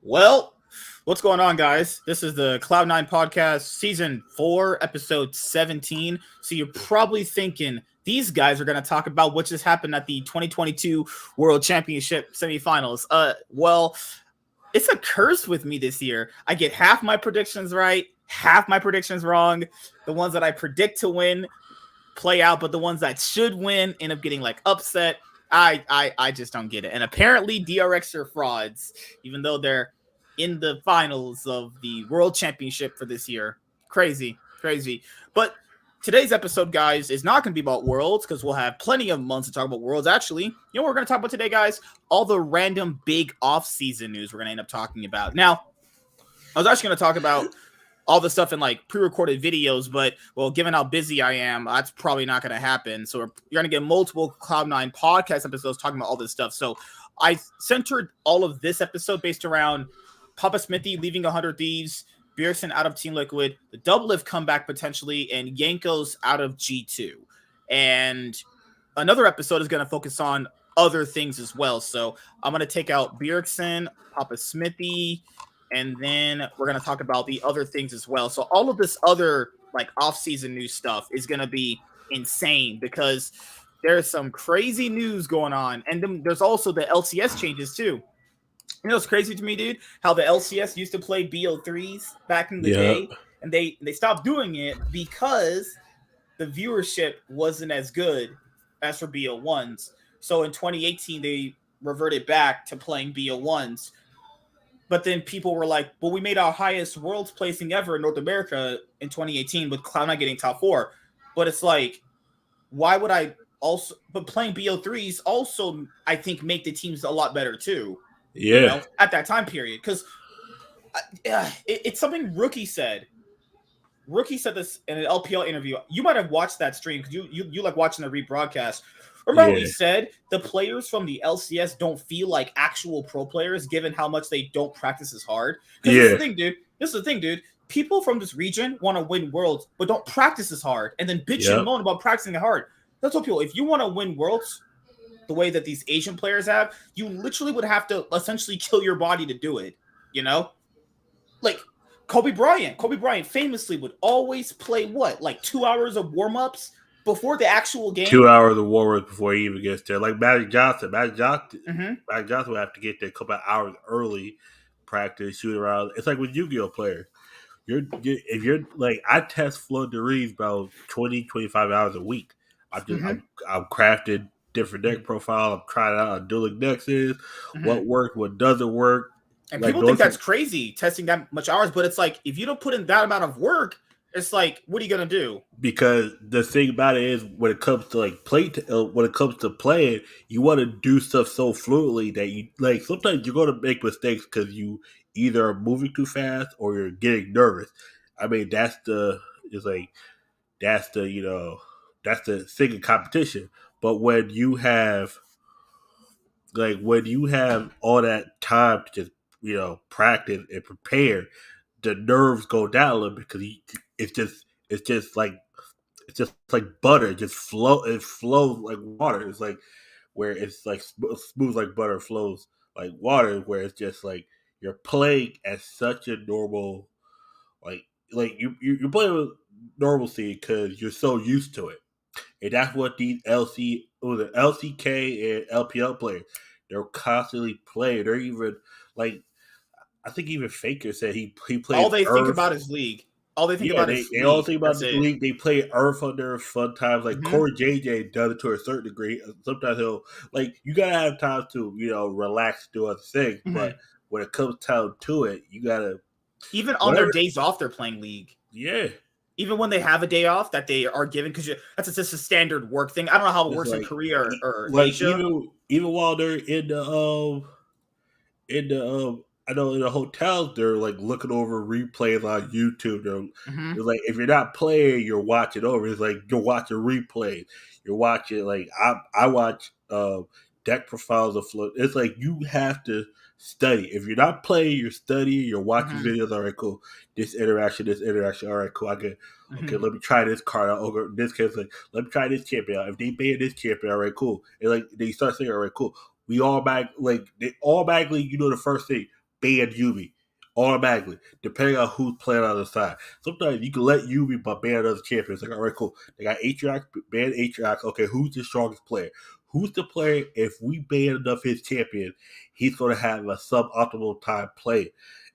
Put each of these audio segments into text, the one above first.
Well, what's going on, guys? This is the Cloud9 podcast, season 4, episode 17. So you're probably thinking these guys are going to talk about what just happened at the 2022 World Championship semifinals. Well, it's a curse with me this year. I get half my predictions right, half my predictions wrong. The ones that I predict to win play out, but the ones that should win end up getting like upset. I just don't get it. And apparently DRX are frauds, even though they're in the finals of the World Championship for this year. Crazy. But today's episode, guys, is not going to be about Worlds because we'll have plenty of months to talk about Worlds. Actually, you know what we're going to talk about today, guys? All the random big off-season news we're going to end up talking about. Now, I was actually going to talk about all the stuff in like pre-recorded videos, but well, given how busy I am, that's probably not going to happen. So you're going to get multiple Cloud9 podcast episodes talking about all this stuff. So I centered all of this episode based around Papa Smithy leaving 100 Thieves, Bjergsen out of Team Liquid, the Doublelift comeback potentially, and Jankos out of G2. And another episode is going to focus on other things as well. So I'm going to take out Bjergsen, Papa Smithy, and then we're going to talk about the other things as well. So all of this other like off-season news stuff is going to be insane because there's some crazy news going on. And then there's also the LCS changes too. You know what's crazy to me, dude? How the LCS used to play BO3s back in the day, and they stopped doing it because the viewership wasn't as good as for BO1s. So in 2018, they reverted back to playing BO1s. But then people were like, well, we made our highest Worlds placing ever in North America in 2018 with Cloud9 getting top 4. But it's like, why would I also... But playing BO3s also, I think, make the teams a lot better too. Yeah. You know, at that time period. Because it's something Rookie said. Rookie said this in an LPL interview. You might have watched that stream because you like watching the rebroadcast. Remember what he said? The players from the LCS don't feel like actual pro players given how much they don't practice as hard. This is the thing, dude. People from this region want to win Worlds, but don't practice as hard and then bitch and moan about practicing hard. That's what people, if you want to win Worlds the way that these Asian players have, you literally would have to essentially kill your body to do it, you know? Like, Kobe Bryant famously would always play what? Like 2 hours of warm-ups before the actual game? 2 hours of warm-ups before he even gets there. Like Magic Johnson. Magic Johnson would have to get there a couple of hours early, practice, shoot around. It's like with Yu-Gi-Oh players. If you're like, I test Flood Reeves about 20, 25 hours a week. I'm crafting different deck profile. I'm trying out dueling decks what works, what doesn't work. And like, people think that's crazy, testing that much hours, but it's like, if you don't put in that amount of work, it's like, what are you gonna do? Because the thing about it is, when it comes to like playing, you want to do stuff so fluidly that you like. Sometimes you're going to make mistakes because you either are moving too fast or you're getting nervous. I mean, that's the singing competition. But when you have all that time to just practice and prepare, the nerves go down a little because it's just like butter. It flows like water. It's like where it's like smooth like butter, flows like water, where it's just like you're playing at such a normal, like you're playing with normalcy because you're so used to it. And that's what these LCK and LPL players, they're constantly playing. They're even like, I think even Faker said he plays. All they think about is League. All they think about is League. They all think about the League. They play Earth on their fun times. Like Corey JJ does it to a certain degree. Sometimes he'll you gotta have time to relax, do other things. But when it comes down to it, you gotta even on their days off, they're playing League. Yeah. Even when they have a day off that they are given, because that's just a standard work thing. I don't know how it works in Korea or Asia. Even while they're in the I know in the hotels they're like looking over replays on YouTube. They're like, if you're not playing, you're watching over. It's like you're watching replays. You're watching I watch deck profiles of float. It's like you have to study. If you're not playing, you're studying. You're watching videos. All right, cool. This interaction. All right, cool. Okay, let me try this card out. Okay, this case, let me try this champion out. If they ban this champion, all right, cool. And they start saying, all right, cool. We automatically, the first thing, ban Yumi automatically, depending on who's playing on the side. Sometimes you can let Yumi but ban other champions. Like, all right, cool. They got Atriox, ban Atriox. Okay, who's the strongest player? Who's the player? If we ban enough his champion, he's going to have a suboptimal time playing.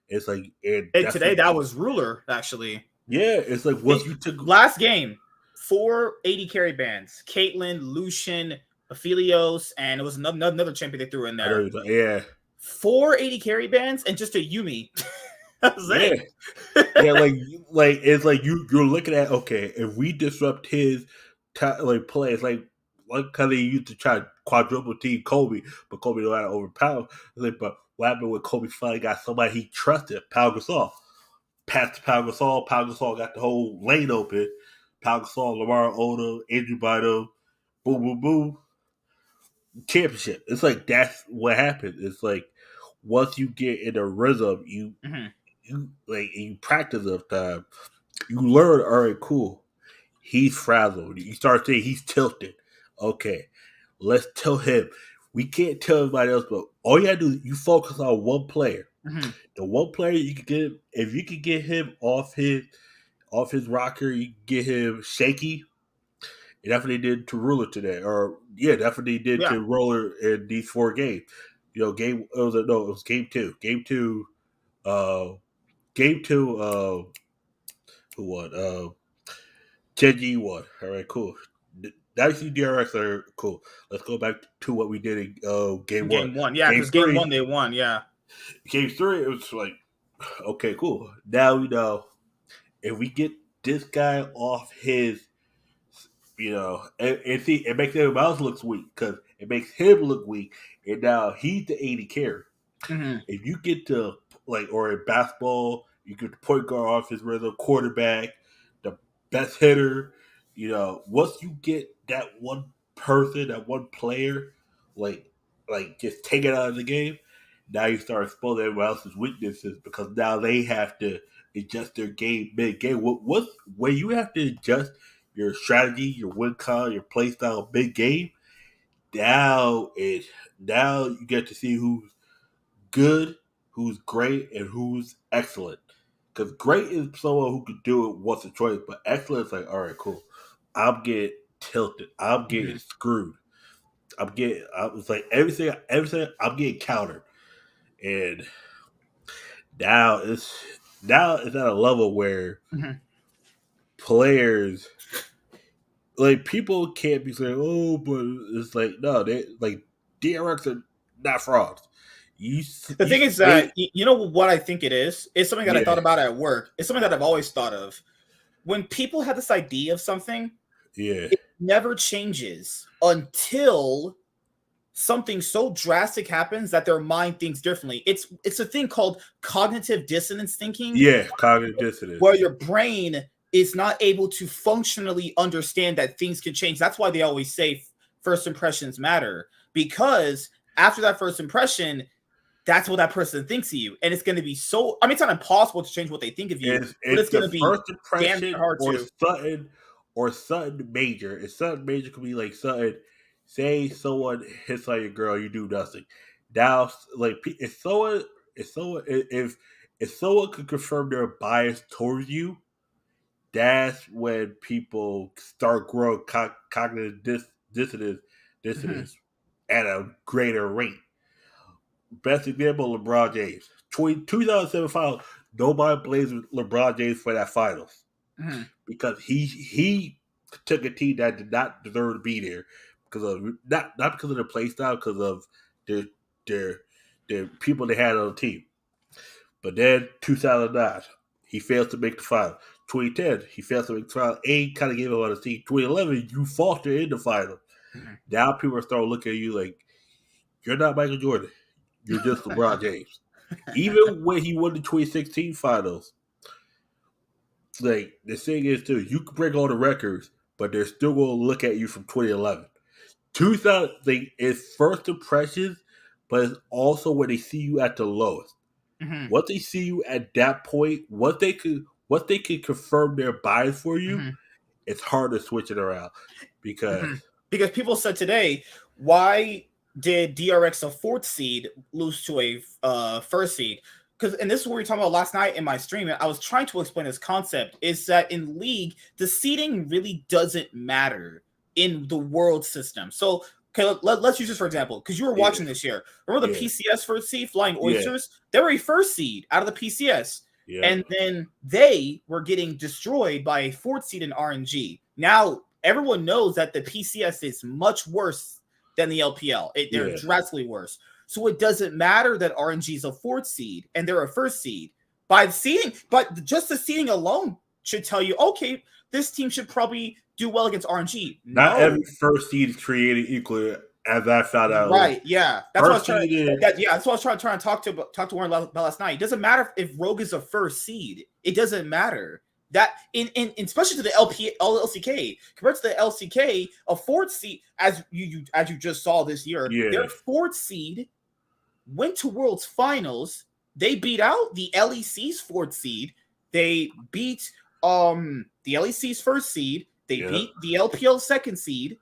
It's like, and today that was Ruler actually. Yeah, it's like once you took last game, 4 AD carry bans: Caitlyn, Lucian, Aphelios, and it was another champion they threw in there. Yeah, 4 AD carry bans and just a Yumi. That's it. Yeah, like it's like you're looking at, okay, if we disrupt his play, it's like how they used to try to quadruple team Kobe, but Kobe don't know how to overpower. Like, but what happened when Kobe finally got somebody he trusted, Pau Gasol? Passed to Pau Gasol. Pau Gasol got the whole lane open. Pau Gasol, Lamar Odom, Andrew Bynum, boom, boom, boom. Championship. It's like that's what happened. It's like once you get in a rhythm, you you practice enough time, you learn. All right, cool. He's frazzled. You start saying he's tilted. Okay, let's tell him. We can't tell everybody else, but all you gotta do is you focus on one player. The one player you can get, if you can get him off his rocker, you can get him shaky. And that's what they did to Ruler today, or that's what they did to Roller in these 4 games. You know, it was game 2. Game 2. Who won? Genji won. All right, cool. Dicey DRX are cool. Let's go back to what we did in game 1. Game 1, yeah, because game 1 they won, yeah. Game 3, it was like, okay, cool. Now we know if we get this guy off his, and see, it makes everybody else look weak because it makes him look weak, and now he's the 80 carry. If you get to or in basketball, you get the point guard off his rhythm, quarterback, the best hitter. Once you get that one person, that one player, just take it out of the game, now you start exposing everyone else's weaknesses because now they have to adjust their game mid-game. When you have to adjust your strategy, your win con, your play style mid-game, now you get to see who's good, who's great, and who's excellent. Because great is someone who could do it once or twice, but excellent is like, all right, cool. I'm getting tilted. I'm getting screwed. It's like everything. I'm getting countered, and now it's at a level where players, people can't be saying, oh, but it's like no, they DRX are not frauds. The thing is that you know what I think it is? It's something that I thought about at work. It's something that I've always thought of. When people have this idea of something, it never changes until something so drastic happens that their mind thinks differently. It's a thing called cognitive dissonance thinking. Yeah, cognitive dissonance. Where your brain is not able to functionally understand that things can change. That's why they always say first impressions matter. Because after that first impression, that's what that person thinks of you. And it's going to be so... I mean, it's not impossible to change what they think of you, but it's going to be first impression hard to... Or something major. If something major could be like something... Say someone hits on your girl, you do nothing. Now, if someone could confirm their bias towards you, that's when people start growing cognitive dissonance at a greater rate. Best example, LeBron James. 2007 finals, nobody blames LeBron James for that finals. Because he took a team that did not deserve to be there. Because of not because of their play style, because of their people they had on the team. But then 2009, he failed to make the final. 2010, he failed to make the final. A kind of gave up on his team. 2011, you faltered in the final. Now people are starting to look at you like you're not Michael Jordan. You're just LeBron James. Even when he won the 2016 finals, the thing is too, you can break all the records, but they're still going to look at you from 2011. 2000 is first impressions, but it's also when they see you at the lowest. What they see you at that point, what they could confirm their bias for you, it's hard to switch it around because people said today, why did DRX, a 4th seed, lose to a 1st seed? Because, and this is what we were talking about last night in my stream, and I was trying to explain this concept, is that in League, the seeding really doesn't matter in the world system. So, okay, let's use this for example, because you were watching this year. Remember the PCS 1st seed, Flying Oysters? They were a 1st seed out of the PCS. And then they were getting destroyed by a 4th seed in RNG. Now, everyone knows that the PCS is much worse than the LPL. They're drastically worse. So it doesn't matter that RNG is a 4th seed and they're a 1st seed. By the seeding, but just the seeding alone should tell you, okay, this team should probably do well against RNG. Not every 1st seed is created equally, as I found out. Right, yeah. That's what I was trying to that's what I was trying to talk to Warren about last night. It doesn't matter if Rogue is a 1st seed. It doesn't matter. That in especially to the LCK, compared to the LCK, a 4th seed, as you just saw this year, their 4th seed went to Worlds Finals. They beat out the LEC's 4th seed. They beat the LEC's 1st seed. They beat the LPL 2nd seed.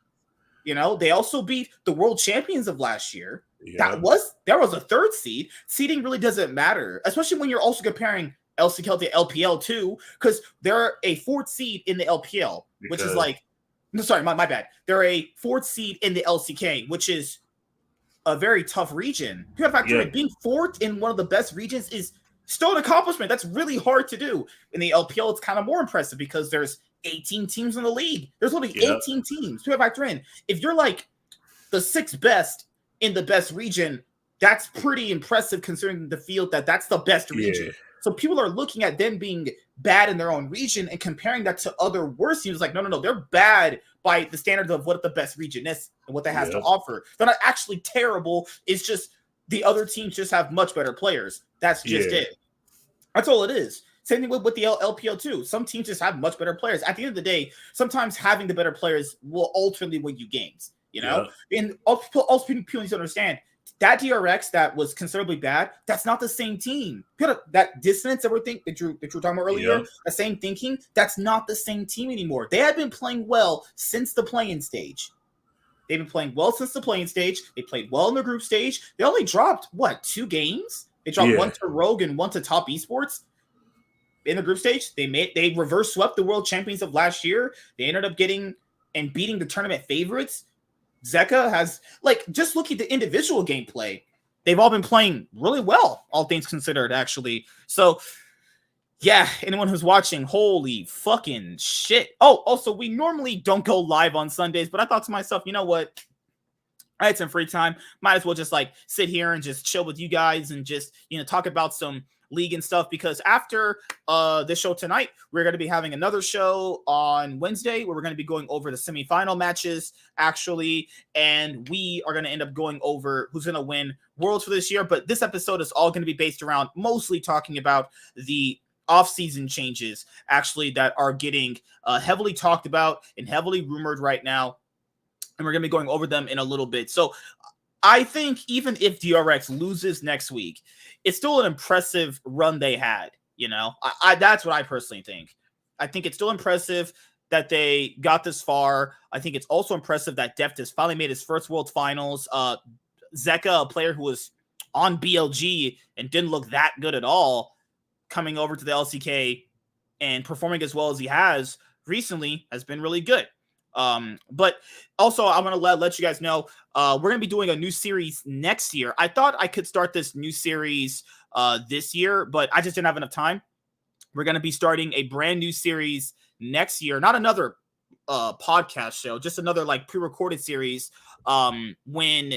You know, they also beat the world champions of last year. There was a 3rd seed. Seeding really doesn't matter, especially when you're also comparing LCK to LPL too, because they're a 4th seed in the LPL, which is like, no, sorry, my bad. They're a 4th seed in the LCK, which is a very tough region. You have to factor in being 4th in one of the best regions is still an accomplishment. That's really hard to do. In the LPL, it's kind of more impressive because there's 18 teams in the league. There's only 18 teams. You have to factor in. If you're like the 6th best in the best region, that's pretty impressive considering the field that's the best region. So people are looking at them being bad in their own region and comparing that to other worse teams. Like, no, they're bad by the standards of what the best region is and what that has to offer. They're not actually terrible. It's just the other teams just have much better players. That's just it. That's all it is. Same thing with the LPL too. Some teams just have much better players. At the end of the day, sometimes having the better players will ultimately win you games. You know, and also people need to understand that DRX that was considerably bad, that's not the same team. That dissonance that that you were talking about earlier, the same thinking, that's not the same team anymore. They had been playing well since the play-in stage. They've been playing well since the play-in stage. They played well in the group stage. They only dropped, 2 games? They dropped 1 to Rogue and 1 to Top Esports. In the group stage, they reverse swept the world champions of last year. They ended up getting and beating the tournament favorites. Zeka has, just look at the individual gameplay. They've all been playing really well, all things considered, actually. So, yeah, anyone who's watching, holy fucking shit. Oh, also, we normally don't go live on Sundays, but I thought to myself, you know what? I had some free time. Might as well just, sit here and just chill with you guys and just, talk about some league and stuff, because after this show tonight, we're going to be having another show on Wednesday where we're going to be going over the semifinal matches, actually, and we are going to end up going over who's going to win Worlds for this year. But this episode is all going to be based around mostly talking about the off-season changes, actually, that are getting heavily talked about and heavily rumored right now, and we're going to be going over them in a little bit. So I think even if DRX loses next week, it's still an impressive run they had. That's what I personally think. I think it's still impressive that they got this far. I think it's also impressive that Deft has finally made his first World Finals. Zeka, a player who was on BLG and didn't look that good at all, coming over to the LCK and performing as well as he has recently, has been really good. But also I'm going to let you guys know, we're going to be doing a new series next year. I thought I could start this new series this year, but I just didn't have enough time. We're going to be starting a brand new series next year, not another podcast show, just another pre-recorded series when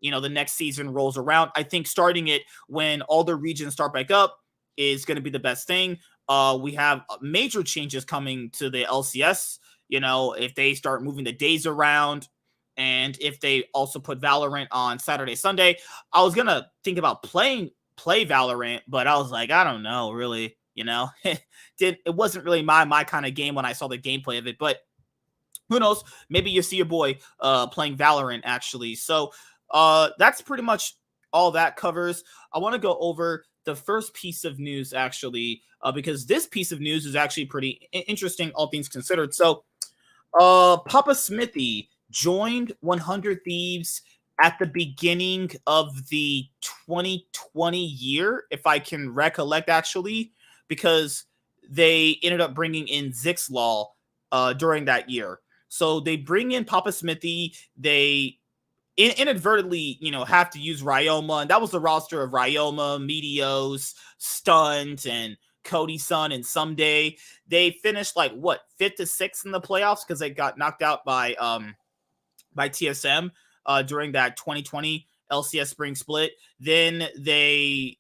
the next season rolls around. I think starting it when all the regions start back up is going to be the best thing. We have major changes coming to the LCS. If they start moving the days around, and if they also put Valorant on Saturday, Sunday. I was gonna think about play Valorant, but I was like, I don't know, really. It wasn't really my kind of game when I saw the gameplay of it. But who knows? Maybe you see your boy playing Valorant, actually. So that's pretty much all that covers. I want to go over the first piece of news, actually, because this piece of news is actually pretty interesting, all things considered. So Papa Smithy joined 100 Thieves at the beginning of the 2020 year, if I can recollect, actually, because they ended up bringing in Zixlaw during that year. So they bring in Papa Smithy. They inadvertently, have to use Ryoma, and that was the roster of Ryoma, Meteos, Stunt, and Cody Sun, and Someday. They finished like what, 5th to 6th in the playoffs because they got knocked out by TSM during that 2020 LCS spring split. Then they,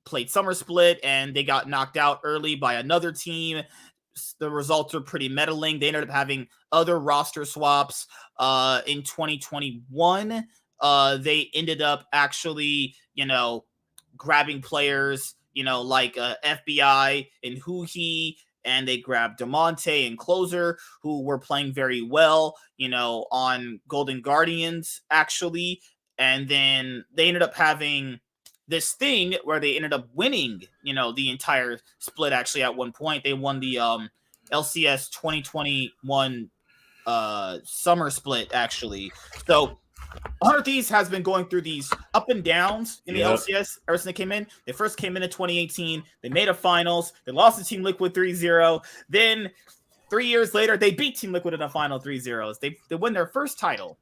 played summer split and they got knocked out early by another team. The results are pretty meddling. They ended up having other roster swaps in 2021. They ended up actually, grabbing players, like FBI and Huhi, and they grabbed DeMonte and Closer, who were playing very well, on Golden Guardians, actually. And then they ended up having this thing where they ended up winning, the entire split. Actually, at one point, they won the LCS 2021 summer split, actually. So 100 Thieves has been going through these up and downs in the LCS ever since they came in. They first came in 2018. They made a finals. They lost to Team Liquid 3-0. Then 3 years later, they beat Team Liquid in a final 3-0. They win their first title,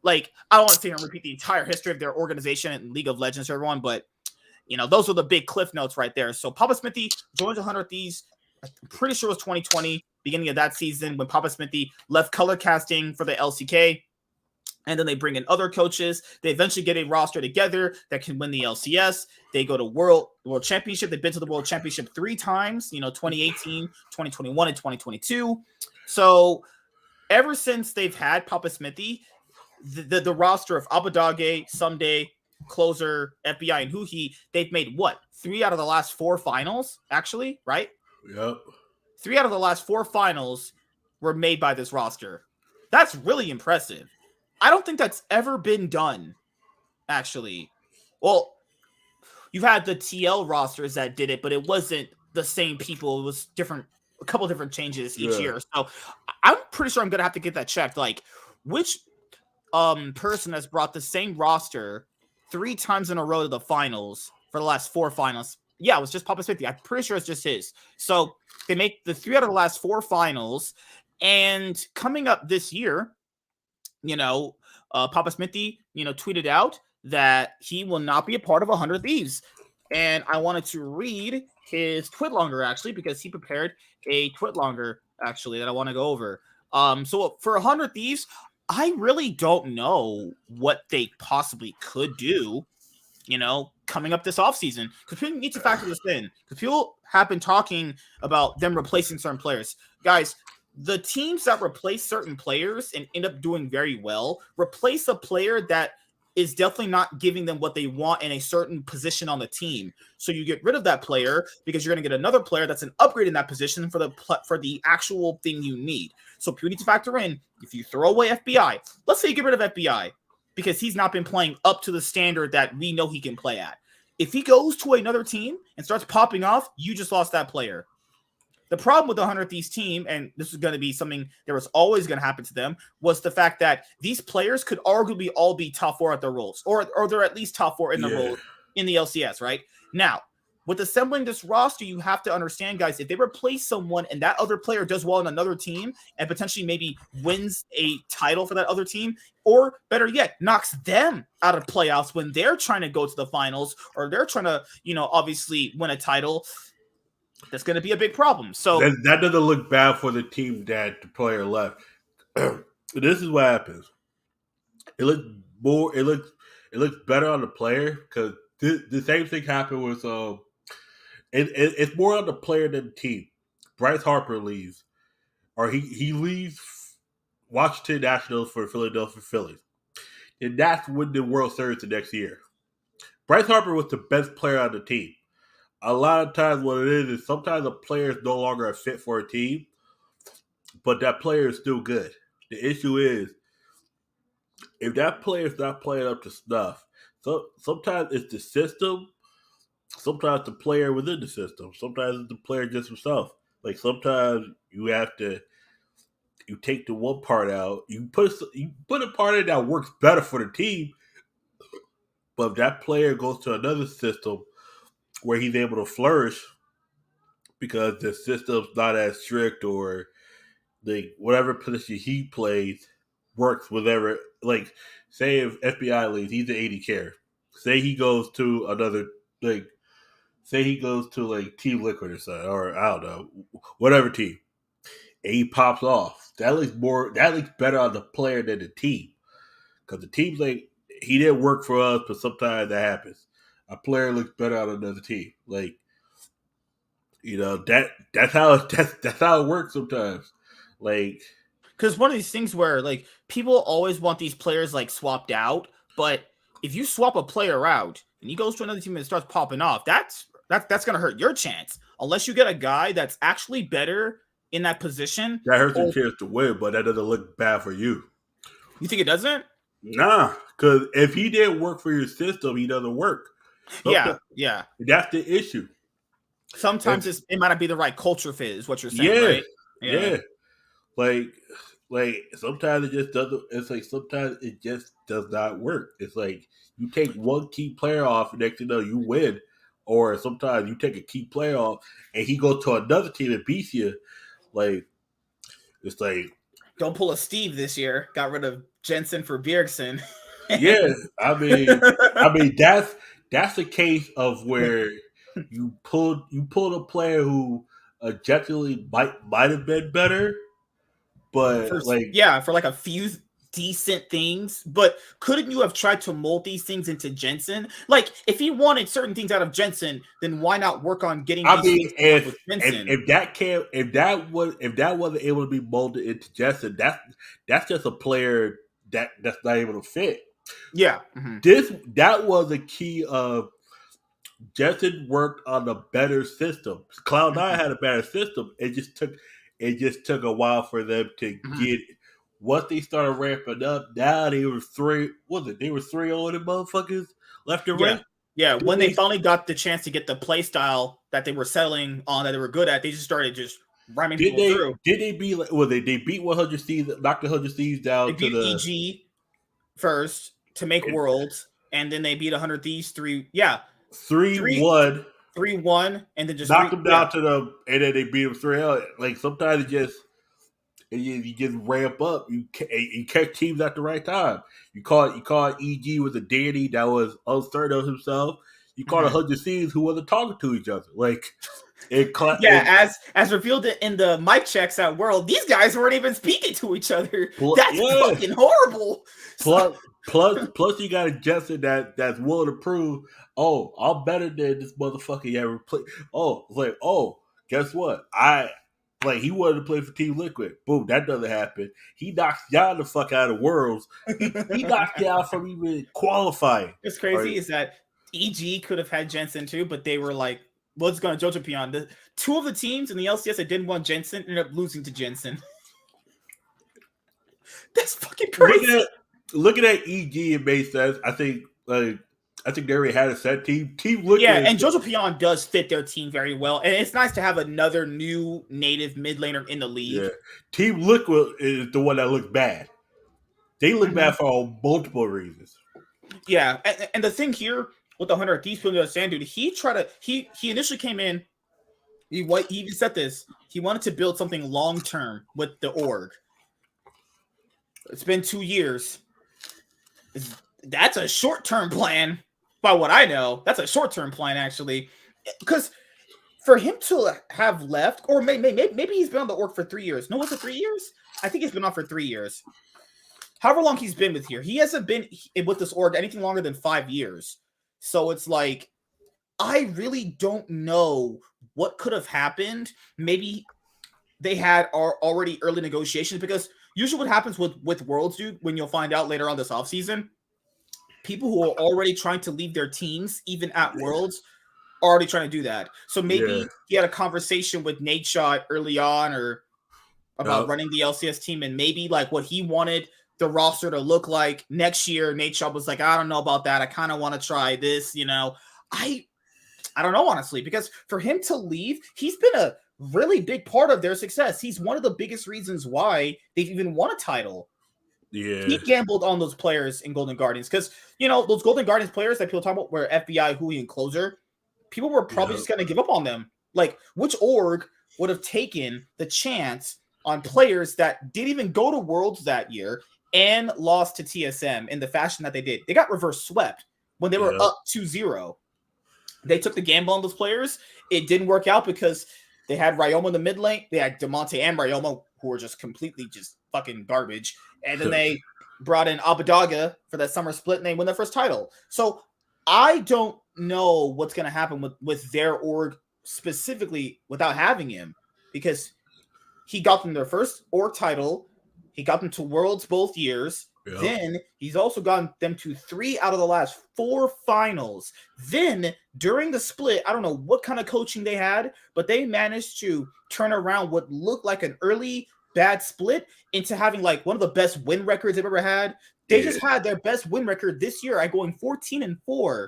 Like, I don't want to sit here and repeat the entire history of their organization in League of Legends to everyone, but, those are the big cliff notes right there. So Papa Smithy joins 100 Thieves. I'm pretty sure it was 2020, beginning of that season, when Papa Smithy left color casting for the LCK. And then they bring in other coaches. They eventually get a roster together that can win the LCS. They go to World Championship. They've been to the World Championship 3 times, 2018, 2021, and 2022. So ever since they've had Papa Smithy, the roster of Abadage, Someday, Closer, FBI, and Huhi, they've made what? 3 out of the last 4 finals, actually, right? Yep. 3 out of the last 4 finals were made by this roster. That's really impressive. I don't think that's ever been done, actually. Well, you've had the TL rosters that did it, but it wasn't the same people. It was different, a couple different changes each year. So I'm pretty sure I'm gonna have to get that checked. Like, which person has brought the same roster 3 times in a row to the finals for the last 4 finals? Yeah, it was just Papa Smithy. I'm pretty sure it's just his. So they make the 3 out of the last 4 finals, and coming up this year, Papa Smithy, tweeted out that he will not be a part of 100 Thieves. And I wanted to read his Twitlonger, actually, because he prepared a Twitlonger, actually, that I want to go over. So for 100 Thieves, I really don't know what they possibly could do, coming up this offseason. Because people need to factor this in. Because people have been talking about them replacing certain players. Guys, the teams that replace certain players and end up doing very well replace a player that is definitely not giving them what they want in a certain position on the team. So you get rid of that player because you're going to get another player that's an upgrade in that position for the actual thing you need. So people need to factor in, if you throw away FBI, let's say you get rid of FBI because he's not been playing up to the standard that we know he can play at. If he goes to another team and starts popping off, you just lost that player. The problem with the 100 Thieves team, and this is going to be something that was always going to happen to them, was the fact that these players could arguably all be top 4 at their roles, or they're at least top 4 in the roles in the LCS, right? Now, with assembling this roster, you have to understand, guys, if they replace someone and that other player does well in another team and potentially maybe wins a title for that other team, or better yet, knocks them out of playoffs when they're trying to go to the finals, or they're trying to, obviously win a title, that's going to be a big problem. So that doesn't look bad for the team that the player left. This is what happens. It looks more. It looks better on the player because the same thing happened with. It's more on the player than the team. Bryce Harper leaves, or he leaves Washington Nationals for Philadelphia Phillies, and that's when the World Series the next year. Bryce Harper was the best player on the team. A lot of times what it is sometimes a player is no longer a fit for a team, but that player is still good. The issue is if that player is not playing up to snuff, so sometimes it's the system, sometimes the player within the system, sometimes it's the player just himself. Like sometimes you have to you take the one part out, you put a part in that works better for the team, but if that player goes to another system where he's able to flourish because the system's not as strict or like whatever position he plays works whatever. Like, say if FBI leaves, he's an 80 carry. Say he goes to another like, say he goes to like Team Liquid or something, or I don't know, whatever team, and he pops off. That looks better on the player than the team because the team's like he didn't work for us, but sometimes that happens. A player looks better on another team, like. That's how it works sometimes. Like, because one of these things where like people always want these players like swapped out, but if you swap a player out and he goes to another team and starts popping off, that's gonna hurt your chance. Unless you get a guy that's actually better in that position. that hurts your chance to win, but that doesn't look bad for you. You think it doesn't? Nah, because if he didn't work for your system, he doesn't work. Yeah. That's the issue. Sometimes it might not be the right culture fit, is what you're saying, right? Yeah. Like sometimes it just doesn't. It's like sometimes it just does not work. It's like you take one key player off, and next thing you know, you win. Or sometimes you take a key player off, and he goes to another team and beats you. Like, it's like, don't pull a Steve this year. Got rid of Jensen for Bjergsen. Yeah, I mean that's a case of where you pulled a player who objectively might have been better, but for like a few decent things. But couldn't you have tried to mold these things into Jensen? Like, if he wanted certain things out of Jensen, then why not work on getting these things with Jensen? If that wasn't able to be molded into Jensen, that's just a player that's not able to fit. Yeah. Mm-hmm. That was a key of Jetson worked on a better system. Cloud9 had a better system. It just took a while for them to get it. Once they started ramping up, now they were 3-0 the motherfuckers left and right. Yeah, when they finally got the chance to get the play style that they were settling on, that they were good at, they just started ramming people through. Did they beat? Well, they beat 100 Thieves, knocked 100 Thieves down. They beat EG first to make Worlds, and then they beat 100 Thieves 3-1. 3-1, and then just knocked them down to them, and then they beat them 3-0. Like sometimes you just ramp up. You catch teams at the right time. You caught EG with a Danny that was uncertain of himself. You caught 100 Thieves who wasn't talking to each other. Like as revealed in the mic checks at World, these guys weren't even speaking to each other. That's fucking horrible. Plus, you got a Jetson that's willing to prove, oh, I'm better than this motherfucker you ever played. Oh, it's like, oh, guess what? He wanted to play for Team Liquid. Boom, that doesn't happen. He knocks y'all the fuck out of Worlds. He knocks y'all from even qualifying. What's crazy is that EG could have had Jensen too, but they were like, what's going to Jojo Pion? The two of the teams in the LCS that didn't want Jensen ended up losing to Jensen. That's fucking crazy. Looking at EG and Base sense, I think they already had a set team. Team Liquid, and Jojo Pion does fit their team very well, and it's nice to have another new native mid laner in the league. Yeah. Team Liquid is the one that looks bad. They look bad for multiple reasons. Yeah, and the thing here with the 100 Thieves putting understand, dude, he initially came in. He even said this. He wanted to build something long term with the org. It's been 2 years. That's a short-term plan, by what I know. That's a short-term plan, actually. Because for him to have left, or maybe he's been on the org for 3 years. No, was it 3 years? I think he's been on for 3 years. However long he's been with here. He hasn't been with this org anything longer than 5 years. So it's like, I really don't know what could have happened. Maybe they had already early negotiations, because usually what happens with Worlds, dude, when you'll find out later on this offseason, people who are already trying to leave their teams, even at Worlds, are already trying to do that. So maybe he had a conversation with Nate Shaw early on or about running the LCS team, and maybe like what he wanted the roster to look like next year. Nate Shaw was like, I don't know about that. I kind of want to try this, I don't know, honestly, because for him to leave, he's been a really big part of their success. He's one of the biggest reasons why they've even won a title. Yeah. He gambled on those players in Golden Guardians because, those Golden Guardians players that people talk about were FBI, Hui, and Closer. People were probably just going to give up on them. Like, which org would have taken the chance on players that didn't even go to Worlds that year and lost to TSM in the fashion that they did? They got reverse swept when they were up 2-0. They took the gamble on those players. It didn't work out because they had Ryoma in the mid lane. They had DeMonte and Ryoma, who were just completely just fucking garbage. And then they brought in Abadaga for that summer split, and they win their first title. So I don't know what's going to happen with their org specifically without having him, because he got them their first org title. He got them to Worlds both years. Yep. Then he's also gotten them to 3 out of the last 4 finals. Then during the split, I don't know what kind of coaching they had, but they managed to turn around what looked like an early bad split into having like one of the best win records they've ever had. They just had their best win record this year at going 14-4.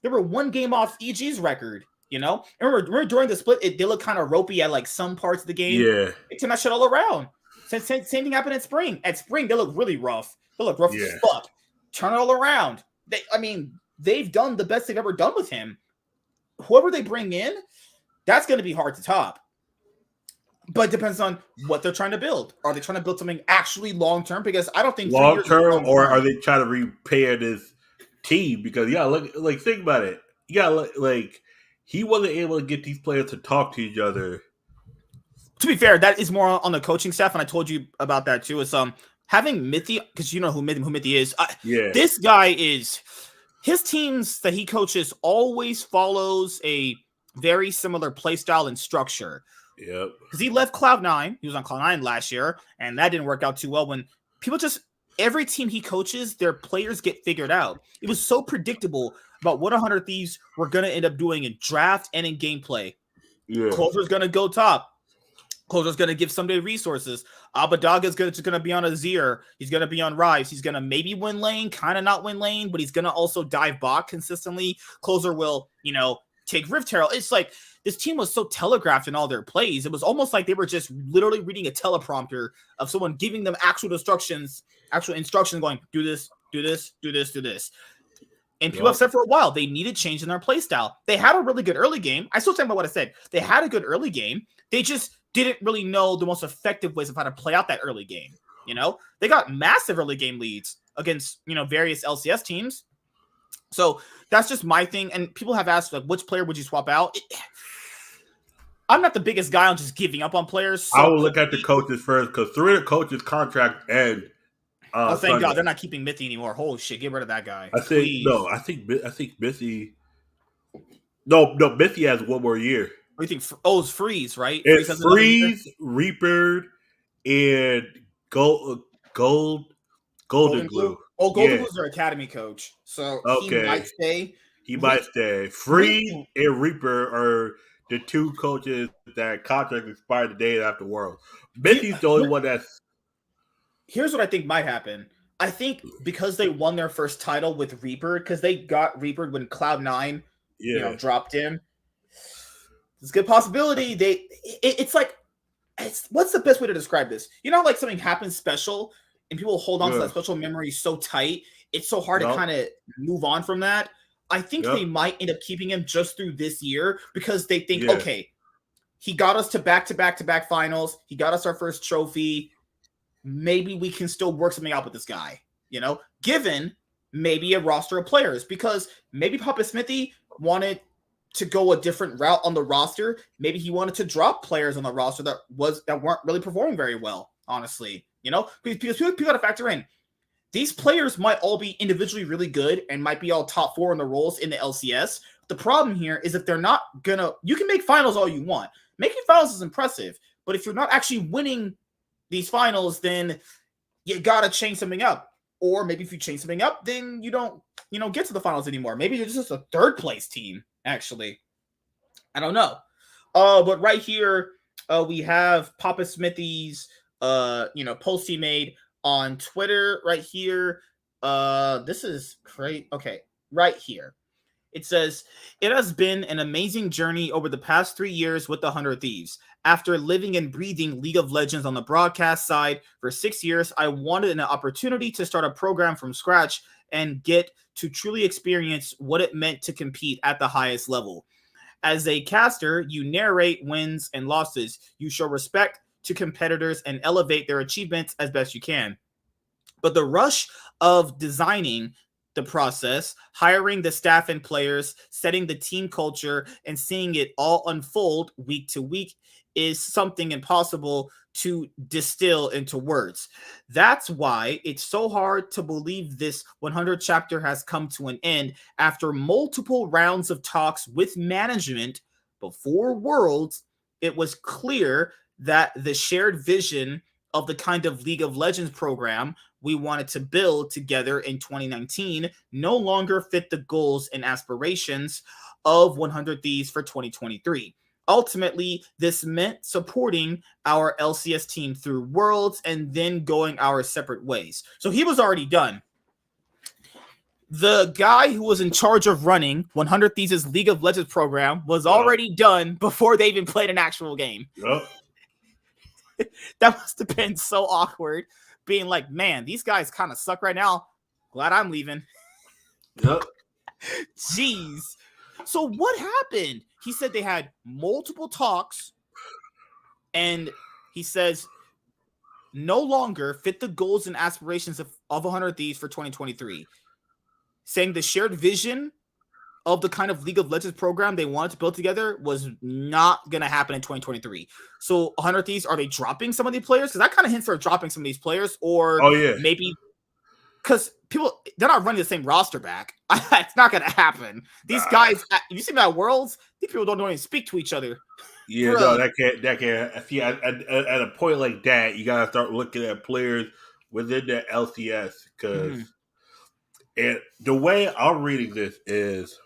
They were 1 game off EG's record. Remember during the split, they looked kind of ropey at like some parts of the game. Yeah, they turned that shit all around. Same thing happened at Spring. At Spring, they look really rough. They look rough as fuck. Turn it all around. They've done the best they've ever done with him. Whoever they bring in, that's going to be hard to top. But it depends on what they're trying to build. Are they trying to build something actually long term? Because I don't think long term, or are they trying to repair this team? Because look, think about it. He wasn't able to get these players to talk to each other. To be fair, that is more on the coaching staff, and I told you about that too. Is having Smithy, because you know who Smithy is. This guy is, his teams that he coaches always follows a very similar play style and structure. Yep. Because he left Cloud9. He was on Cloud9 last year, and that didn't work out too well. When people every team he coaches, their players get figured out. It was so predictable about what 100 Thieves were going to end up doing in draft and in gameplay. Yeah. Closer's going to go top. Closer's going to give somebody resources. Abadaga's just going to be on Azir. He's going to be on Rise. He's going to maybe win lane, kind of not win lane, but he's going to also dive bot consistently. Closer will, take Rift Herald. It's like this team was so telegraphed in all their plays. It was almost like they were just literally reading a teleprompter of someone giving them actual instructions going, do this, do this, do this, do this. And people have said for a while they needed change in their play style. They had a really good early game. I still stand by what I said. They had a good early game. They just didn't really know the most effective ways of how to play out that early game. They got massive early game leads against, various LCS teams. So that's just my thing. And people have asked, like, which player would you swap out? I'm not the biggest guy on just giving up on players. So I will look at the coaches first, because 3 of the coaches' contract end. Thank God they're not keeping Smithy anymore. Holy shit, get rid of that guy. I think Smithy. No, Smithy has 1 more year. What do you think? Oh, it's Freeze, right? It's Freeze, Reaper, and Golden Glue. Oh, Golden Glue's their academy coach, so he might stay. He might stay. Freeze and Reaper are the 2 coaches that contract expired the day after Worlds. Smithy's the only one that's. Here's what I think might happen. I think because they won their first title with Reaper, because they got Reaper when Cloud9, dropped him. It's a good possibility. It's what's the best way to describe this? Like something happens special and people hold on to that special memory so tight, it's so hard to kind of move on from that. I think they might end up keeping him just through this year because they think, okay, he got us to back finals. He got us our first trophy. Maybe we can still work something out with this guy, given maybe a roster of players, because maybe Papa Smithy wanted to go a different route on the roster. Maybe he wanted to drop players on the roster that weren't really performing very well, honestly, because people got to factor in. These players might all be individually really good and might be all top 4 in the roles in the LCS. The problem here is if they're not you can make finals all you want. Making finals is impressive, but if you're not actually winning these finals, then you got to change something up. Or maybe if you change something up, then you don't, get to the finals anymore. Maybe you're just a 3rd place team, actually. I don't know. But right here, we have Papa Smithy's, post he made on Twitter right here. This is great. Okay, right here. It says, "It has been an amazing journey over the past 3 years with the 100 Thieves. After living and breathing League of Legends on the broadcast side for 6 years, I wanted an opportunity to start a program from scratch and get to truly experience what it meant to compete at the highest level. As a caster, you narrate wins and losses. You show respect to competitors and elevate their achievements as best you can. But the rush of designing the process, hiring the staff and players, setting the team culture, and seeing it all unfold week to week is something impossible to distill into words. That's why it's so hard to believe this 100 chapter has come to an end after multiple rounds of talks with management before Worlds. It was clear that the shared vision of the kind of League of Legends program we wanted to build together in 2019 no longer fit the goals and aspirations of 100 Thieves for 2023. Ultimately, this meant supporting our LCS team through Worlds and then going our separate ways." So he was already done. The guy who was in charge of running 100 Thieves' League of Legends program was already done before they even played an actual game. Yep. That must have been so awkward, being like, man, these guys kind of suck right now. Glad I'm leaving. Yep. Jeez. So what happened? He said they had multiple talks, and he says no longer fit the goals and aspirations of 100 Thieves for 2023, saying the shared vision of the kind of League of Legends program they wanted to build together was not going to happen in 2023. So 100 Thieves, are they dropping some of these players? Because that kind of hints they're dropping some of these players, or maybe because people, they're not running the same roster back. It's not going to happen. These guys, you see them at Worlds, these people don't even speak to each other. Yeah, no, that can't. See, at a point like that, you got to start looking at players within the LCS because, and the way I'm reading this is,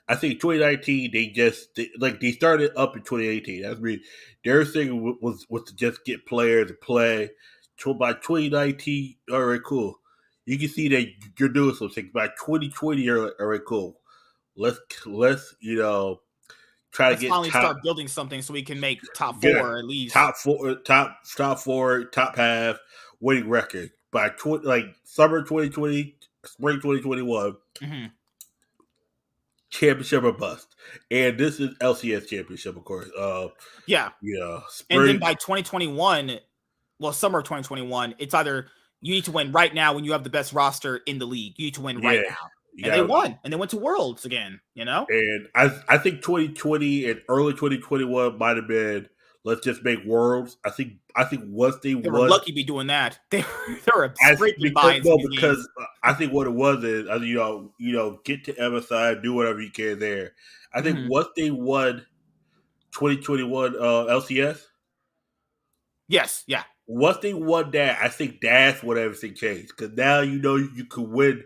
I think 2019 they started up in 2018. That's me. Their thing was to just get players to play. So by 2019, all right, cool. You can see that you're doing some things. By 2020, all right, cool. Let's try to get finally start building something so we can make top four at least. Top four, top half winning record by summer 2020, spring 2021. Championship or bust, and this is LCS championship, of course. Yeah. And then by 2021, well, summer of 2021, it's either you need to win right now when you have the best roster in the league. You need to win right now. And they won, and they went to Worlds again, And I think 2020 and early 2021 might have been, let's just make Worlds. I think once they were lucky to be doing that. They were scraping by. Because I think what it was is, get to MSI, do whatever you can there. I think once they won 2021 LCS. Yes, yeah. Once they won that, I think that's when everything changed. Because now you could win.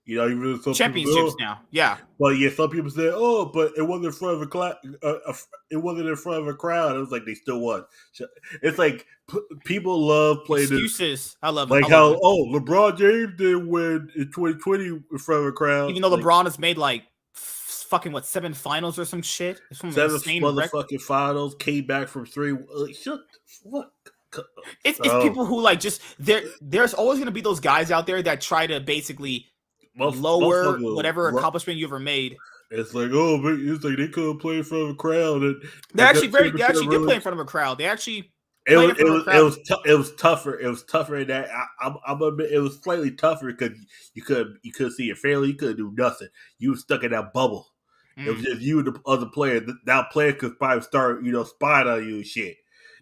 Even some championships now, yeah. But yeah, some people say, "Oh, but it wasn't in front of it wasn't in front of a crowd." It was like they still won. It's like people love playing excuses. I love like how LeBron James did win in 2020 in front of a crowd, even though LeBron has made fucking 7 finals or some shit. 7 motherfucking finals, came back from 3. Shut the fuck. It's people who there's always gonna be those guys out there that try to basically lower whatever accomplishment you ever made. It's like, it's like they couldn't play in front of a crowd. And they actually did play in front of a crowd. They actually it was tougher. It was tougher in that. I'm admit it was slightly tougher because you couldn't see your family. You couldn't do nothing. You were stuck in that bubble. It was just you and the other player. Now players could probably start spying on you and shit.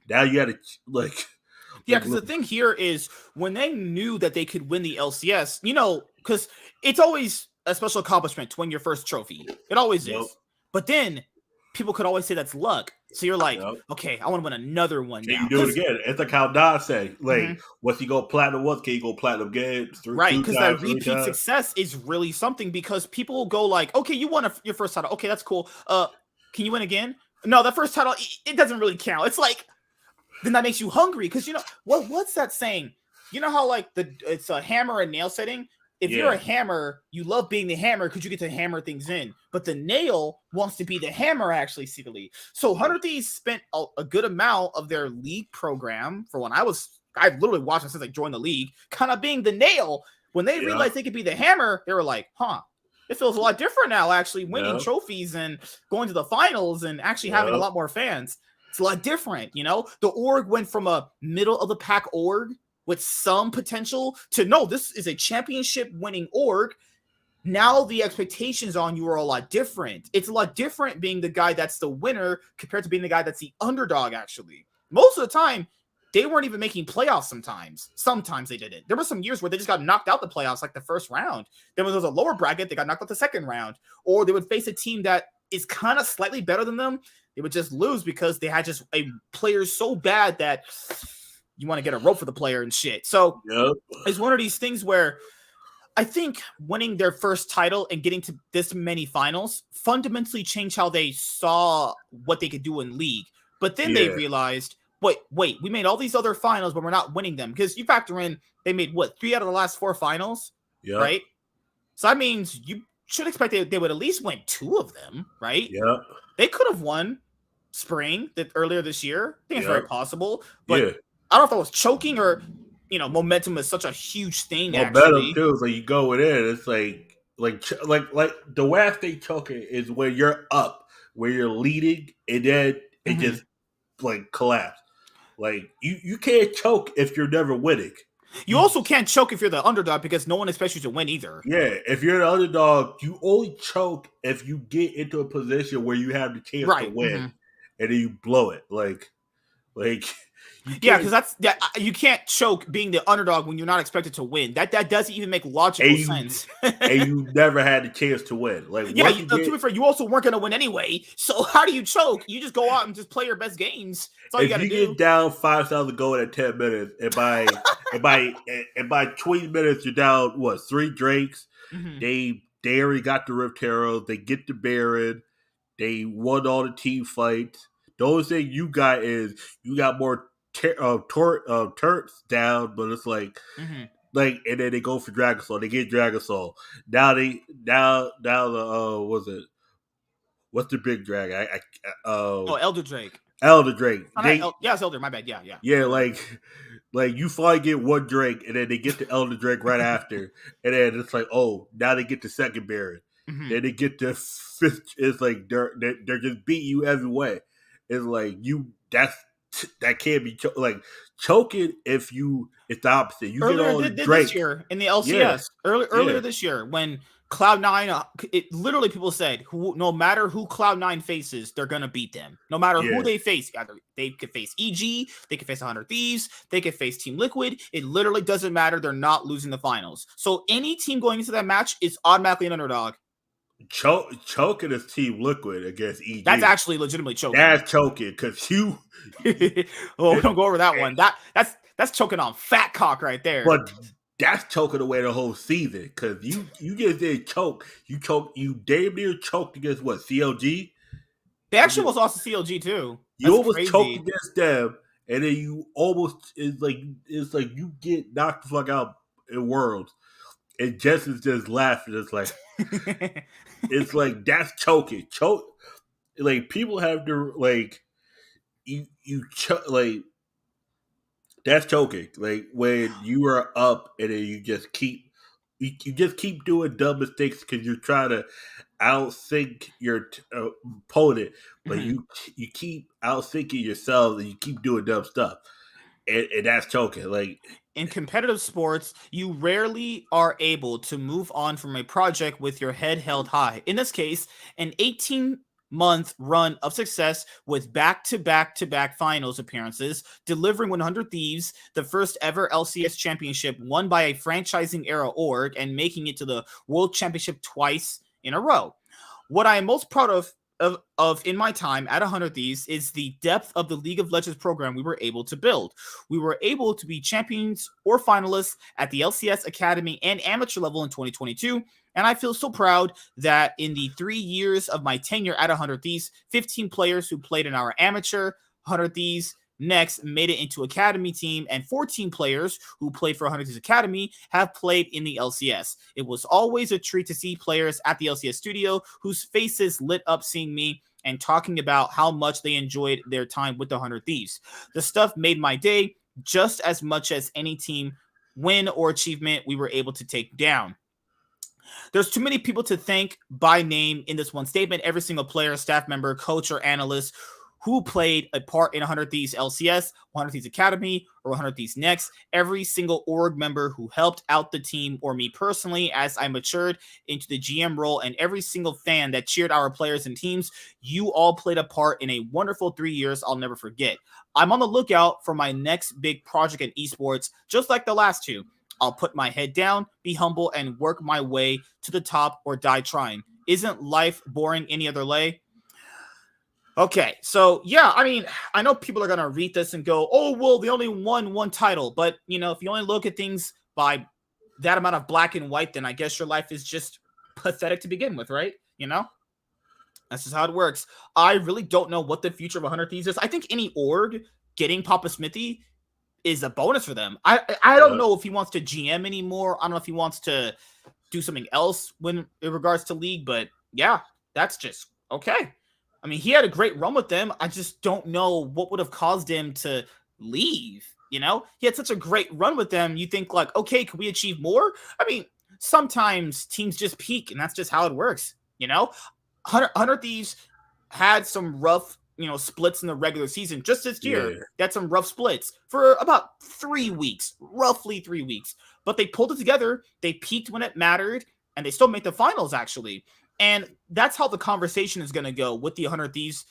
Now you got to because the thing here is when they knew that they could win the LCS, because it's always a special accomplishment to win your first trophy. It always is. But then people could always say that's luck. So you're like, okay, I want to win another one now. You do it again. It's like how Don said, once you go platinum once, can you go platinum again? Right, because that repeat success is really something because people will go like, okay, you won your first title. Okay, that's cool. Can you win again? No, that first title, it doesn't really count. It's like, then that makes you hungry because what's that saying? You know how it's a hammer and nail setting? if you're a hammer, you love being the hammer because you get to hammer things in. But the nail wants to be the hammer, actually, secretly. So 100 Thieves spent a good amount of their league program for when I've literally watched it since I joined the league, kind of being the nail. When they realized they could be the hammer, they were like, huh, it feels a lot different now, actually, winning trophies and going to the finals and actually having a lot more fans. It's a lot different, you know? The org went from a middle-of-the-pack org with some potential to, no, this is a championship-winning org. Now the expectations on you are a lot different. It's a lot different being the guy that's the winner compared to being the guy that's the underdog, actually. Most of the time, they weren't even making playoffs sometimes. Sometimes they didn't. There were some years where they just got knocked out the playoffs like the first round. Then when there was a lower bracket, they got knocked out the second round. Or they would face a team that is kind of slightly better than them. They would just lose because they had just a player so bad that you want to get a rope for the player and shit. So it's one of these things where I think winning their first title and getting to this many finals fundamentally changed how they saw what they could do in league. But then they realized, wait, we made all these other finals, but we're not winning them. Because you factor in, they made, 3 out of the last 4 finals, right? So that means you should expect they would at least win 2 of them, right? They could have won spring earlier this year. I think it's very possible. But I don't know if that was choking or, momentum is such a huge thing, momentum, too, is like you go in, it's like the way I stay choking is when you're up, where you're leading, and then it just, collapse. Like, you can't choke if you're never winning. You also can't choke if you're the underdog because no one expects you to win either. Yeah, if you're the underdog, you only choke if you get into a position where you have the chance to win, and then you blow it. Like because you can't choke being the underdog when you're not expected to win. That doesn't even make logical sense. And you never had the chance to win. Like, to be fair, you also weren't going to win anyway. So how do you choke? You just go out and just play your best games. That's all you got to do. If you get down 5,000 gold at 10 minutes, and by 20 minutes you're down 3 drakes. They already got the Rift Herald. They get the Baron. They won all the team fights. The only thing you got is you got more turrets down, but it's like, and then they go for Dragon Soul. They get Dragon Soul. Now what's the big dragon? Elder Drake. Elder Drake. It's Elder. My bad. Yeah. Yeah, like you finally get one Drake, and then they get the Elder Drake right after, and then it's like, oh, now they get the second Baron. Then they get the 5th. It's like they're just beating you every way. It's like that can't be choking if it's the opposite. You get all the Drake this year in the LCS earlier this year when Cloud9, it literally people said no matter who Cloud9 faces, they're gonna beat them. No matter who they face, either they could face EG, they could face 100 Thieves, they could face Team Liquid. It literally doesn't matter. They're not losing the finals. So any team going into that match is automatically an underdog. Choking is Team Liquid against EG. That's actually legitimately choking. That's choking because you. Don't go over that one. That's choking on fat cock right there. But that's choking away the whole season because you just did choke. You damn near choked against CLG. They actually almost lost to CLG too. You almost choked against them, and then you almost it's like you get knocked the fuck out in Worlds. And Justin's just laughing. It's like, that's choking. Like, people have to, that's choking. Like, when you are up and then you just keep doing dumb mistakes because you're trying to outsync your opponent, but you keep outsyncing yourself and you keep doing dumb stuff. And that's choking. Like, in competitive sports, you rarely are able to move on from a project with your head held high. In this case, an 18-month run of success with back-to-back finals appearances, delivering 100 Thieves, the first ever LCS championship won by a franchising era org, and making it to the World Championship twice in a row. What I am most proud of in my time at 100 Thieves is the depth of the League of Legends program we were able to build. We were able to be champions or finalists at the LCS Academy and amateur level in 2022, and I feel so proud that in the 3 years of my tenure at 100 Thieves, 15 players who played in our amateur 100 Thieves next made it into Academy team, and 14 players who played for 100 Thieves Academy have played in the LCS. It was always a treat to see players at the LCS studio whose faces lit up seeing me and talking about how much they enjoyed their time with the 100 Thieves. The stuff made my day just as much as any team win or achievement we were able to take down. There's too many people to thank by name in this one statement. Every single player, staff member, coach, or analyst who played a part in 100 Thieves LCS, 100 Thieves Academy, or 100 Thieves Next, every single org member who helped out the team or me personally as I matured into the GM role, and every single fan that cheered our players and teams, you all played a part in a wonderful 3 years I'll never forget. I'm on the lookout for my next big project in esports, just like the last two. I'll put my head down, be humble, and work my way to the top or die trying. Isn't life boring any other way? Okay, so yeah, I mean, I know people are going to read this and go, oh, well, they only won one title. But, you know, if you only look at things by that amount of black and white, then I guess your life is just pathetic to begin with, right? You know? That's just how it works. I really don't know what the future of 100 Thieves is. I think any org getting Papa Smithy is a bonus for them. I don't know if he wants to GM anymore. I don't know if he wants to do something else when in regards to League, but yeah, that's just okay. I mean, he had a great run with them. I just don't know what would have caused him to leave. You know, he had such a great run with them. You think like, okay, can we achieve more? I mean, sometimes teams just peak, and that's just how it works. You know, 100 Thieves had some rough, splits in the regular season. Just this year, they had some rough splits for about 3 weeks, roughly 3 weeks. But they pulled it together. They peaked when it mattered, and they still made the finals, actually. And that's how the conversation is going to go with the 100 Thieves,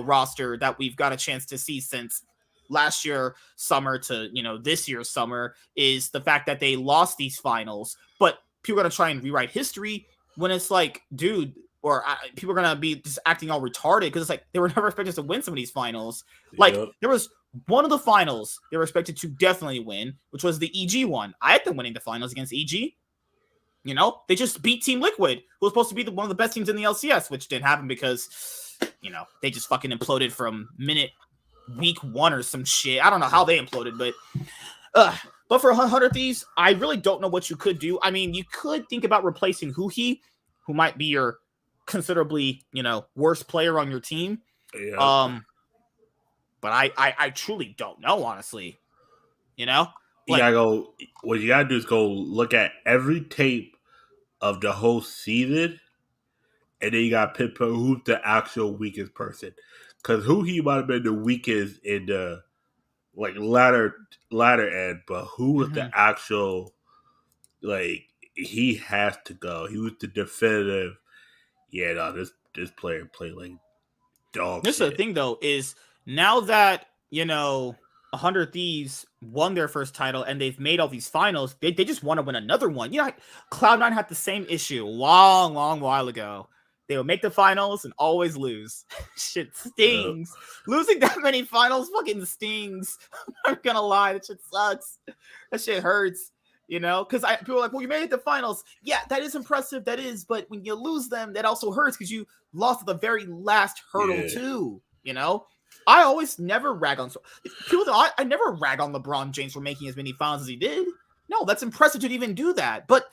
roster that we've got a chance to see since last year summer to, this year's summer, is the fact that they lost these finals. But people are going to try and rewrite history when it's like, dude, or people are going to be just acting all retarded because it's like they were never expected to win some of these finals. Like, there was one of the finals they were expected to definitely win, which was the EG one. I had them winning the finals against EG. They just beat Team Liquid, who was supposed to be one of the best teams in the LCS, which didn't happen because, they just fucking imploded from week 1 or some shit. I don't know how they imploded, but for 100 Thieves, I really don't know what you could do. I mean, you could think about replacing Huhi, who might be your considerably, worst player on your team. Yeah. But I truly don't know, honestly. What you gotta do is go look at every tape of the whole season, and then you gotta pinpoint who's the actual weakest person. Because who he might have been the weakest in the latter end, but who was the actual he has to go. He was the definitive. Yeah, no, this player played like dog. This is the thing though, is now that 100 Thieves won their first title and they've made all these finals, they just want to win another one. Cloud9 had the same issue long while ago. They would make the finals and always lose. Shit stings. Yep. Losing that many finals fucking stings. I'm not gonna lie, that shit sucks. That shit hurts. Because people are like, well, you made it to finals. Yeah, that is impressive. That is, but when you lose them, that also hurts because you lost at the very last hurdle too. I always never rag on people. I never rag on LeBron James for making as many finals as he did. No, that's impressive to even do that. But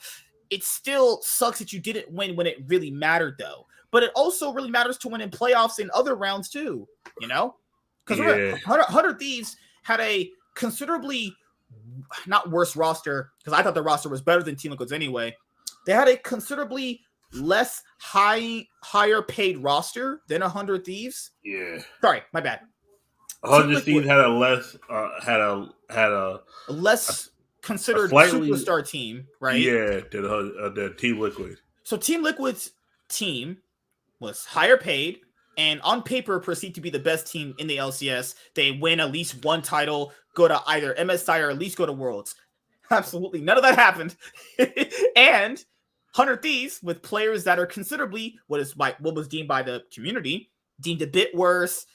it still sucks that you didn't win when it really mattered, though. But it also really matters to win in playoffs in other rounds too. Because 100 Thieves had a considerably not worse roster, because I thought the roster was better than Team Liquid's anyway. They had a considerably less higher paid roster than 100 Thieves. Yeah. Sorry, my bad. 100 Thieves had a less considered superstar team, right? Yeah, the Team Liquid. So Team Liquid's team was higher paid and on paper perceived to be the best team in the LCS. They win at least one title, go to either MSI or at least go to Worlds. Absolutely none of that happened. And 100 Thieves with players that are considerably what was deemed by the community deemed a bit worse,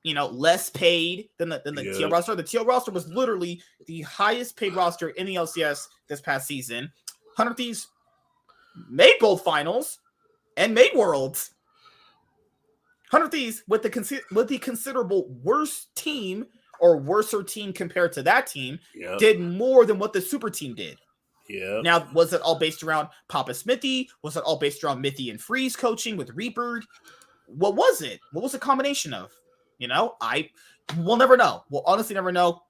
less paid than the TL roster. The TL roster was literally the highest paid roster in the LCS this past season. 100 Thieves made both finals and made Worlds. 100 Thieves with the considerable worst team or worser team compared to that team Yep. did more than what the super team did. Yeah. Now, was it all based around Papa Smithy? Was it all based around Mithy and Freeze coaching with Reaper? What was it? What was the combination of? We'll never know. We'll honestly never know.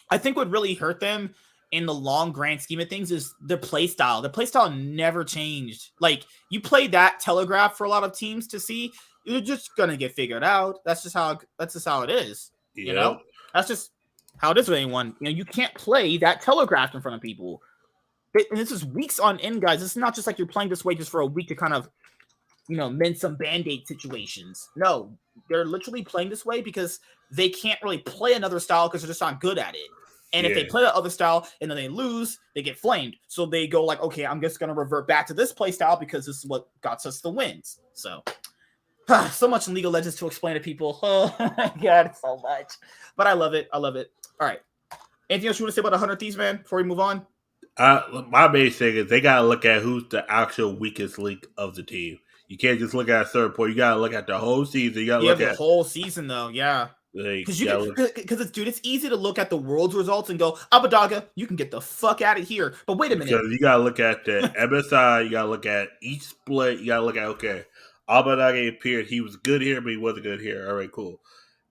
I think what really hurt them in the long grand scheme of things is their play style. Their play style never changed. Like, you play that telegraph for a lot of teams to see, you're just gonna get figured out. That's just how it is. Yep. That's just how it is with anyone. You can't play that telegraph in front of people. And this is weeks on end, guys. It's not just like you're playing this way just for a week to kind of, mend some band-aid situations. No, they're literally playing this way because they can't really play another style because they're just not good at it. And if they play that other style and then they lose, they get flamed. So they go like, okay, I'm just going to revert back to this play style because this is what got us the wins. So, so much in League of Legends to explain to people. Oh my God, so much. But I love it. I love it. All right. Anything else you want to say about 100 Thieves, man, before we move on? My main thing is they got to look at who's the actual weakest link of the team. You can't just look at a certain point. You got to look at the whole season. You got to look at the whole season, though. Yeah. Because it's easy to look at the world's results and go, Abadaga, you can get the fuck out of here. But wait a minute. Because you got to look at the MSI. You got to look at each split. You got to look at, okay, Abadaga appeared. He was good here, but he wasn't good here. All right, cool.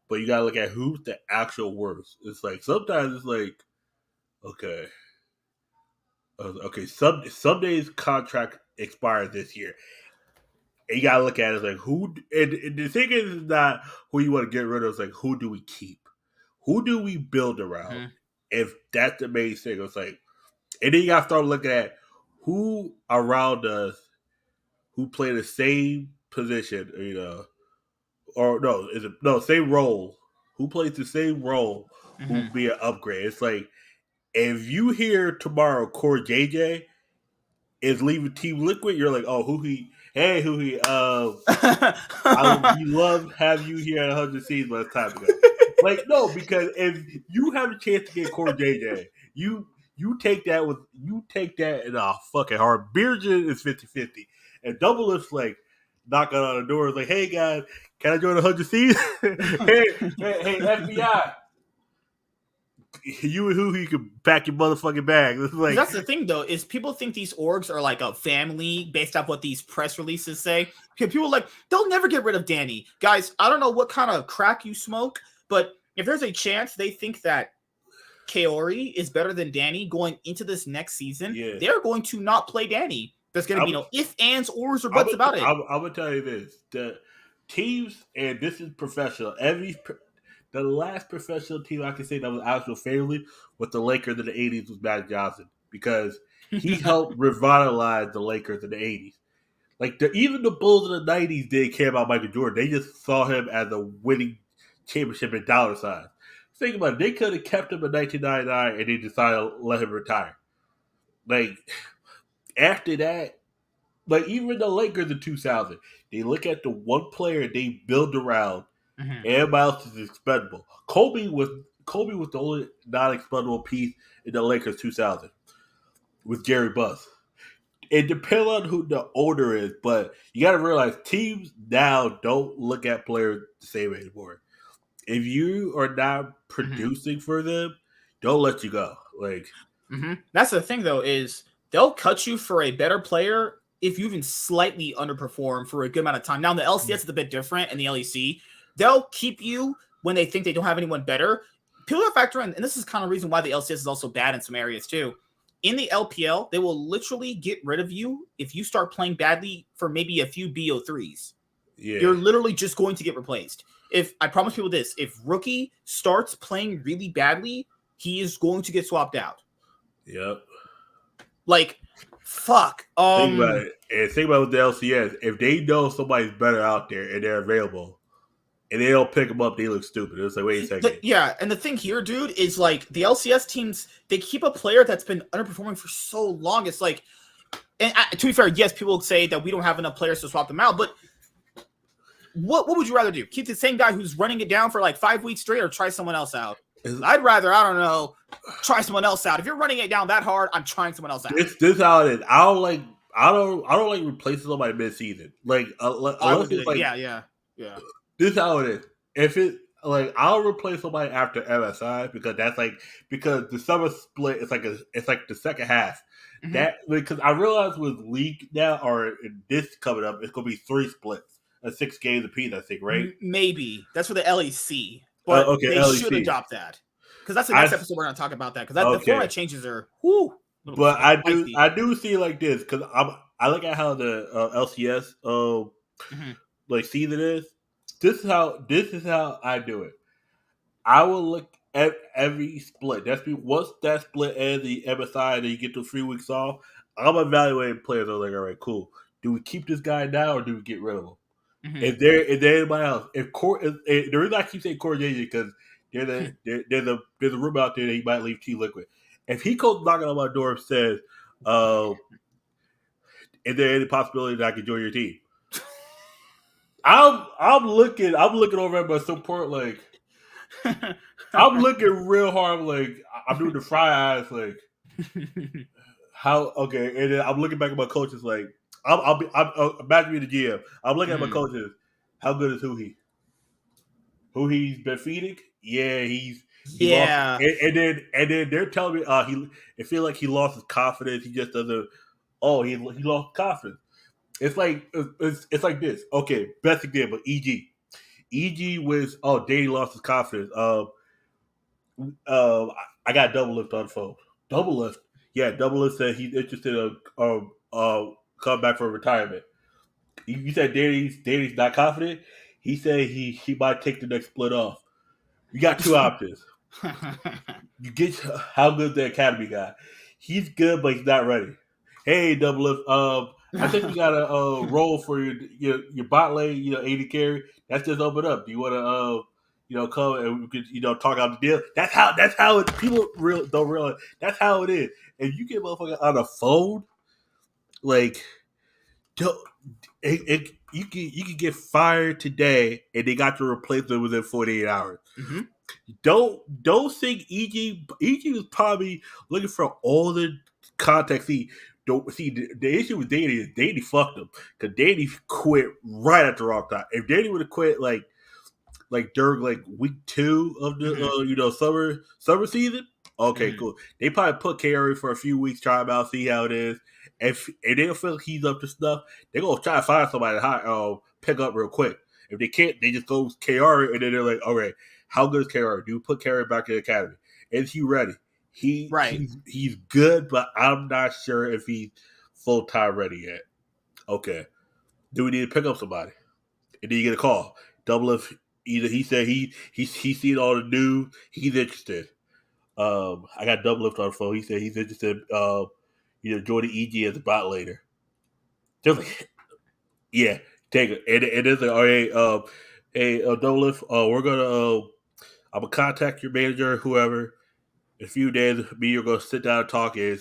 But you got to look at who's the actual worst. It's like, sometimes it's like, okay. Some days contract expires this year. And you gotta look at it like who. And the thing is not who you want to get rid of. It's like who do we keep? Who do we build around? Mm-hmm. If that's the main thing, it's like, and then you gotta start looking at who around us who play the same position, same role. Who plays the same role? Mm-hmm. Who be an upgrade? It's like if you hear tomorrow Core JJ is leaving Team Liquid, you're like, oh, we love have you here at 100 Seas, but it's time to go. Like, no, because if you have a chance to get Core JJ, you take that in a fucking hard. Bjergsen is 50-50. And Double is like knocking on the door, is like, hey guys, can I join 100 Seas? hey, FBI. You and who you can pack your motherfucking bag. Like, that's the thing, though, is people think these orgs are like a family based off what these press releases say. Because people are like, they'll never get rid of Danny. Guys, I don't know what kind of crack you smoke, but if there's a chance they think that Kaori is better than Danny going into this next season, they're going to not play Danny. There's going to be no ifs, ands, ors, or buts about it. I'm going to tell you this. The teams, and this is professional, the last professional team I can say that was actual favorably with the Lakers in the 80s was Magic Johnson, because he helped revitalize the Lakers in the 80s. Like, even the Bulls in the 90s didn't care about Michael Jordan. They just saw him as a winning championship in dollar signs. Think about it. They could have kept him in 1999 and they decided to let him retire. Like, after that, like, even the Lakers in 2000, they look at the one player they build around. Mm-hmm. Everybody else is expendable. Kobe was the only non-expendable piece in the Lakers 2000 with Jerry Buss. It depends on who the owner is, but you got to realize teams now don't look at players the same anymore. If you are not producing for them, don't let you go. Like, that's the thing, though, is they'll cut you for a better player if you even slightly underperform for a good amount of time. Now, in the LCS is a bit different, and the LEC, they'll keep you when they think they don't have anyone better. People are factoring, and this is kind of the reason why the LCS is also bad in some areas too. In the LPL, they will literally get rid of you if you start playing badly for maybe a few BO3s. Yeah. You're literally just going to get replaced. I promise people this, if Rookie starts playing really badly, he is going to get swapped out. Yep. Like, fuck. Think about it. And think about with the LCS. If they know somebody's better out there and they're available, and they don't pick them up, they look stupid. It's like, wait a second. And the thing here, dude, is like the LCS teams, they keep a player that's been underperforming for so long. It's like, and to be fair, yes, people will say that we don't have enough players to swap them out, but what would you rather do? Keep the same guy who's running it down for like 5 weeks straight, or try someone else out? I'd rather, I don't know, try someone else out. If you're running it down that hard, I'm trying someone else out. This how it is. I don't like replacing somebody mid-season. Like, yeah. This is how it is. like I'll replace somebody after MSI because because the summer split it's like the second half. Mhm. That because I realize with league now or this coming up, it's gonna be 3 splits, 6 games apiece. I think, right? Maybe that's for the LEC, but Okay, they should LEC. adopt that because that's the next episode we're gonna talk about that because the format changes are But spicy. I do see it like this because I look at how the LCS like season is. This is how I do it. I will look at every split. Once that split ends, the MSI, and then you get the 3 weeks off. I'm evaluating players. I'm like, all right, cool. Do we keep this guy now or do we get rid of him? Is there anybody else? The reason I keep saying Corey Jason because there's a rumor out there that he might leave T Liquid. If he comes knocking on my door and says, "Is there any possibility that I could join your team?" I'm looking over at my support like I'm looking real hard like I'm doing the fry eyes like how okay, and then I'm looking back at my coaches like I'm imagine me the GM. I'm looking at my coaches. How good is who he's been feeding? Yeah, he lost, and then they're telling me it feel like he lost his confidence. He just doesn't. Oh, he lost confidence. It's like it's like this. Okay, best example. EG was Danny lost his confidence. I got double lift on the phone. Double lift. Yeah, double lift said he's interested in come back for retirement. You said Danny's not confident. He said he might take the next split off. You got 2 options. You get how good the academy guy. He's good, but he's not ready. Hey, double lift. I think we got a role for your bot lane. 80 carry. That's just open up. Do you want to come and we could talk out the deal? That's how it. People don't realize that's how it is. If you get motherfucker on the phone, like, you can get fired today, and they got to replace them within 48 hours. Mm-hmm. Don't think EG was probably looking for all the context. The issue with Danny is Danny fucked him because Danny quit right at the wrong time. If Danny would have quit like during like week 2 of the summer season, okay, cool. They probably put Carey for a few weeks, try him out, see how it is. If they don't feel like he's up to stuff, they're gonna try to find somebody to pick up real quick. If they can't, they just go KR and then they're like, all right, how good is KR? Do we put KR back in the academy? Is he ready? He's good, but I'm not sure if he's full time ready yet. Okay. Do we need to pick up somebody? And then you get a call. Double if either he said he's seen all the news, he's interested. I got double lift on the phone. He said he's interested joining EG as a bot later. Just like, yeah, take it. And it's like, all right, hey, double lift, we're gonna I'm gonna contact your manager, whoever. In a few days, me you're gonna sit down and talk and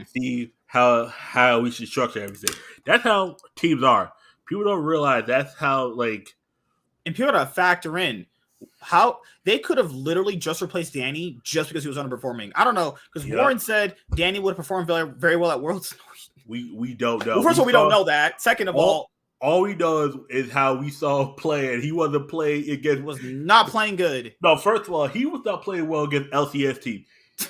see how we should structure everything. That's how teams are. People don't realize that's how and people gotta factor in how they could have literally just replaced Danny just because he was underperforming. I don't know because Warren said Danny would have performed very, very well at Worlds. We don't know. Well, first of all, we don't know that. Second of all we know is how we saw him play, and he wasn't playing against. He was not playing good. No, first of all, he was not playing well against LCS teams.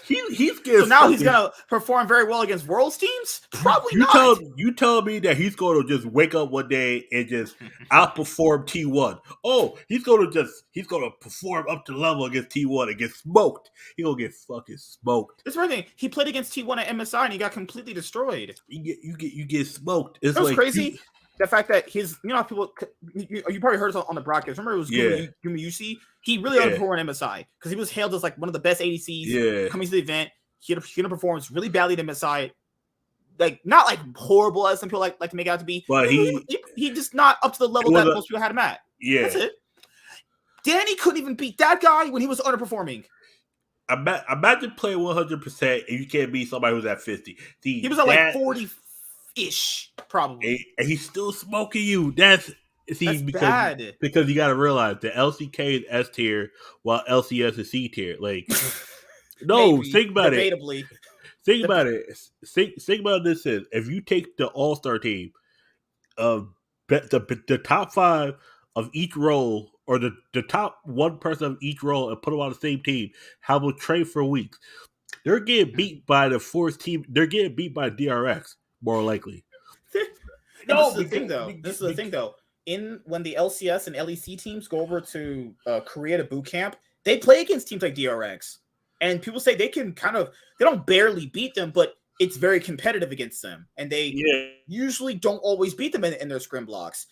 He's so now he's gonna perform very well against Worlds teams? Probably not. You tell me that he's going to just wake up one day and just outperform T1. Oh, he's going to perform up to the level against T1 and get smoked. He's gonna get fucking smoked. That's one thing. He played against T1 at MSI and he got completely destroyed. You get smoked. It's like crazy. The fact that people, you probably heard it on the broadcast. Remember, it was Gumi UC. He really underperformed MSI because he was hailed as like one of the best ADCs coming to the event. He underperformed really badly at MSI. Like, not like horrible as some people like to make it out to be. But he just not up to the level that most people had him at. Yeah. That's it. Danny couldn't even beat that guy when he was underperforming. Imagine playing 100% and you can't beat somebody who's at 50. He was at like 40-ish, probably. And he's still smoking you. That's bad. Because you got to realize the LCK is S tier while LCS is C tier. Like, no, maybe, think about debatably. it. Think about it. Think about this is if you take the All-Star team, the top 5 of each role, or the top one person of each role, and put them on the same team, have them train for weeks. They're getting beat by the fourth team. They're getting beat by DRX more likely. And this is the thing, though. When the LCS and LEC teams go over to Korea to boot camp, they play against teams like DRX, and people say they don't barely beat them, but it's very competitive against them, and they usually don't always beat them in their scrim blocks.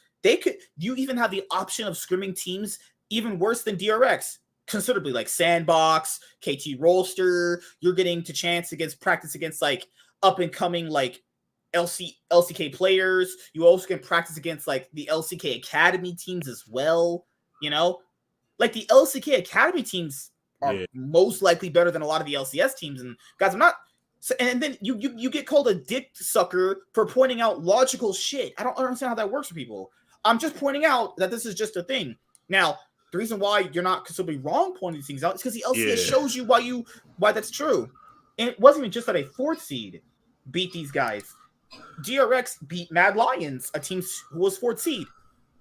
You even have the option of scrimming teams even worse than DRX considerably, like Sandbox, KT Rollster. You're getting to practice against like up and coming like LCK players. You also can practice against like the LCK Academy teams as well. You know, like the LCK Academy teams are most likely better than a lot of the LCS teams. And guys, I'm not. And then you get called a dick sucker for pointing out logical shit. I don't understand how that works for people. I'm just pointing out that this is just a thing. Now, the reason why you're not considerably wrong pointing these things out is because the LCS shows you why that's true. And it wasn't even just that a fourth seed beat these guys. DRX beat Mad Lions, a team who was fourth seed.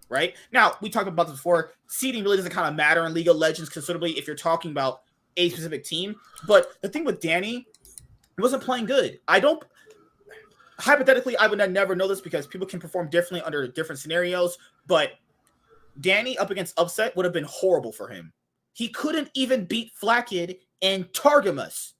Right? Now, we talked about this before. Seeding really doesn't kind of matter in League of Legends considerably if you're talking about a specific team. But the thing with Danny, he wasn't playing good. Hypothetically, I would never know this because people can perform differently under different scenarios, but Danny up against Upset would have been horrible for him. He couldn't even beat Flakkid and Targamas.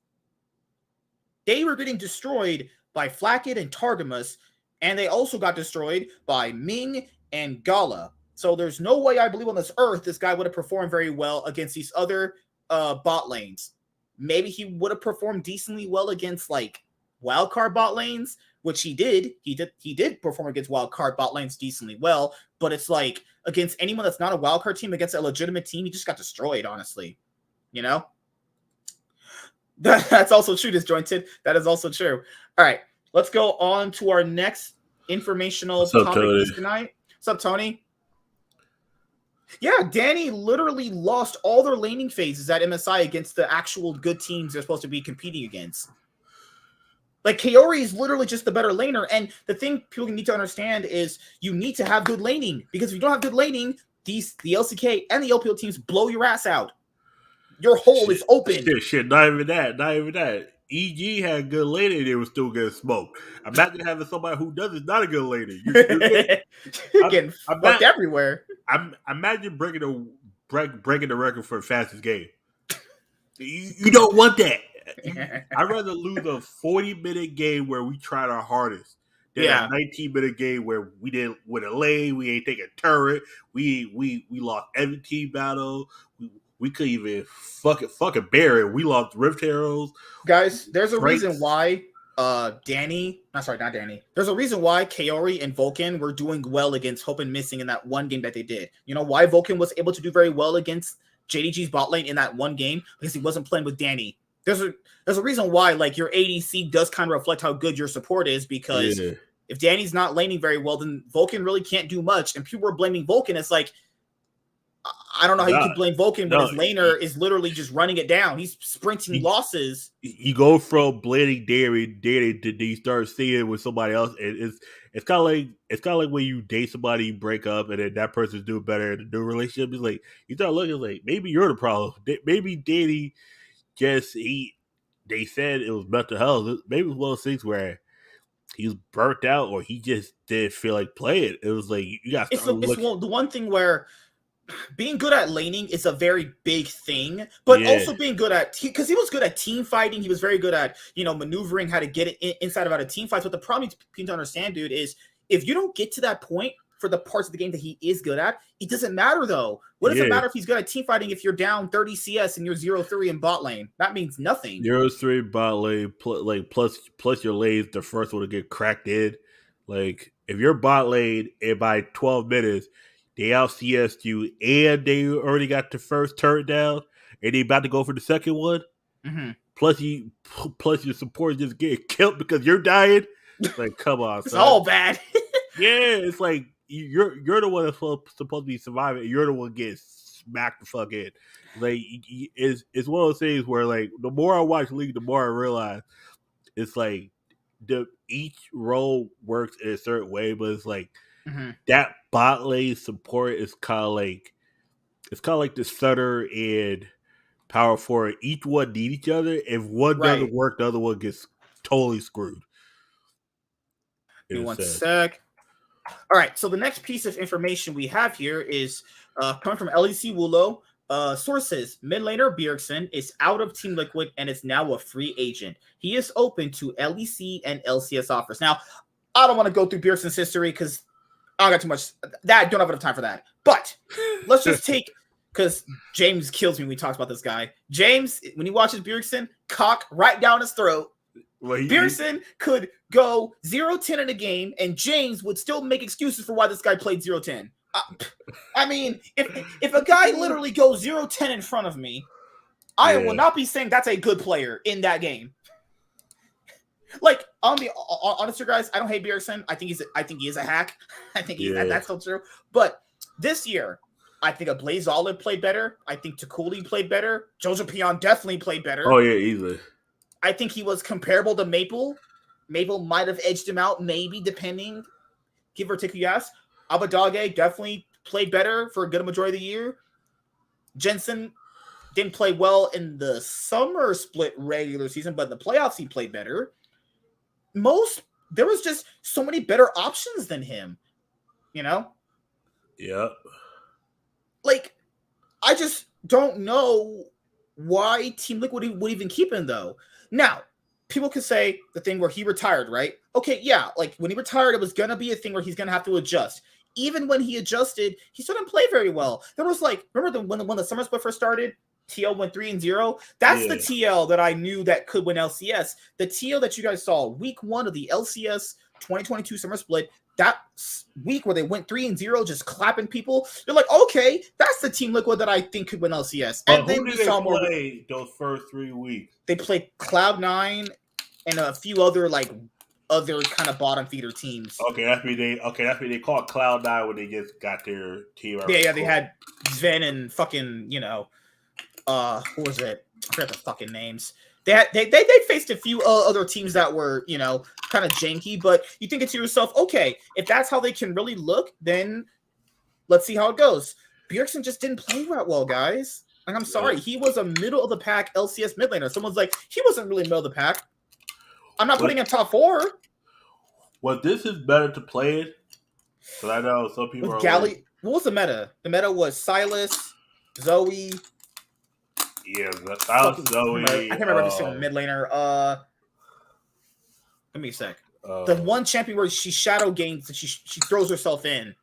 They were getting destroyed by Flakkid and Targamas, and they also got destroyed by Ming and Gala. So there's no way, I believe, on this earth this guy would have performed very well against these other bot lanes. Maybe he would have performed decently well against like wildcard bot lanes, which he did. He did perform against wildcard bot lanes decently well, but it's like against anyone that's not a wildcard team, against a legitimate team, he just got destroyed, honestly. You know? That's also true, Disjointed. That is also true. All right, let's go on to our next informational topic tonight. What's up, Tony? Yeah, Danny literally lost all their laning phases at MSI against the actual good teams they're supposed to be competing against. Like, Kaori is literally just the better laner, and the thing people need to understand is you need to have good laning, because if you don't have good laning, the LCK and the LPL teams blow your ass out. Your hole is open. Shit, not even that. EG had good laning, they were still getting smoked. Imagine having somebody who does is not a good laner. You're getting fucked everywhere. Imagine breaking the record for the fastest game. You don't want that. I'd rather lose a 40-minute game where we tried our hardest than a 19-minute game where we didn't win a lane, we ain't take a turret, we lost every team battle. We couldn't even fucking bear it. We lost Rift Arrows. Guys, there's a reason why There's a reason why Kaori and Vulcan were doing well against Hope and Missing in that one game that they did. You know why Vulcan was able to do very well against JDG's bot lane in that one game? Because he wasn't playing with Danny. There's a reason why, like, your ADC does kind of reflect how good your support is, because if Danny's not laning very well, then Vulcan really can't do much. And people were blaming Vulcan. It's like, I don't know how you can blame Vulcan when his laner is literally just running it down. He's sprinting losses. You go from blaming Danny to you start seeing it with somebody else. It's kind of like when you date somebody, you break up, and then that person's doing better in the new relationship. It's like you start looking like maybe you're the problem. Maybe Danny they said it was mental health. Maybe it was one of those things where he was burnt out or he just didn't feel like playing. It was like you got to start looking. The one thing where being good at laning is a very big thing, but also being good at, because he was good at team fighting. He was very good at, maneuvering how to get it inside of out of team fights. But the problem you need to understand, dude, is if you don't get to that point for the parts of the game that he is good at, it doesn't matter though. What does it matter if he's good at team fighting if you're down 30 CS and you're 0-3 in bot lane? That means nothing. 0-3 bot lane, plus your lane's the first one to get cracked in. Like, if you're bot lane and by 12 minutes, they out CS'd you and they already got the first turret down and they about to go for the second one. Mm-hmm. Plus your support just getting killed because you're dying. Like, come on, it's all bad. Yeah, it's like you're the one that's supposed to be surviving. And you're the one getting smacked the fuck in. Like, it's one of those things where, like, the more I watch League, the more I realize it's like each role works in a certain way, but it's like Mm-hmm. that bot lane support is kind of like the Sutter and power forward. Each one need each other. If one Right. doesn't work, the other one gets totally screwed. Give In me a one sense. sec. All right. So the next piece of information we have here is coming from LEC Wulo. Sources: mid laner Bjergsen is out of Team Liquid and is now a free agent. He is open to LEC and LCS offers. Now, I don't want to go through Bjergsen's history because I don't got too much. That don't have enough time for that. But let's just take, because James kills me when we talk about this guy. James, when he watches Bjergsen, cock right down his throat. Well, Bjergsen could go 0-10 in a game, and James would still make excuses for why this guy played 0-10. I mean, if a guy literally goes 0-10 in front of me, I will not be saying that's a good player in that game. Like, on the honest, guys, I don't hate Bjergsen. I think he is a hack. I think that's still true. But this year, I think a Blaze Olive played better. I think Takuli played better. Jojo Pion definitely played better. Oh yeah, easily. I think he was comparable to Maple. Maple might have edged him out, maybe, depending. Give or take who you ask. Abadage definitely played better for a good majority of the year. Jensen didn't play well in the summer split regular season, but in the playoffs he played better. There was just so many better options than him, you know? Yep. Like, I just don't know why Team Liquid would even keep him, though. Now, people could say the thing where he retired, right? Okay, yeah, like, when he retired, it was going to be a thing where he's going to have to adjust. Even when he adjusted, he still didn't play very well. There was, like, remember when the summer split first started? TL went 3-0. That's the TL that I knew that could win LCS. The TL that you guys saw week 1 of the LCS 2022 summer split, that week where they went 3-0, just clapping people. You're like, okay, that's the Team Liquid that I think could win LCS. And then we saw more. Those first 3 weeks? They played Cloud9 and a few other kind of bottom feeder teams. Okay, that's what they call it Cloud9 when they just got their team. Yeah, they had Sven and fucking, who was it? I forgot the fucking names. They faced a few other teams that were, kind of janky, but you think to yourself, okay, if that's how they can really look, then let's see how it goes. Bjergsen just didn't play that well, guys. Like, I'm sorry. He was a middle of the pack LCS mid laner. Someone's like, he wasn't really middle of the pack. I'm not putting him top 4. Well, this is better to play it. Because I know some people with Galley. What was the meta? The meta was Silas, Zoe. Yeah, Silas, Zoe. I can't remember every single mid laner. Give me a sec. The one champion where she shadow gains and she throws herself in.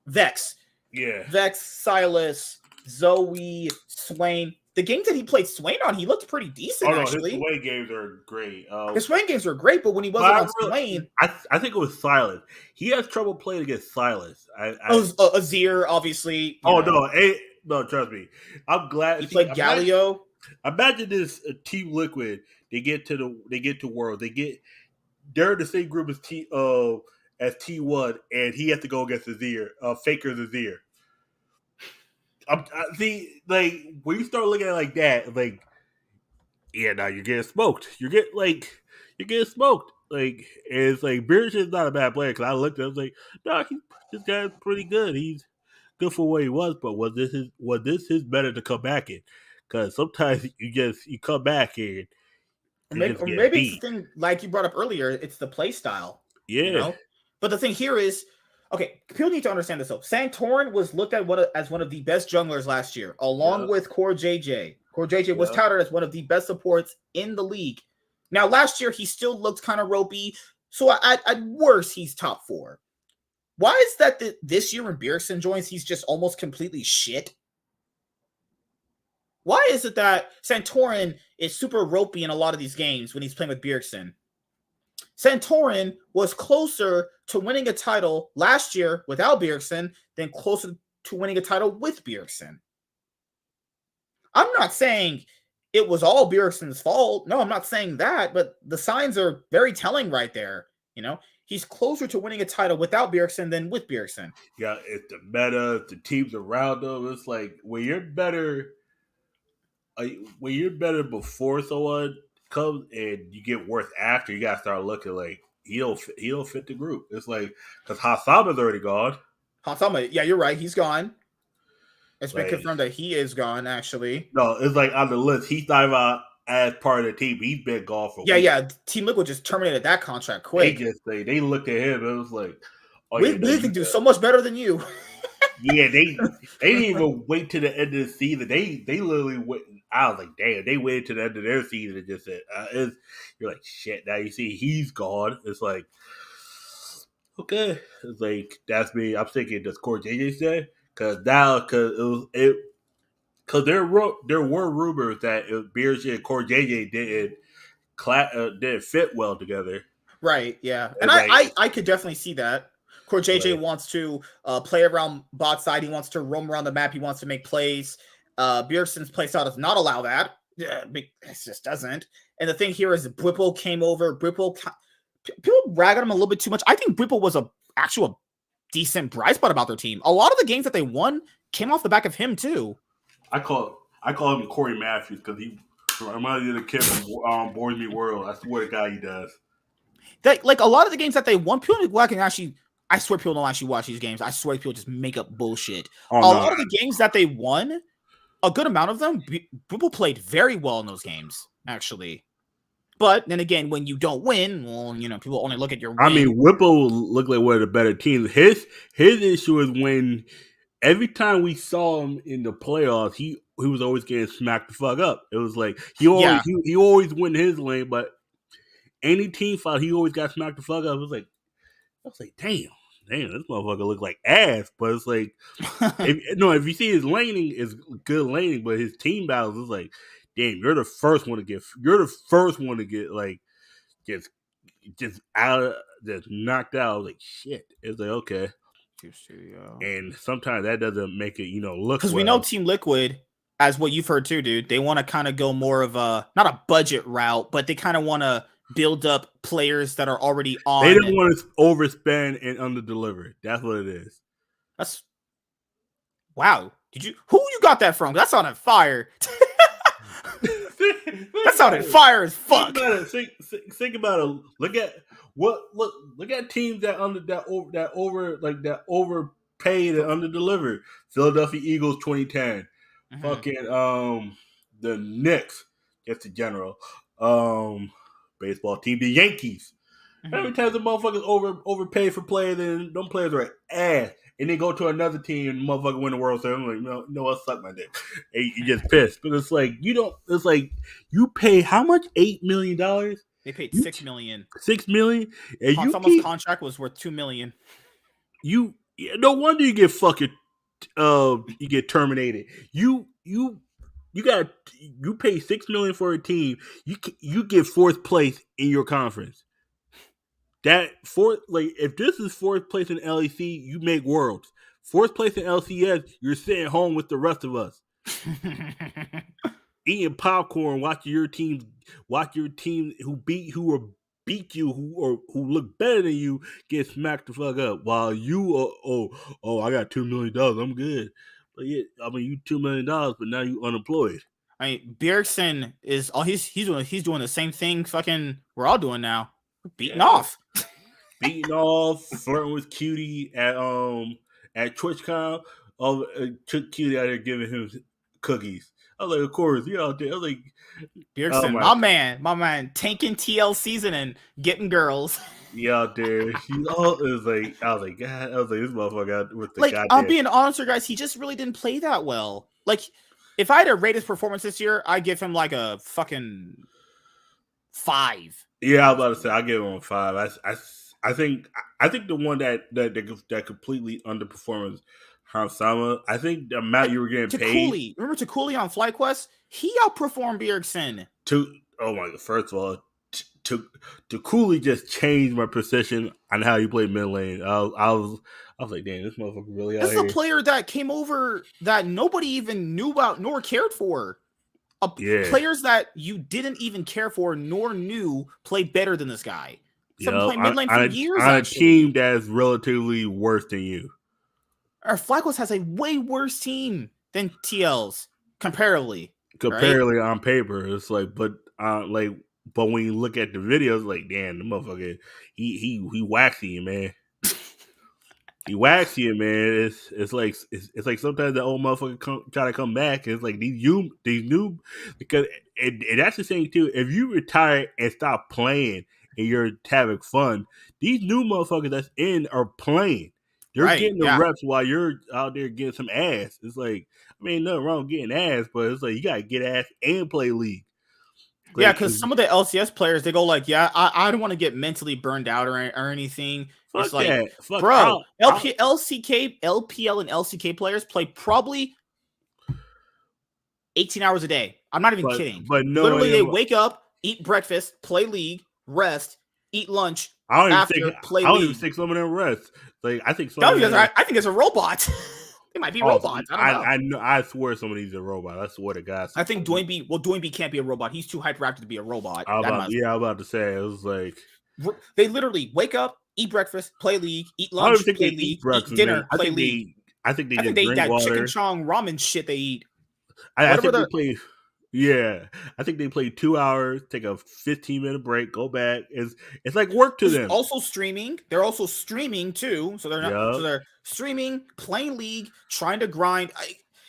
Vex. Yeah. Vex, Silas, Zoe, Swain. The games that he played Swain on, he looked pretty decent, actually. His Swain games are great. His Swain games were great, but when he wasn't on Swain... I think it was Silas. He has trouble playing against Silas. Azir, obviously. No, trust me. I'm glad... He played Galio. Imagine this Team Liquid. They get to World. They're in the same group as T1, and he has to go against Azir, Faker's Azir. See, like, when you start looking at it like that, like, yeah, now you're getting smoked. You're getting smoked. Like, it's like Bjergsen's not a bad player because I looked at him, I was like, no, this guy's pretty good. He's good for what he was, but was this his better to come back in? Because sometimes you come back in. Maybe it's the thing, like you brought up earlier, it's the play style. Yeah. But the thing here is, okay, people need to understand this though. Santorin was looked at as one of the best junglers last year, along with Core JJ. Core JJ was touted as one of the best supports in the league. Now, last year, he still looked kind of ropey. So at worst, he's top 4. Why is that this year when Bjergsen joins, he's just almost completely shit? Why is it that Santorin is super ropey in a lot of these games when he's playing with Bjergsen? Santorin was closer to winning a title last year without Bjergsen than closer to winning a title with Bjergsen. I'm not saying it was all Bjergsen's fault. No, I'm not saying that, but the signs are very telling right there. He's closer to winning a title without Bjergsen than with Bjergsen. Yeah, it's the meta, it's the teams around him. It's like when you're better before someone comes and you get worse after, you gotta start looking like, he don't fit the group. It's like because Hasama's already gone. Hansama, yeah, you're right. He's gone. It's been Like confirmed that he is gone. Actually, no, it's like on the list. He's not even as part of the team. He's been gone for weeks. yeah. Team Liquid just terminated that contract They quick. just they looked at him and it was like, oh We, yeah, no, we can do so much better than you. yeah, they didn't even wait to the end of the season. They literally went. I was like, damn, they waited to the end of their season and just said, you're like, shit. Now you see he's gone. It's like, okay, it's like that's me. I'm thinking, does Core JJ say? Because now, because there were rumors that Bjergsen and Core JJ didn't fit well together. Right, yeah. And It's like, I could definitely see that. Core JJ like, wants to play around bot side. He wants to roam around the map. He wants to make plays. Bjergsen's playstyle does not allow that. Yeah, it just doesn't. And the thing here is Whipple came over. Whipple, people rag on him a little bit too much. I think Whipple was a actual decent bright spot about their team. A lot of the games that they won came off the back of him too. I call him Corey Matthews because he reminds me of the kid from Boy Meets World. I swear to God he does. Like a lot of the games that they won, people can actually. I swear people don't actually watch these games. I swear people just make up bullshit. Oh, a no. lot of the games that they won, a good amount of them, people played very well in those games, actually. But then again, when you don't win, well, people only look at your win. I mean, Whipple looked like one of the better teams. His issue is when every time we saw him in the playoffs, he was always getting smacked the fuck up. It was like he always went his lane, but any team fight, he always got smacked the fuck up. I was like, damn, this motherfucker look like ass. But it's like, if you see his laning is good laning, but his team battles is like, damn, you're the first one to get like just knocked out. I was like, shit. It's like, okay. And sometimes that doesn't make it, look because we know Team Liquid, as what you've heard too, dude. They want to kind of go more of a not a budget route, but they kind of want to build up players that are already on. They don't want to overspend and underdeliver. That's what it is. That's wow. Who you got that from? That sounded fire. That sounded fire as fuck. Think about it. Look at teams that overpaid and underdelivered. Philadelphia Eagles 2010. Mm-hmm. Fucking the Knicks, just the general. Baseball team, the Yankees. Mm-hmm. Every time the motherfuckers overpay for players, and them players are ass. And they go to another team and the motherfucker win the World Series. I'm like, no, what, suck my dick. And you just pissed. But it's like, it's like, you pay how much? $8 million? They paid $6 million. $6 million? And someone's contract was worth $2 million. No wonder you get fucking, you get terminated. You pay $6 million for a team. You get fourth place in your conference. That if this is fourth place in LEC, you make worlds. Fourth place in LCS, you're sitting home with the rest of us, eating popcorn, watching your team who beat you, who look better than you, get smacked the fuck up. While you, I got $2 million, I'm good. But yeah, I mean, you $2 million, but now you unemployed. I mean, Bjergsen is he's doing the same thing. Fucking, we're all doing now. Beating off, flirting with Cutie at TwitchCon. Took Cutie out there giving him cookies. I was like, of course, you out there. I was like, Bjergsen, my man, tanking TL season and getting girls. Yeah, out there. I was like, God, this motherfucker with the goddamn. I'm being honest, guys. He just really didn't play that well. Like, if I had to rate his performance this year, I'd give him like a fucking 5. Yeah, I was about to say I give him a 5. I think the one that completely underperforms Hansama. I think the amount you were getting paid. Remember Takuli on FlyQuest? He outperformed Bjergsen. Oh my god! First of all, Takuli just changed my perception on how you play mid lane. I was like, damn, this motherfucker really. This is a player that came over that nobody even knew about nor cared for. Players that you didn't even care for nor knew played better than this guy. Played mid lane for years. On a team that's relatively worse than you. Our FlyQuest has a way worse team than TL's comparatively. Comparatively, right? On paper, it's like, but like But when you look at the videos, like, damn, the motherfucker, he waxy, man. He waxy, man. It's like sometimes the old motherfucker try to come back. And it's like these new because and that's the thing too. If you retire and stop playing and you're having fun, these new motherfuckers that's in are playing. They're Right. getting the Yeah. reps while you're out there getting some ass. It's like, I mean, nothing wrong with getting ass, but it's like you gotta get ass and play league. Yeah, Like, because some of the LCS players, they go like, yeah, I don't want to get mentally burned out or anything. It's fuck like, that. Fuck. bro, LPL and LCK players play probably 18 hours a day. I'm not even kidding. But Literally, they knowing wake up, eat breakfast, play league, rest, eat lunch, I don't after even think play I don't league. even think some of them rest. Like I think some No, of them, I think it's a robot. They might be robots. I don't know. I know. I swear some of these are robots. I swear to God. I think Dwayne B can't be a robot. He's too hyperactive to be a robot. I'm about to say it was like They literally wake up, eat breakfast, play league, eat I don't lunch, even think play they league, eat breakfast, eat dinner, man. play league. I think they I think just they eat drink that chicken water. chong ramen shit they eat. I think they play. Yeah, I think they play 2 hours, take a 15-minute break, go back. It's like work to them. Also streaming. They're also streaming too. So they're not. Yep. So they're streaming, playing league, trying to grind.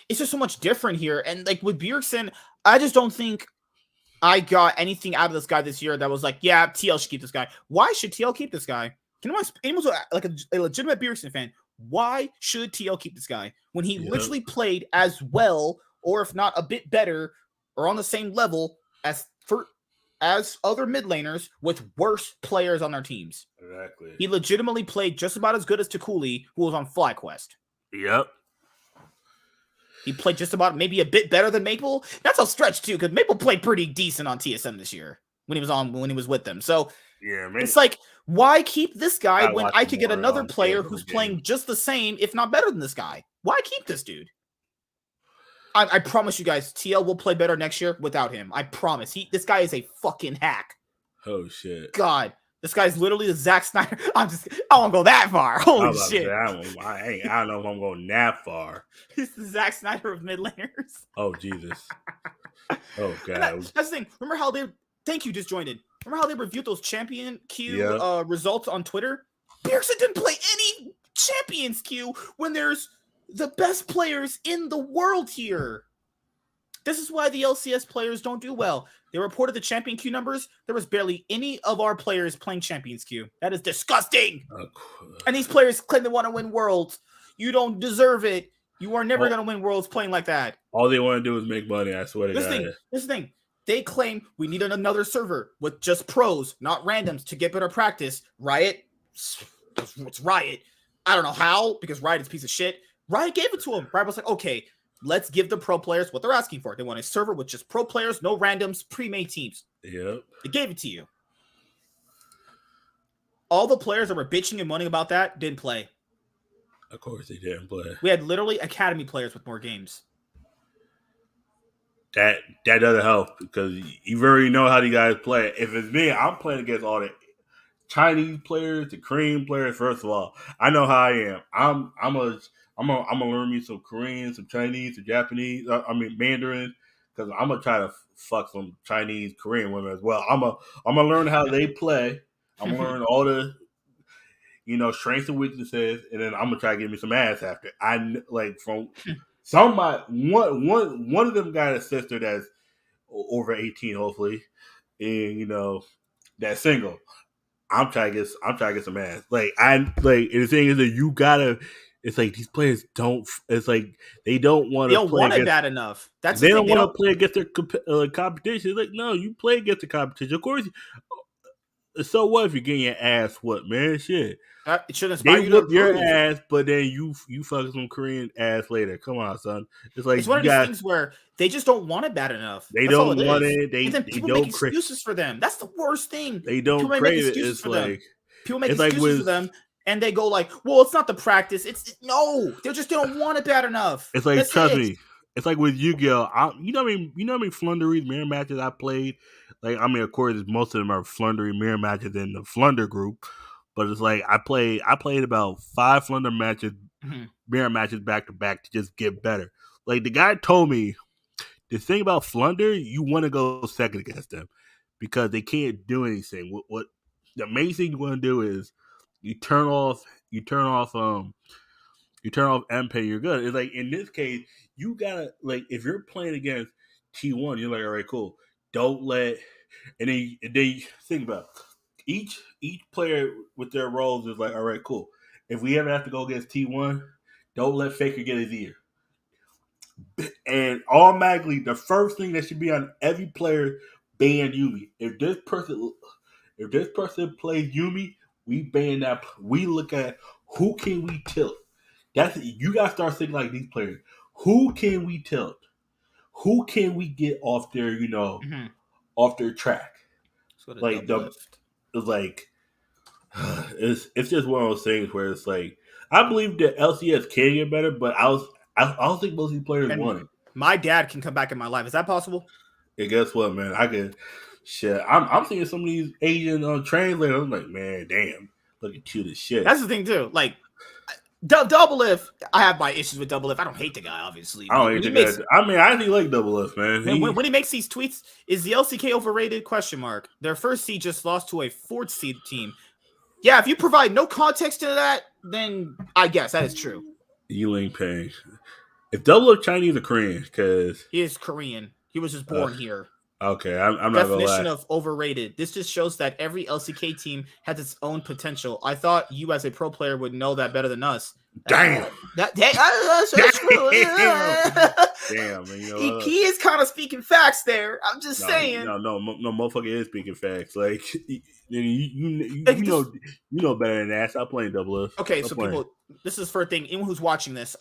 It's just so much different here. And like with Bjergsen, I just don't think I got anything out of this guy this year that was like, yeah, TL should keep this guy. Why should TL keep this guy? Anyone's like a legitimate Bjergsen fan. Why should TL keep this guy when he literally played as well, or if not a bit better, or on the same level as other mid laners with worse players on their teams? Exactly. He legitimately played just about as good as Takuli, who was on FlyQuest. Yep. He played just about maybe a bit better than Maple. That's a stretch too, because Maple played pretty decent on TSM this year when he was with them. So yeah, man. It's like, why keep this guy when I could get another player who's playing just the same, if not better than this guy? Why keep this dude? I promise you guys, TL will play better next year without him. I promise. This guy is a fucking hack. Oh shit. God. This guy's literally the Zack Snyder. I won't go that far. Holy shit. I don't know if I'm going that far. He's the Zack Snyder of mid laners. Oh, Jesus. Oh, God. That's the thing. Remember how thank you, disjointed. Remember how they reviewed those champion queue results on Twitter? Bjergsen didn't play any champions queue when there's the best players in the world here. This is why the LCS players don't do well. They reported the champion queue numbers. There was barely any of our players playing champions queue. That is disgusting. And these players claim they want to win worlds. You don't deserve it. You are never going to win worlds playing like that. All they want to do is make money, I swear to God. This thing. They claim we need another server with just pros, not randoms, to get better practice. Riot? What's Riot? I don't know how, because Riot is a piece of shit. Riot gave it to him. Riot was like, okay, let's give the pro players what they're asking for. They want a server with just pro players, no randoms, pre-made teams. Yep. They gave it to you. All the players that were bitching and moaning about that didn't play. Of course they didn't play. We had literally academy players with more games. That doesn't help because you already know how you guys play. If it's me, I'm playing against all the Chinese players, the Korean players. First of all, I know how I am. I'm gonna learn me some Korean, some Chinese, some Japanese. Mandarin, because I'm gonna try to fuck some Chinese, Korean women as well. I'm gonna learn how they play. I'm gonna learn all the strengths and weaknesses, and then I'm gonna try to get me some ass after. I like from. Somebody, one of them got a sister that's over 18, hopefully, and that's single. I'm trying to get some ass. And the thing is that you gotta. It's like these players don't. It's like they don't want to. They don't want it bad enough. That's the they thing. Don't want to play against their competition. It's like no, you play against the competition. Of course. So what if you're getting your ass whooped, man? Shit. It should inspire you to whoop your ass, but then you fuck some Korean ass later. Come on, son. It's like it's one of these things where they just don't want it bad enough. They don't want it. And then people make excuses for them. That's the worst thing. They don't crave it. It's like people make excuses for them, and they go like, "Well, it's not the practice. No, they don't want it bad enough." It's like trust me. It's like with Yu-Gi-Oh. You know how many Flunderies mirror matches I played. Like of course, most of them are Flundery mirror matches in the Flunder group. But it's like I played about 5 Flunder matches, mirror matches back to back to just get better. Like the guy told me, the thing about Flunder, you want to go second against them because they can't do anything. What the main thing you want to do is you turn off MP, you're good. It's like in this case, you gotta like if you're playing against T1, you're like, all right, cool. Don't let and then think about each player with their roles is like, all right, cool. If we ever have to go against T1, don't let Faker get his ear. And automatically, the first thing that should be on every player ban Yumi. If this person plays Yumi, we ban that. We look at who can we tilt. That's you gotta start thinking like these players. Who can we tilt? Who can we get off their off their track? Like it's like it's just one of those things where it's like I believe that LCS can get better, but I don't think most of these players want it. My dad can come back in my life. Is that possible? And guess what, man? I can shit. I'm seeing some of these Asian translators. I'm like, man, damn, look at cute as shit. That's the thing too. Like Double Lift, I have my issues with Double Lift. I don't hate the guy, obviously. I don't hate the guy. I mean, I actually like Double Lift, man. When he makes these tweets, is the LCK overrated? Question mark. Their first seed just lost to a 4th seed team. Yeah, if you provide no context to that, then I guess that is true. You ain't paying. If Double Lift Chinese or Korean, because he is Korean. He was just born here. Okay, I'm not gonna lie. Definition of overrated. This just shows that every LCK team has its own potential. I thought you, as a pro player, would know that better than us. Damn. That's true. Damn, man, he is kind of speaking facts there. I'm just saying. No, motherfucker is speaking facts. Like you know better than that. Stop playing Double Lift. Okay, so people, this is for a thing. Anyone who's watching this,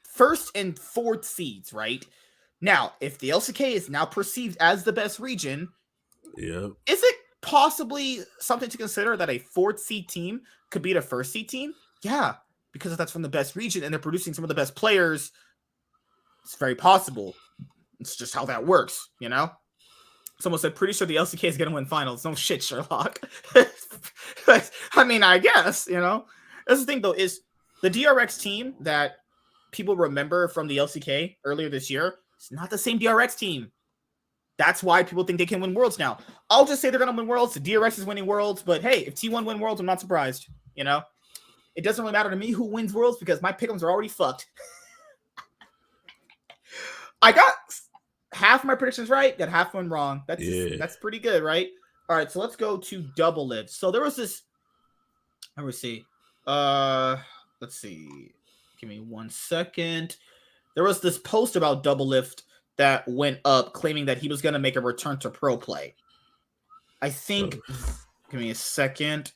first and 4th seeds, right? Now, if the LCK is now perceived as the best region, is it possibly something to consider that a 4th seed team could beat a 1st seed team? Yeah, because that's from the best region and they're producing some of the best players. It's very possible. It's just how that works, you know? Someone said, pretty sure the LCK is going to win finals. No shit, Sherlock. I mean, I guess, you know? That's the thing, though, is the DRX team that people remember from the LCK earlier this year, it's not the same DRX team. That's why people think they can win Worlds now. I'll just say they're going to win Worlds. The DRX is winning Worlds. But hey, if T1 win Worlds, I'm not surprised. You know? It doesn't really matter to me who wins Worlds because my pick'ems are already fucked. I got half my predictions right, got half one wrong. That's pretty good, right? All right, so let's go to Double Lift. So there was this... Let me see. Let's see. Give me 1 second. There was this post about Double Lift that went up claiming that he was going to make a return to pro play. I think, give me a second.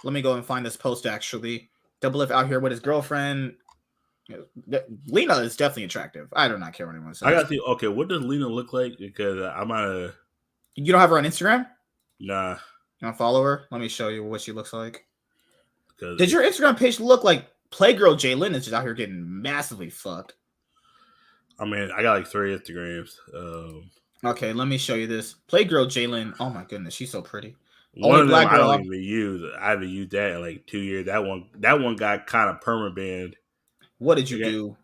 Let me go and find this post, actually. Double Lift out here with his girlfriend. Lena is definitely attractive. I do not care what anyone says. I got to see, okay, what does Lena look like? Because I'm not You don't have her on Instagram? Nah. You want to follow her? Let me show you what she looks like. Did your Instagram page look like Playgirl Jalen is just out here getting massively fucked? I mean, I got like 3 Instagrams. Okay, let me show you this. Playgirl Jalen. Oh my goodness, she's so pretty. One of them I don't even use. I haven't used that in like 2 years. That one got kind of perma-banned. What did you do?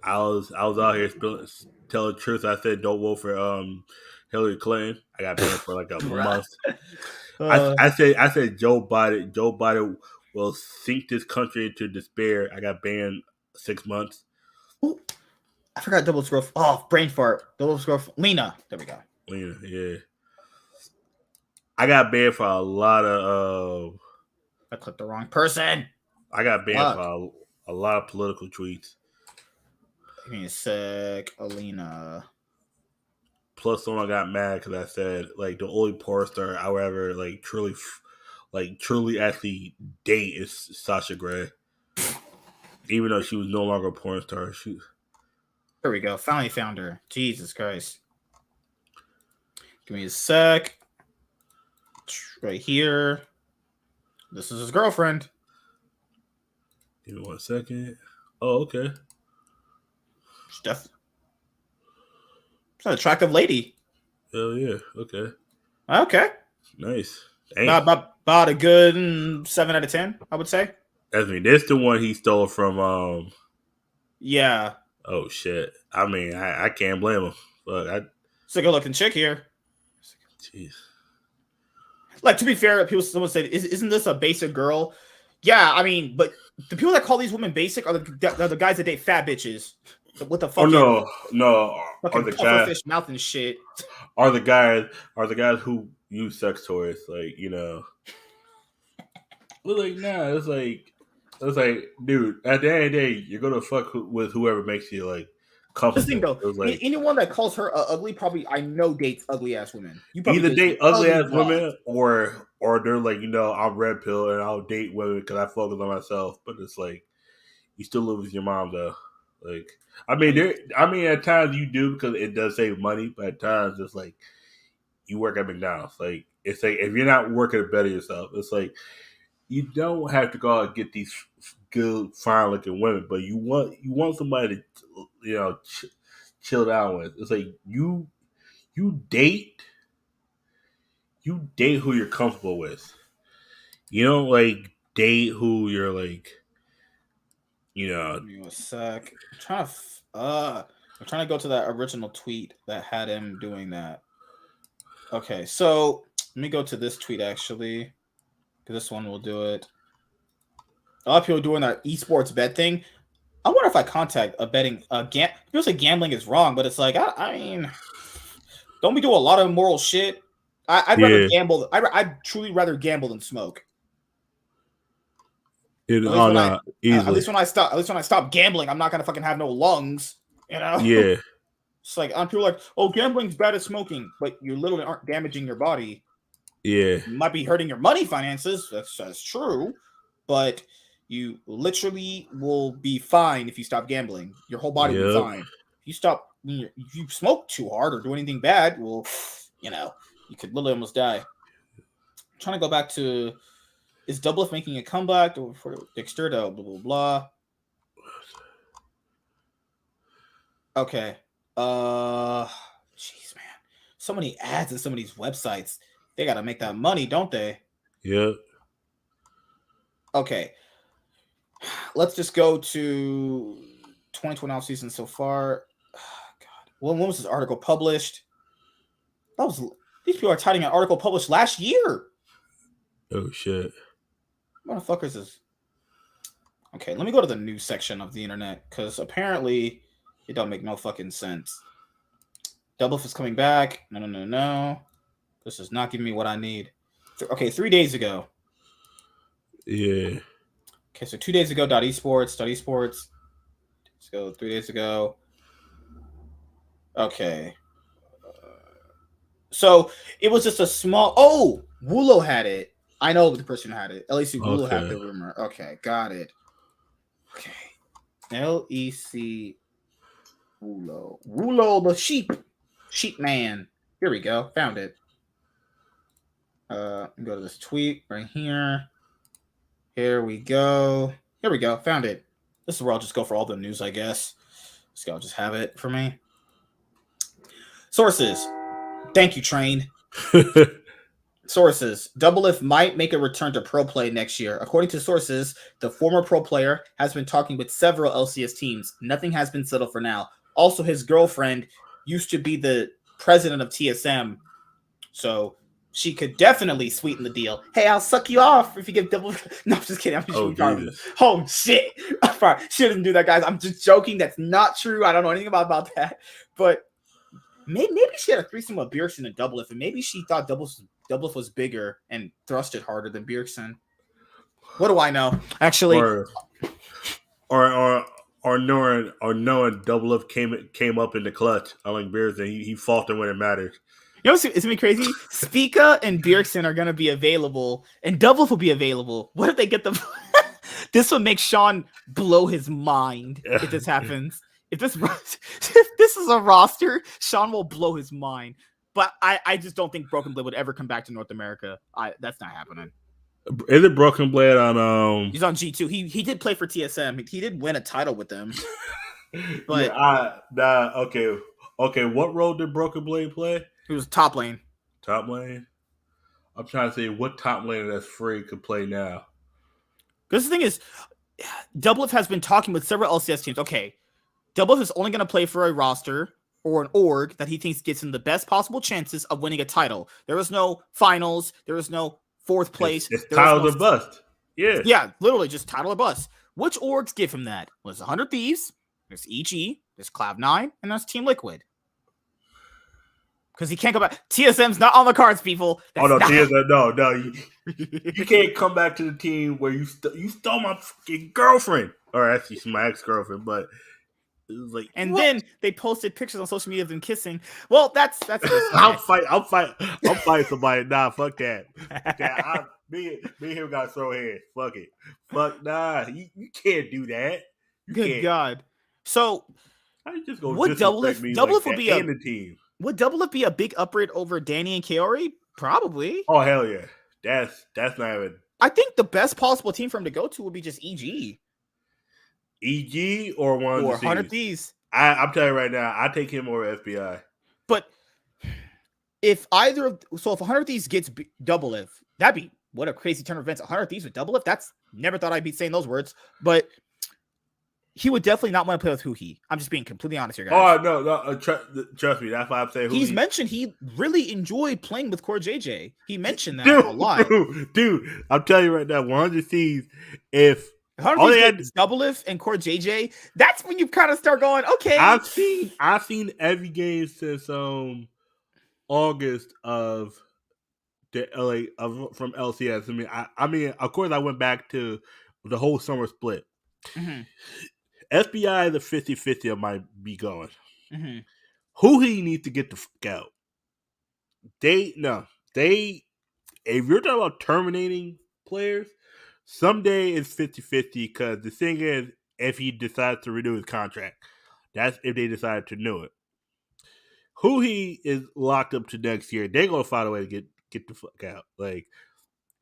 I was out here telling the truth. I said don't vote for Hillary Clinton. I got banned for like a month. I said Joe Biden will sink this country into despair. I got banned 6 months. Ooh, I forgot Double Scroll. Oh, brain fart. Double Scroll. Lena. There we go. Lena, yeah. I got banned for a lot of. I clicked the wrong person. I got banned for a lot of political tweets. Give me a sec, Alina. Plus, someone got mad because I said like the only porn star I would ever truly actually date is Sasha Grey, even though she was no longer a porn star. There we go. Finally found her. Jesus Christ. Give me a sec. Right here. This is his girlfriend. Give me 1 second. Oh, okay. She's an attractive lady. Hell yeah. Okay. Okay. Nice. About a good 7 out of 10, I would say. That's me. This the one he stole from. Yeah. Oh shit. I mean, I can't blame him. Look, It's a good looking chick here. Jeez. Like, to be fair, someone said, isn't this a basic girl? Yeah, I mean, but the people that call these women basic are the guys that date fat bitches with the fucking Oh no, are fucking the guys pufferfish mouth and shit. are the guys who use sex toys, like, you know. But like, nah, it's like, dude, at the end of the day, you're gonna fuck with whoever makes you like This thing comfortable. though, It was like anyone that calls her ugly probably I know dates ugly ass women. You probably either date some date ugly ugly ass broads. women or they're like, you know, I'm red pill and I'll date women because I focus on myself. But it's like you still live with your mom though. Like, I mean, at times you do because it does save money, but at times it's like you work at McDonald's. Like, it's like if you're not working to better yourself, it's like you don't have to go out and get these good, fine looking women, but you want somebody to, you know, chill down with. It's like you date who you're comfortable with. You don't like date who you're like, you know. Give me a sec. I'm trying to go to that original tweet that had him doing that. Okay, so let me go to this tweet actually, because this one will do it. A lot of people doing that esports bet thing. I wonder if I contact a betting people say gambling is wrong, but it's like I mean, don't we do a lot of immoral shit? I'd rather gamble. I'd truly rather gamble than smoke. At least when I stop gambling, I'm not gonna fucking have no lungs. You know? Yeah. It's like people are like, oh, gambling's bad as smoking, but you literally aren't damaging your body. Yeah. You might be hurting your money finances. That's true, but you literally will be fine if you stop gambling. Your whole body will be fine. If you smoke too hard or do anything bad, well, you know, you could literally almost die. I'm trying to go back to, is Doublelift making a comeback for Dexter? Blah blah blah. Okay. Jeez, man. So many ads in some of these websites. They gotta make that money, don't they? Yeah. Okay. Let's just go to 2020 off season so far. God, when was this article published? These people are citing an article published last year. Oh shit. Motherfuckers is okay. Let me go to the news section of the internet because apparently it don't make no fucking sense. Doublelift is coming back. No. This is not giving me what I need. Okay, 3 days ago. Yeah. Okay, so 2 days ago. Esports. Let's go 3 days ago. Okay. So it was just a small. Oh, Wulo had it. I know the person who had it. LEC Wulo had the rumor. Okay, got it. Okay. LEC Wulo. Wulo the sheep man. Here we go. Found it. Go to this tweet right here. Here we go. Found it. This is where I'll just go for all the news, I guess. So I'll just have it for me. Sources. Thank you, Train. Sources. Doublelift might make a return to pro play next year. According to sources, the former pro player has been talking with several LCS teams. Nothing has been settled for now. Also, his girlfriend used to be the president of TSM, so she could definitely sweeten the deal. Hey, I'll suck you off if you give double. No, I'm just kidding. Oh shit! She didn't do that, guys. I'm just joking. That's not true. I don't know anything about that. But maybe she had a threesome with Bjergsen and Doublelift, and maybe she thought Doublelift was bigger and thrusted harder than Bjergsen. What do I know? Actually, or knowing Doublelift came up in the clutch. Unlike Bjergsen, he fought them when it mattered. You know, it's gonna be crazy. Spica and Bjergsen are gonna be available, and Doublelift will be available. What if they get them? This would make Sean blow his mind if this happens. If this is a roster, Sean will blow his mind. But I just don't think Broken Blade would ever come back to North America. That's not happening. Is it Broken Blade on? He's on G2. He did play for TSM. He did win a title with them. But okay. What role did Broken Blade play? He was top lane. Top lane. I'm trying to say what top laner that's free could play now. Because the thing is, Doublelift has been talking with several LCS teams. Okay, Doublelift is only going to play for a roster or an org that he thinks gives him the best possible chances of winning a title. There was no finals. There was no fourth place. It's there was title no or bust. Yeah. Yeah, literally just title or bust. Which orgs give him that? Well, there's 100 Thieves, there's EG, there's Cloud9, and there's Team Liquid. Because he can't go back. TSM's not on the cards, people. That's TSM, no. You can't come back to the team where you stole my fucking girlfriend. Or actually, she's my ex-girlfriend, but it was like, and what? Then they posted pictures on social media of them kissing. Well, that's I'll fight somebody. Nah, fuck that. Me and him gotta throw hands. Fuck it. Fuck you can't do that. Good God. So just go would Doublelift would be the team. Would Doublelift be a big upgrade over Danny and Kaori? Probably. Oh hell yeah. That's not even. I think the best possible team for him to go to would be just EG. EG or one or of the 100 Thieves. I'm telling you right now, I take him over FBI. But if 100 Thieves gets Doublelift, that'd be what a crazy turn of events. 100 Thieves with Doublelift. That's never thought I'd be saying those words, but he would definitely not want to play with Huhi. I'm just being completely honest here, guys. Oh no, trust me. That's why I'm saying Huhi. He's mentioned he really enjoyed playing with Core JJ. He mentioned that a lot. Dude, I'm telling you right now, 100 Thieves. If 100 Thieves Doublelift and Core JJ, that's when you kind of start going, okay. I've seen every game since August of the LA from LCS. I mean, of course, I went back to the whole summer split. Mm-hmm. FBI, the 50-50 I might be going. Mm-hmm. Who he needs to get the fuck out. If you're talking about terminating players, someday it's 50-50 because the thing is, if he decides to renew his contract, that's if they decide to renew it. Who he is locked up to next year, they're going to find a way to get the fuck out. Like,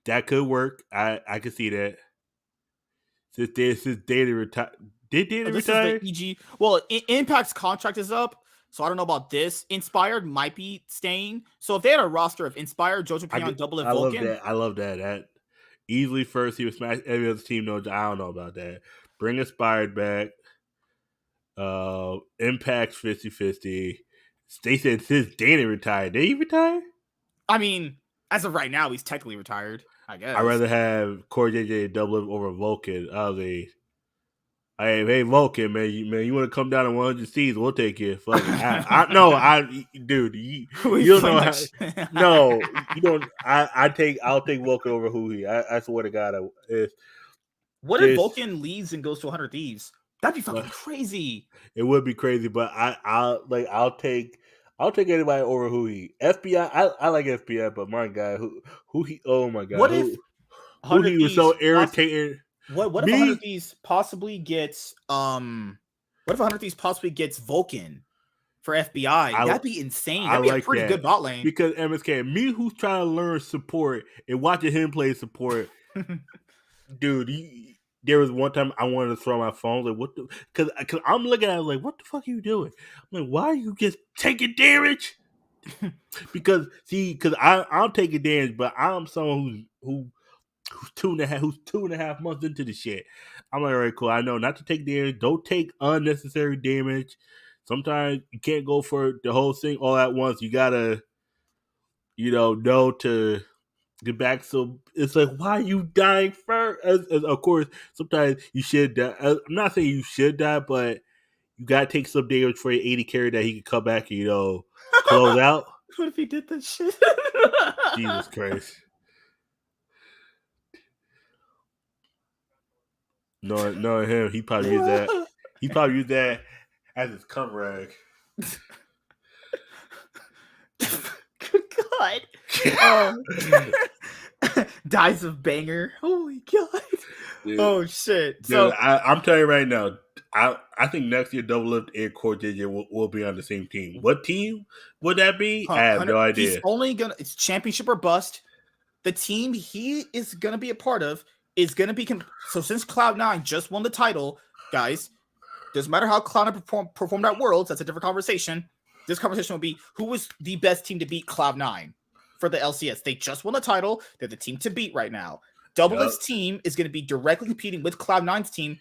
that could work. I could see that. Since Data retired. Did Data retire? Is the EG. Well, Impact's contract is up, so I don't know about this. Inspired might be staying. So if they had a roster of Inspired, Jojo Pion, Doublelift, Vulcan. I love that. That easily first he was smashed every other team. No, I don't know about that. Bring Inspired back. Impact's 50-50. They said since Dana retired, did he retire? I mean, as of right now, he's technically retired, I guess. I'd rather have Core JJ Doublelift over Vulcan. Hey, Vulcan, man, you want to come down to 100 C's? We'll take you. Fuck it. Dude, you don't know how. No, you don't. I'll take Vulcan over Huhi. I swear to God, what if Vulcan leaves and goes to 100 Thieves? That'd be fucking crazy. It would be crazy, but I'll take anybody over Huhi. FBI, I like FBI, but my God, Huhi. Oh my God, what if Huhi was so irritating. What if 100 Thieves possibly gets Vulcan for FBI? That'd be insane. That'd be a pretty good bot lane. Because MSK, me who's trying to learn support and watching him play support, dude. There was one time I wanted to throw my phone. Like, what the? Because I'm looking at it like, what the fuck are you doing? I'm like, why are you just taking damage? because I'm taking damage, but I'm someone who's 2.5 months into the shit. I'm like, all right, cool. I know not to take damage. Don't take unnecessary damage. Sometimes you can't go for the whole thing all at once. You gotta, know to get back. So it's like, why are you dying first? As of course, sometimes you should die. I'm not saying you should die, but you gotta take some damage for your 80 carry that he can come back and close out. What if he did that shit? Jesus Christ. Knowing him, he probably used that. He probably used that as his cum rag. Good God. Dies of banger. Holy God. Dude, oh shit. Dude, so I'm telling you right now, I think next year Doublelift and Core JJ will be on the same team. What team would that be? I have no idea. It's championship or bust. The team he is gonna be a part of is going to be so since Cloud9 just won the title, guys, doesn't matter how Cloud9 performed at Worlds, that's a different conversation. This conversation will be who was the best team to beat Cloud9 for the LCS. They just won the title. They're the team to beat right now. Doublelift's team is going to be directly competing with Cloud9's team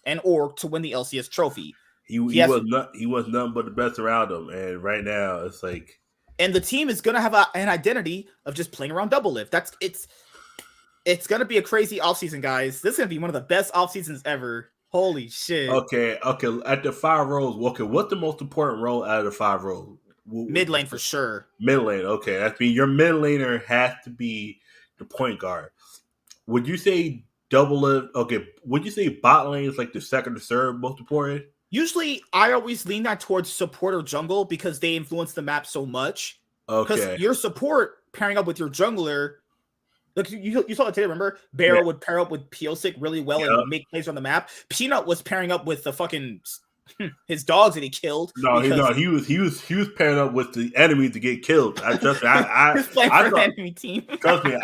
and Org to win the LCS trophy. he was nothing but the best around him, and right now it's like, and the team is gonna have an identity of just playing around double lift. It's gonna be a crazy offseason, guys. This is gonna be one of the best off seasons ever. Holy shit! Okay. At the 5 roles, okay, what's the most important role out of the 5 roles? Mid lane for sure. Mid lane, okay. That means your mid laner has to be the point guard. Would you say double lift? Okay, would you say bot lane is like the second or third most important? Usually, I always lean that towards support or jungle because they influence the map so much. Because your support pairing up with your jungler, like you saw it today, remember? Barrow would pair up with Piosic really well and make plays on the map. Peanut was pairing up with the fucking his dogs that he killed. He was pairing up with the enemy to get killed. He was playing for the enemy team. Trust me,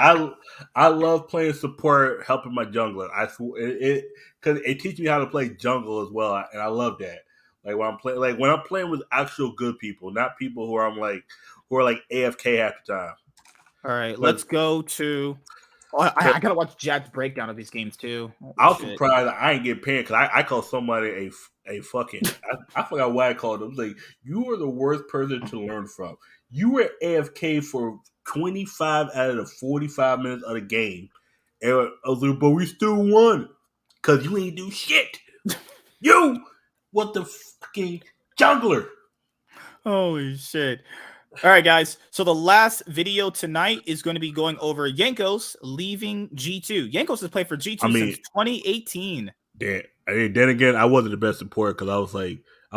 I love playing support, helping my jungler. I it because it teaches me how to play jungle as well, and I love that. Like when I'm playing with actual good people, not people who are like AFK half the time. All right, let's go to. I gotta watch Jack's breakdown of these games too. I was surprised I ain't get paid because I called somebody a fucking. I forgot what I called him. I was like, you are the worst person to learn from. You were AFK for 25 out of the 45 minutes of the game, and I was like, but we still won because you ain't do shit. You, what the fucking jungler? Holy shit. All right, guys. So the last video tonight is going to be going over Jankos leaving G2. Jankos has played for G2 since 2018. Then again, I wasn't the best support because I was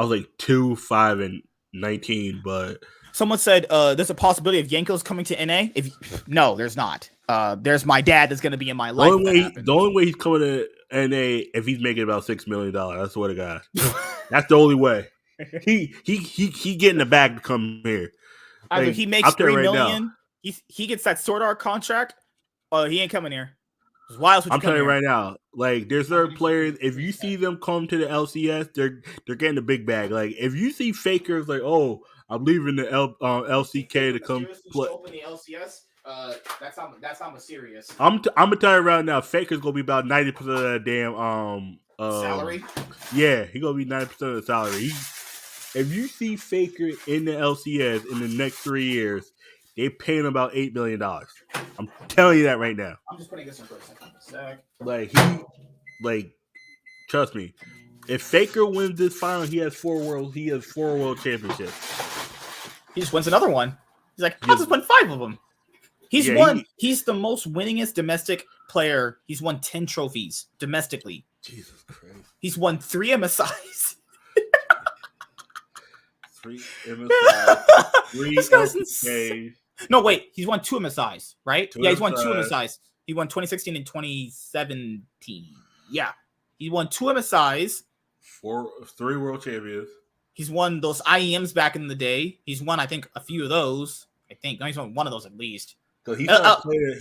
like 2, 5, and 19. But someone said there's a possibility of Jankos coming to NA. No, there's not. There's my dad that's going to be in my life. The only way he's coming to NA if he's making about $6 million. I swear to God, that's the only way. He getting the bag to come here. Either he makes $3 million, he gets that Sword Art contract, or he ain't coming here. Why else would you I'm telling you right now, like there's certain players, if you see them come to the LCS, they're getting the big bag. Like if you see fakers like, oh, I'm leaving the LCK to come play. Open the LCS, that's not serious. I'm gonna tell you right now, fakers gonna be about 90% of that damn salary. Yeah, he gonna be 90% of the salary. If you see Faker in the LCS in the next 3 years, they paying about $8 million. I'm telling you that right now. I'm just putting this in for a second. Trust me. If Faker wins this final, he has 4 world championships. He just wins another one. He's like, I'll just win 5 of them. He's the most winningest domestic player. He's won 10 trophies domestically. Jesus Christ. He's won 3 MSIs. 3 MSIs. 3 LCKs. No, wait. He's won 2 MSIs, right? Yeah, he's won 2 MSIs. He won 2016 and 2017. Yeah. He won 2 MSIs. 3 world champions. He's won those IEMs back in the day. He's won, I think, a few of those. No, he's won one of those at least. Because he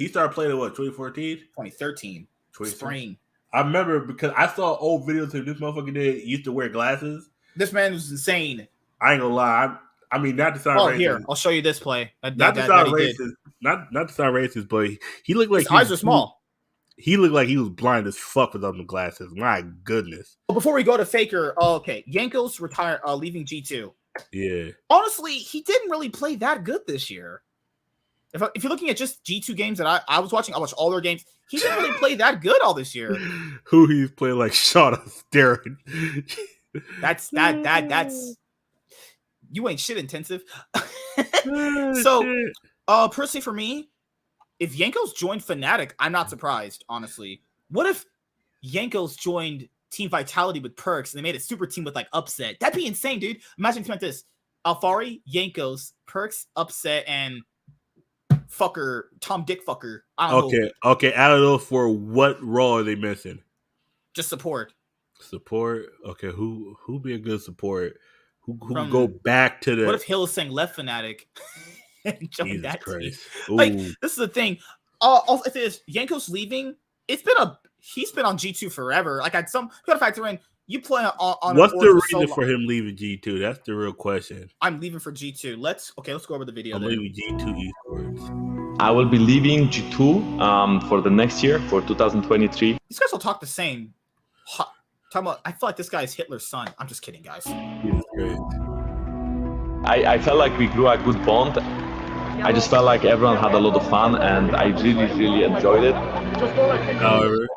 started playing in what, 2014? 2013. Spring. I remember because I saw old videos of this motherfucker used to wear glasses. This man was insane. I ain't gonna lie. I mean, not to sound racist. Here, I'll show you this play. Not to sound racist. Not to sound racist, but he looked like his eyes are small. He looked like he was blind as fuck without the glasses. My goodness. Well, before we go to Faker, okay, Jankos leaving G2. Yeah. Honestly, he didn't really play that good this year. If you're looking at just G2 games that I was watching, I watched all their games. He didn't really play that good all this year. Who he's playing like shot of steroid. That's you ain't shit intensive. So, personally for me, if Jankos joined Fnatic, I'm not surprised, honestly. What if Jankos joined Team Vitality with Perks and they made a super team with like Upset? That'd be insane, dude. Imagine a team like this. Alfari, Jankos, Perks, Upset, and Tom Dick Fucker. I don't know. Okay. Out of those 4, what role are they missing? Just support. Support? Okay, who be a good support? Who can go back to the... What if Hillsang left Fnatic and joined that team? Like, this is the thing. Also, if it's Jankos leaving, he's been on G2 forever. Like, you gotta factor in, you play on what's the reason for him leaving G2? That's the real question. I'm leaving for G2. Let's go over the video. I'm leaving G2 esports. I will be leaving G2 for the next year, for 2023. These guys will talk the same. talking about, I feel like this guy is Hitler's son. I'm just kidding, guys. He's great. I felt like we grew a good bond. I just felt like everyone had a lot of fun, and I really enjoyed it. However,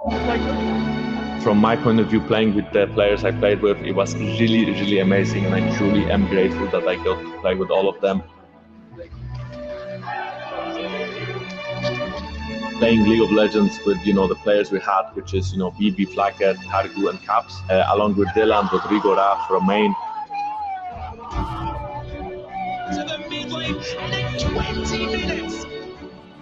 From my point of view, playing with the players I played with, it was really amazing, and I truly am grateful that I got to play with all of them. Playing League of Legends with the players we had, which is BB, Flacket, Targu, and Caps, along with Dylan, Rodrigo, Raf, Romain. To the mid lane, and in 20 minutes.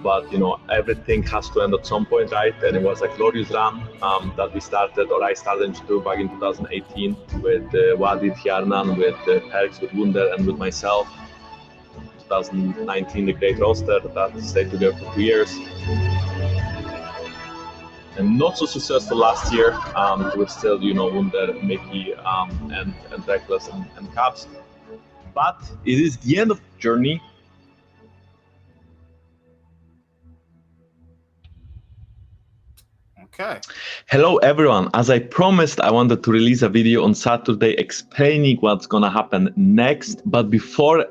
But everything has to end at some point, right? And it was a glorious run that we started, or I started to do back in 2018 with Wadid, Hjarnan, with Perks, with Wunder, and with myself. 2019, the great roster that stayed together for 2 years. And not so successful last year with still, Wunder, Mickey, and Reckless and Caps. But it is the end of the journey. Okay. Hello everyone. As I promised, I wanted to release a video on Saturday explaining what's gonna happen next. But before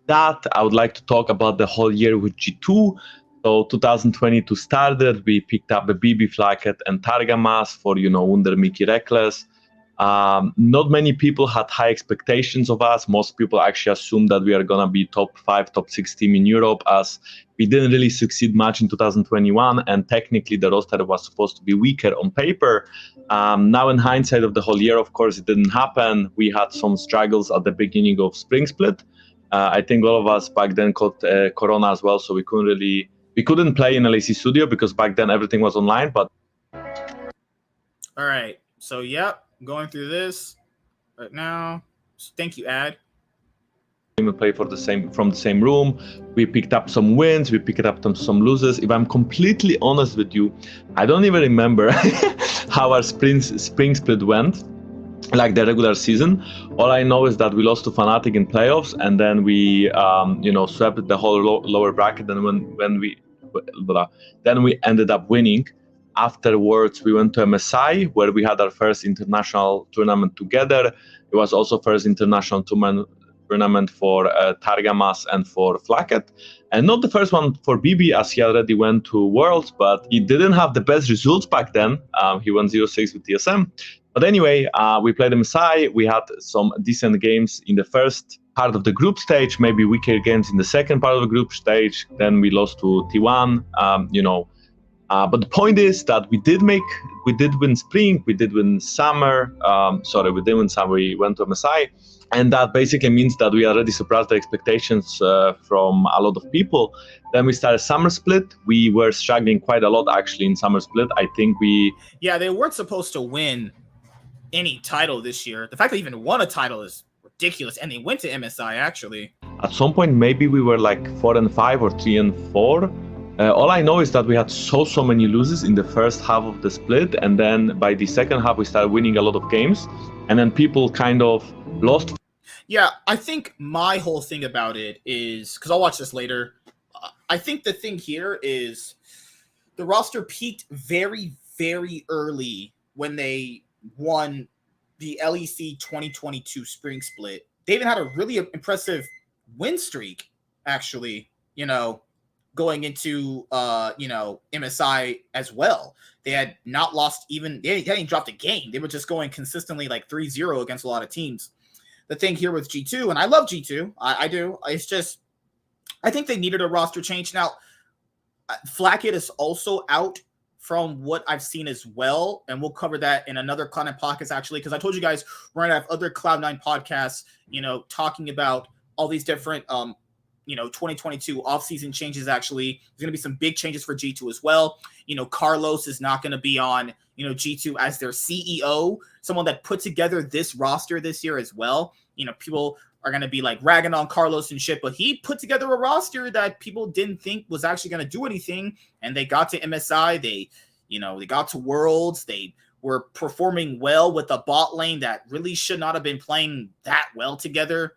that, I would like to talk about the whole year with G2. So 2022 started, we picked up the BB Flacket and Targamas for, Wunder, Mickey, Reckless. Not many people had high expectations of us. Most people actually assumed that we are going to be top 5, top 6 team in Europe, as we didn't really succeed much in 2021, and technically the roster was supposed to be weaker on paper. Now in hindsight of the whole year, of course, it didn't happen. We had some struggles at the beginning of Spring Split. I think all of us back then caught Corona as well, so we couldn't play in LAC Studio because back then everything was online. But all right, so yep. Going through this right now. Thank you, Ad. We play from the same room. We picked up some wins. We picked up some losses. If I'm completely honest with you, I don't even remember how our spring split went, like the regular season. All I know is that we lost to Fnatic in playoffs, and then we, swept the whole lower bracket. And when we ended up winning. Afterwards, we went to MSI, where we had our first international tournament together. It was also first international tournament for Targamas and for Flacket. And not the first one for BB, as he already went to Worlds, but he didn't have the best results back then. He won 0-6 with TSM. But anyway, we played MSI. We had some decent games in the first part of the group stage, maybe weaker games in the second part of the group stage. Then we lost to T1, but the point is that we did win spring, we did win summer. We didn't win summer, we went to MSI. And that basically means that we already surpassed the expectations from a lot of people. Then we started summer split. We were struggling quite a lot actually in summer split. I think they weren't supposed to win any title this year. The fact they even won a title is ridiculous. And they went to MSI actually. At some point, maybe we were like 4-5 or 3-4. All I know is that we had so many losses in the first half of the split, and then by the second half we started winning a lot of games, and then people kind of lost. Yeah, I think my whole thing about it is, because I'll watch this later, I think the thing here is the roster peaked very early when they won the LEC 2022 Spring Split. They even had a really impressive win streak, actually, going into MSI as well. They had not lost they hadn't dropped a game. They were just going consistently like 3-0 against a lot of teams. The thing here with G2, and I love G2, I do. It's just, I think they needed a roster change. Now, Flacket is also out from what I've seen as well, and we'll cover that in another Cloud9 podcast actually, because I told you guys we're going to have other Cloud9 podcasts, talking about all these different 2022 offseason changes. Actually, there's going to be some big changes for G2 as well. Carlos is not going to be on, G2 as their CEO, someone that put together this roster this year as well. People are going to be like ragging on Carlos and shit, but he put together a roster that people didn't think was actually going to do anything. And they got to MSI. They got to Worlds. They were performing well with a bot lane that really should not have been playing that well together.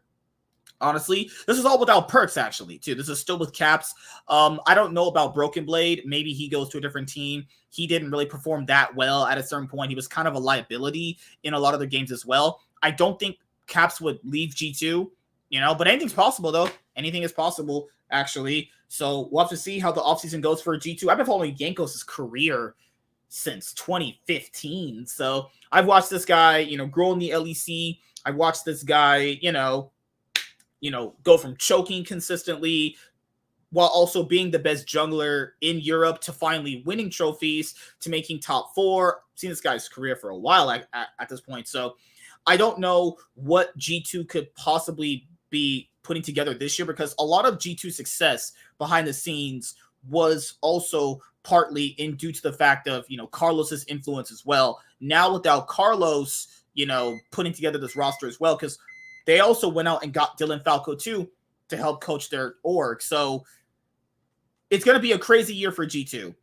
Honestly, this is all without perks, actually, too. This is still with Caps. I don't know about Broken Blade. Maybe he goes to a different team. He didn't really perform that well at a certain point. He was kind of a liability in a lot of their games as well. I don't think Caps would leave G2, but anything's possible, though. Anything is possible, actually. So we'll have to see how the offseason goes for G2. I've been following Jankos' career since 2015. So I've watched this guy, grow in the LEC. I've watched this guy, go from choking consistently while also being the best jungler in Europe to finally winning trophies to making top 4. I've seen this guy's career for a while at this point. So I don't know what G2 could possibly be putting together this year, because a lot of G2 success behind the scenes was also partly in due to the fact of, Carlos's influence as well. Now without Carlos, putting together this roster as well, because they also went out and got Dylan Falco too to help coach their org. So it's going to be a crazy year for G2.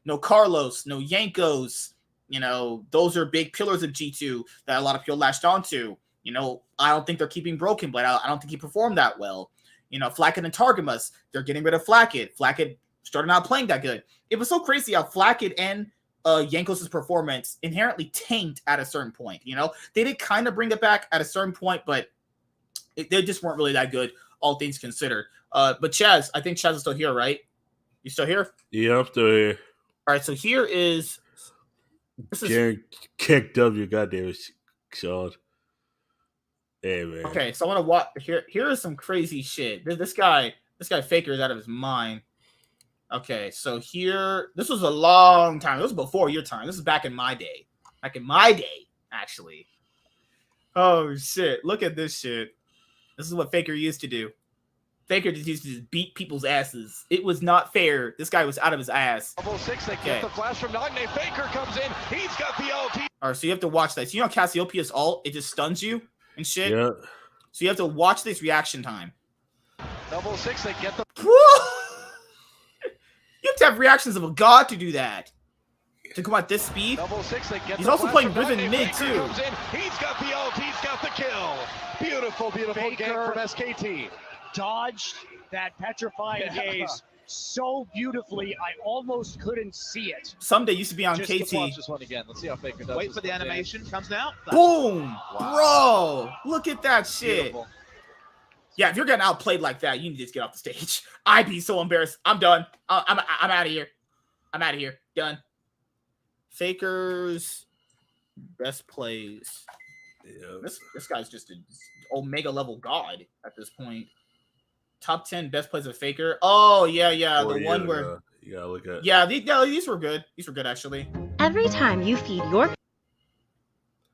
No Carlos, no Jankos. Those are big pillars of G2 that a lot of people latched onto. I don't think they're keeping Broken Blade. I don't think he performed that well. Flacket and Targamas, they're getting rid of Flacket. Flacket started not playing that good. It was so crazy how Flacket and Jankos' performance inherently tanked at a certain point. They did kind of bring it back at a certain point, but they just weren't really that good, all things considered. But Chaz, I think Chaz is still here, right? You still here? Yeah, I'm still here. All right, so here is... Kick W, goddamn it, Sean. Hey, man. Okay, so I want to watch... Here is some crazy shit. This guy Faker is out of his mind. Okay, so here... This was a long time. This was before your time. This is back in my day. Actually. Oh, shit. Look at this shit. This is what Faker used to do. Faker just used to just beat people's asses. It was not fair. This guy was out of his ass. Level 6, they get the flash from Nagne. Faker comes in. He's got the ult. All right, so you have to watch that. So Cassiopeia's ult, it just stuns you and shit? Yeah. So you have to watch this reaction time. Level 6, they get the... You have to have reactions of a god to do that. To come at this speed. Level 6, they get He's the also flash playing from Riven Nagne. mid, Faker too. comes in. He's got the ult. He's got the kill. Beautiful Faker game from SKT. Dodged that petrifying gaze so beautifully, I almost couldn't see it. Someday used to be on Just KT. watch this one again. Let's see how Faker does. Wait for the animation. Comes now. Boom! Wow. Bro! Look at that shit. Beautiful. Yeah, if you're getting outplayed like that, you need to just get off the stage. I'd be so embarrassed. I'm done. I'm out of here. I'm out of here. Done. Faker's best plays. Yeah. This guy's just an Omega level god at this point. Top 10 best plays of Faker. Oh yeah, the one where you gotta look at. yeah, these were good. These were good actually. Every time you feed your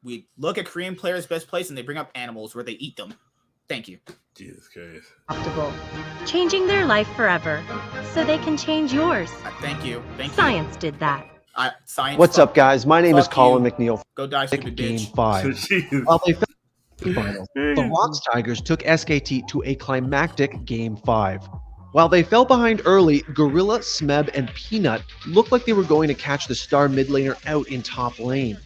We look at Korean players' best plays and they bring up animals where they eat them. Thank you. Jesus Christ. optimal, changing their life forever, so they can change yours. Thank you. Science did that. Science. What's up, guys? My name is Fuck Colin you. McNeil. Go die, stupid Game bitch. 5. Jesus. While they fell in the finals, the Rocks Tigers took SKT to a climactic Game 5. While they fell behind early, Gorilla, Smeb, and Peanut looked like they were going to catch the star mid laner out in top lane.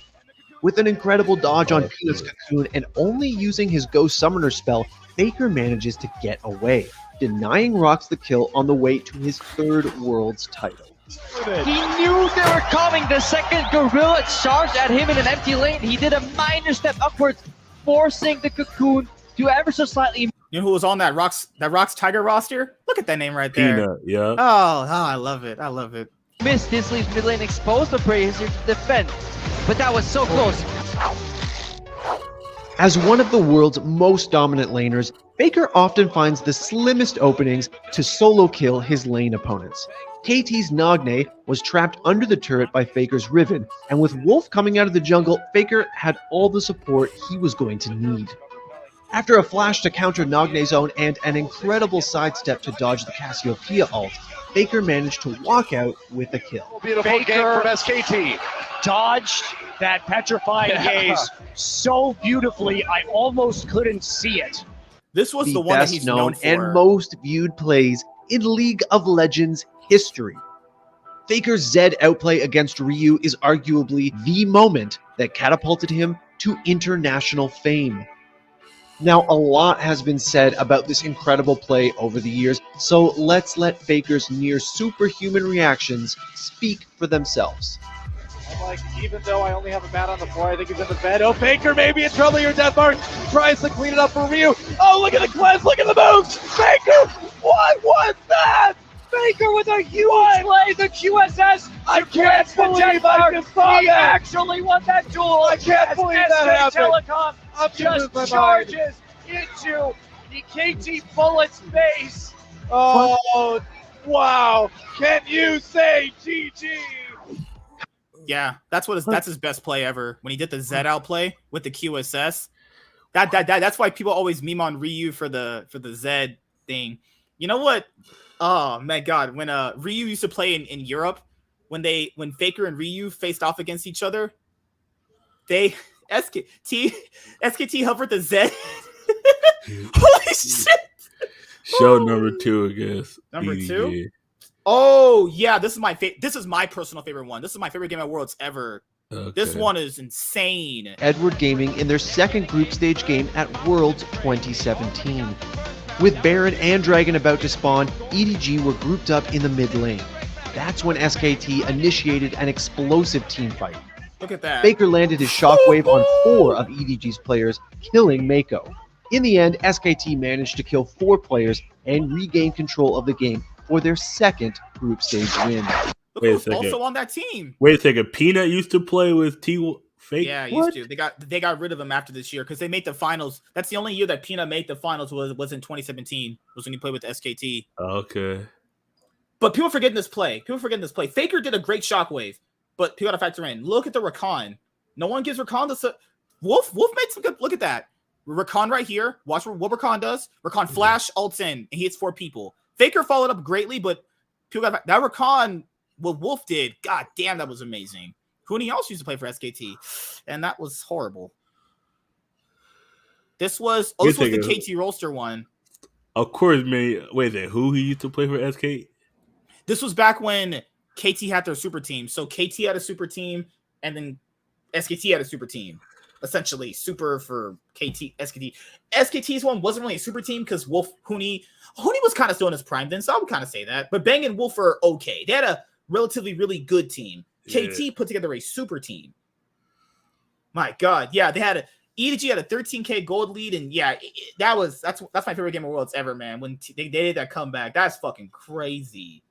With an incredible dodge on Peanut's cocoon and only using his Ghost Summoner spell, Faker manages to get away, denying Rocks the kill on the way to his 3rd Worlds title. He knew they were coming. The second Gorilla charged at him in an empty lane. He did a minor step upwards, forcing the cocoon to ever so slightly. You know who was on that Rocks Tiger roster? Look at that name right there. Peanut, yeah. Oh, I love it. I love it. Missed. This leaves mid lane exposed for Brazier to defend. But that was so close. As one of the world's most dominant laners, Faker often finds the slimmest openings to solo kill his lane opponents. KT's Nagne was trapped under the turret by Faker's Riven, and with Wolf coming out of the jungle, Faker had all the support he was going to need. After a flash to counter Nagne's own and an incredible sidestep to dodge the Cassiopeia ult, Faker managed to walk out with a kill. Beautiful game Faker from SKT. dodged that petrifying gaze so beautifully, I almost couldn't see it. This was the The one that best he's known known for. and most viewed plays in League of Legends history. Faker's Zed outplay against Ryu is arguably the moment that catapulted him to international fame. Now, a lot has been said about this incredible play over the years, so let's let Faker's near superhuman reactions speak for themselves. Like, even though I only have a mat on the floor, I think he's in the bed. Oh, Faker maybe in trouble here. Death Mark tries to clean it up for Ryu. Oh, look at the cleanse, look at the moves. Faker, what was that? Faker with a huge play, the QSS. I can't believe I just saw He that. actually won that duel. I can't believe that SK happened. Telecom I'm just losing my mind. charges into the KT Bullets base. Oh, wow. Can you say GG? Yeah, that's his best play ever. When he did the Z out play with the QSS. That's why people always meme on Ryu for the Z thing. You know what? Oh my god, when Ryu used to play in Europe, when Faker and Ryu faced off against each other, they SKT hovered the Z. Holy shit! Show number 2 against Number EDG. 2? Oh yeah, this is my personal favorite one. This is my favorite game at Worlds ever. Okay. This one is insane. Edward Gaming in their second group stage game at Worlds 2017. With Baron and Dragon about to spawn, EDG were grouped up in the mid lane. That's when SKT initiated an explosive team fight. Look at that. Faker landed his shockwave on 4 of EDG's players, killing Mako. In the end, SKT managed to kill 4 players and regain control of the game for their second group stage win. Look Wait a who's second. also on that team. Wait a second. Peanut used to play with Fake? Yeah, What? used to. They got rid of him after this year because they made the finals. That's the only year that Peanut made the finals was in 2017. Was when he played with the SKT. Okay. But people forgetting this play. Faker did a great shockwave, but people got to factor in. Look at the Rakan. No one gives Rakan the Wolf made some good. Look at that. Rakan right here. Watch what Rakan does. Rakan flash ults in and he hits 4 people. Faker followed up greatly, but people got that Rakan. What Wolf did. God damn, that was amazing. Who else used to play for SKT, and that was horrible. This was the KT Roaster one. Of course, man. Wait a second. Who he used to play for SK? This was back when KT had their super team. So KT had a super team, and then SKT had a super team. Essentially, super for KT, SKT. SKT's one wasn't really a super team because Wolf, Huni was kind of still in his prime then, so I would kind of say that. But Bang and Wolf are okay. They had a relatively really good team. KT put together a super team. My God, yeah, EDG had a 13K gold lead, and yeah, that's my favorite game of Worlds ever, man. When they did that comeback, that's fucking crazy.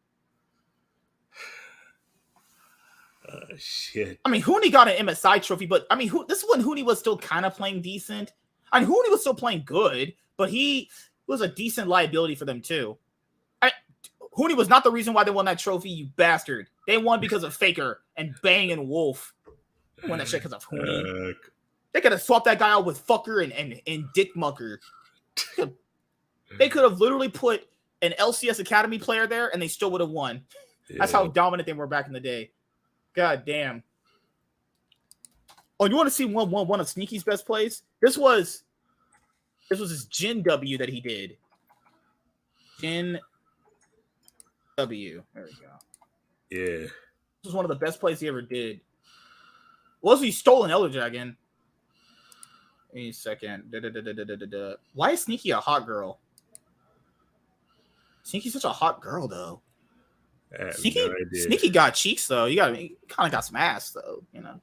Shit. I mean, Huni got an MSI trophy, but I mean, this is when Huni was still kind of playing decent. I mean, Huni was still playing good, but he was a decent liability for them too. Huni was not the reason why they won that trophy, you bastard. They won because of Faker and Bang and Wolf. They won that shit because of Huni. They could have swapped that guy out with Fucker and Dick Mucker. They could have literally put an LCS Academy player there, and they still would have won. Yeah. That's how dominant they were back in the day. God damn. Oh, you want to see one of Sneaky's best plays? This was his Jin W that he did. Jin W. There we go. Yeah. This was one of the best plays he ever did. Was he stole an Elder Dragon? Wait a second. Why is Sneaky a hot girl? Sneaky's such a hot girl, though. Sneaky got cheeks, though. He kind of got some ass, though. You know.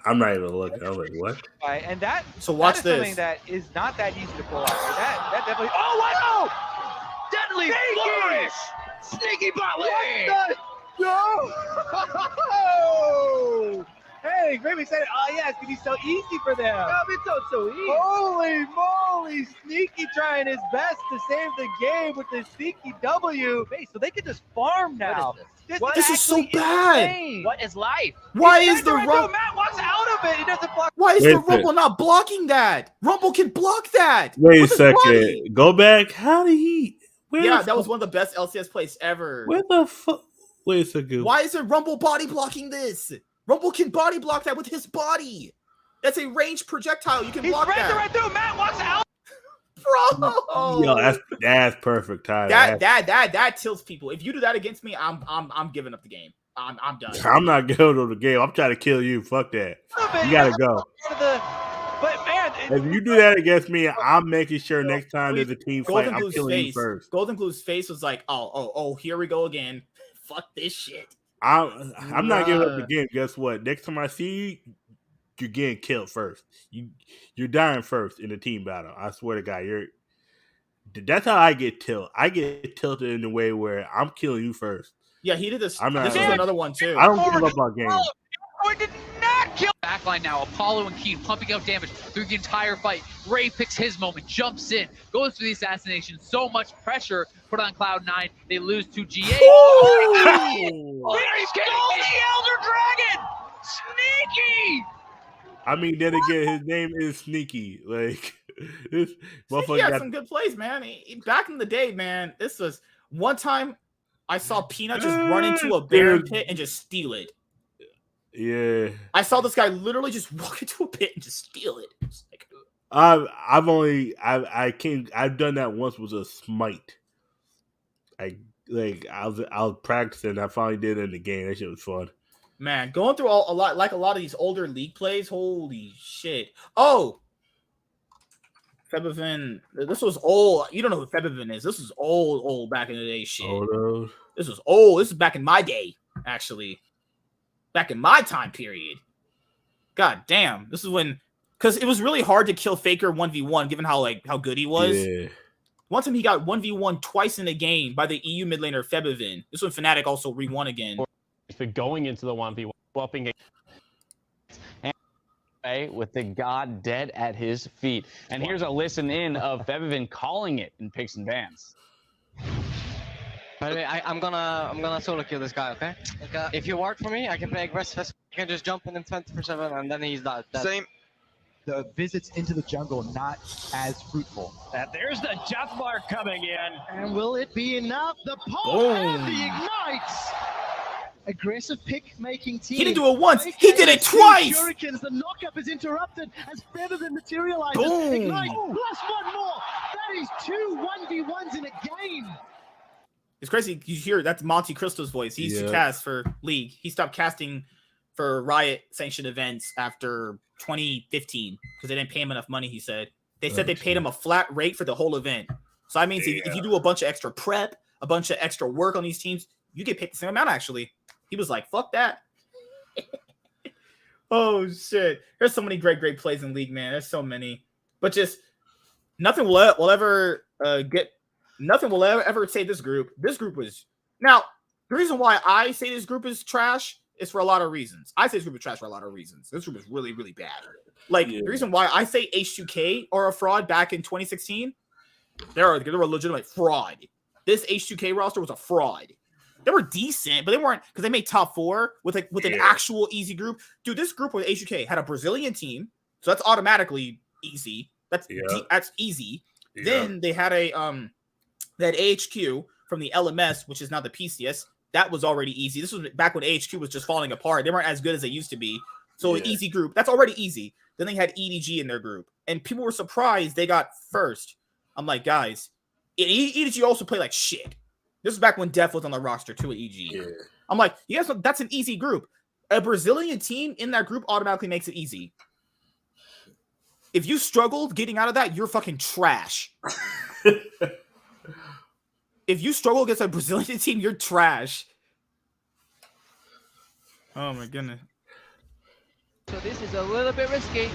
I'm not even looking. I'm like, what? Right, and that. So watch that is this. Something that is not that easy to pull off. That definitely. Oh, wow! Deadly flourish. Sneaky bot lane. No! Hey, Grammy said it. Oh, yeah, it's going to be so easy for them. No, it's not so easy. Holy moly. Sneaky trying his best to save the game with the Sneaky W. Hey, so they can just farm now. This is so bad. Insane. What is life? Why is the Rumble? Matt walks out of it. He doesn't block. Why is the Rumble not blocking that? Rumble can block that. Wait a second. Go back. How did he? That was one of the best LCS plays ever. Where the fuck? Wait a second. Why isn't Rumble body blocking this? Rumble can body block that with his body. That's a ranged projectile. You can block that. He's right through. Matt walks out. Bro. Yo, that's perfect time. That tilts people. If you do that against me, I'm giving up the game. I'm done. I'm not going to the game. I'm trying to kill you. Fuck that. You gotta go. But man, If you do that against me, I'm making sure next time there's a team fight, I'm killing you first. Golden Glue's face was like, oh, here we go again. Fuck this shit. I'm not giving up the game. Guess what? Next time I see you, you're getting killed first. You're dying first in a team battle. I swear to God, that's how I get tilted. I get tilted in the way where I'm killing you first. Yeah, he did this. This is another one too. I don't give up our game. Did not kill. Backline now. Apollo and Keen pumping out damage through the entire fight. Ray picks his moment, jumps in, goes for the assassination. So much pressure put on Cloud9. They lose to GA. He stole the Elder Dragon. Sneaky. I mean, then again, his name is Sneaky. Like this motherfucker had some good plays, man. Back in the day, man, this was one time I saw Peanut just run into a Baron pit and just steal it. Yeah, I saw this guy literally just walk into a pit and just steal it. Like, I've done that once with a smite. I was practicing. I finally did it in the game. That shit was fun. Man, going through a lot of these older league plays. Holy shit! Oh, Febivin. This was old. You don't know who Febivin is. This was old back in the day. Shit. Oh, this was old. This is back in my day, actually. Back in my time period. God damn. This is when, because it was really hard to kill Faker 1v1, given how good he was. Yeah. One time he got 1v1 twice in a game by the EU mid laner Febivin. This one Fnatic also re-won again. For going into the 1v1, swapping with the god dead at his feet. And here's a listen in of Febivin calling it in picks and bans. By the way, I'm gonna solo kill this guy, okay? If you ward for me, I can play aggressive. I can just jump on him 24/7 and then he's dead. Same. The visits into the jungle not as fruitful. There's the death mark coming in. And will it be enough? The pole and the ignites. Aggressive pick-making team. He didn't do it once. He did it twice. Shurikens. The knockup is interrupted as Febivin materializes. Boom. Ignite plus one more. That is 2 1v1s in a game. It's crazy. You hear that's Monte Cristo's voice. He used to cast for League. He stopped casting for Riot sanctioned events after 2015 because they didn't pay him enough money. He said they paid him a flat rate for the whole event. So that means if you do a bunch of extra prep, a bunch of extra work on these teams, you get paid the same amount. Actually, he was like, "Fuck that." Oh shit! There's so many great plays in League, man. There's so many, but just nothing will ever get. Nothing will ever say this group. This group was now the reason why I say this group is trash is for a lot of reasons. I say this group is trash for a lot of reasons. This group is really bad. Like the reason why I say H2K are a fraud back in 2016, they were a legitimate fraud. This H2K roster was a fraud. They were decent, but they weren't because they made top 4 with an actual easy group. Dude, this group with H2K had a Brazilian team, so that's automatically easy. That's easy. Yeah. Then they had that AHQ from the LMS, which is now the PCS, that was already easy. This was back when AHQ was just falling apart. They weren't as good as they used to be. So an easy group. That's already easy. Then they had EDG in their group. And people were surprised they got first. I'm like, guys, EDG also played like shit. This is back when Def was on the roster too at EG. Yeah. I'm like, you guys, that's an easy group. A Brazilian team in that group automatically makes it easy. If you struggled getting out of that, you're fucking trash. If you struggle against a Brazilian team, you're trash. Oh my goodness. So this is a little bit risky.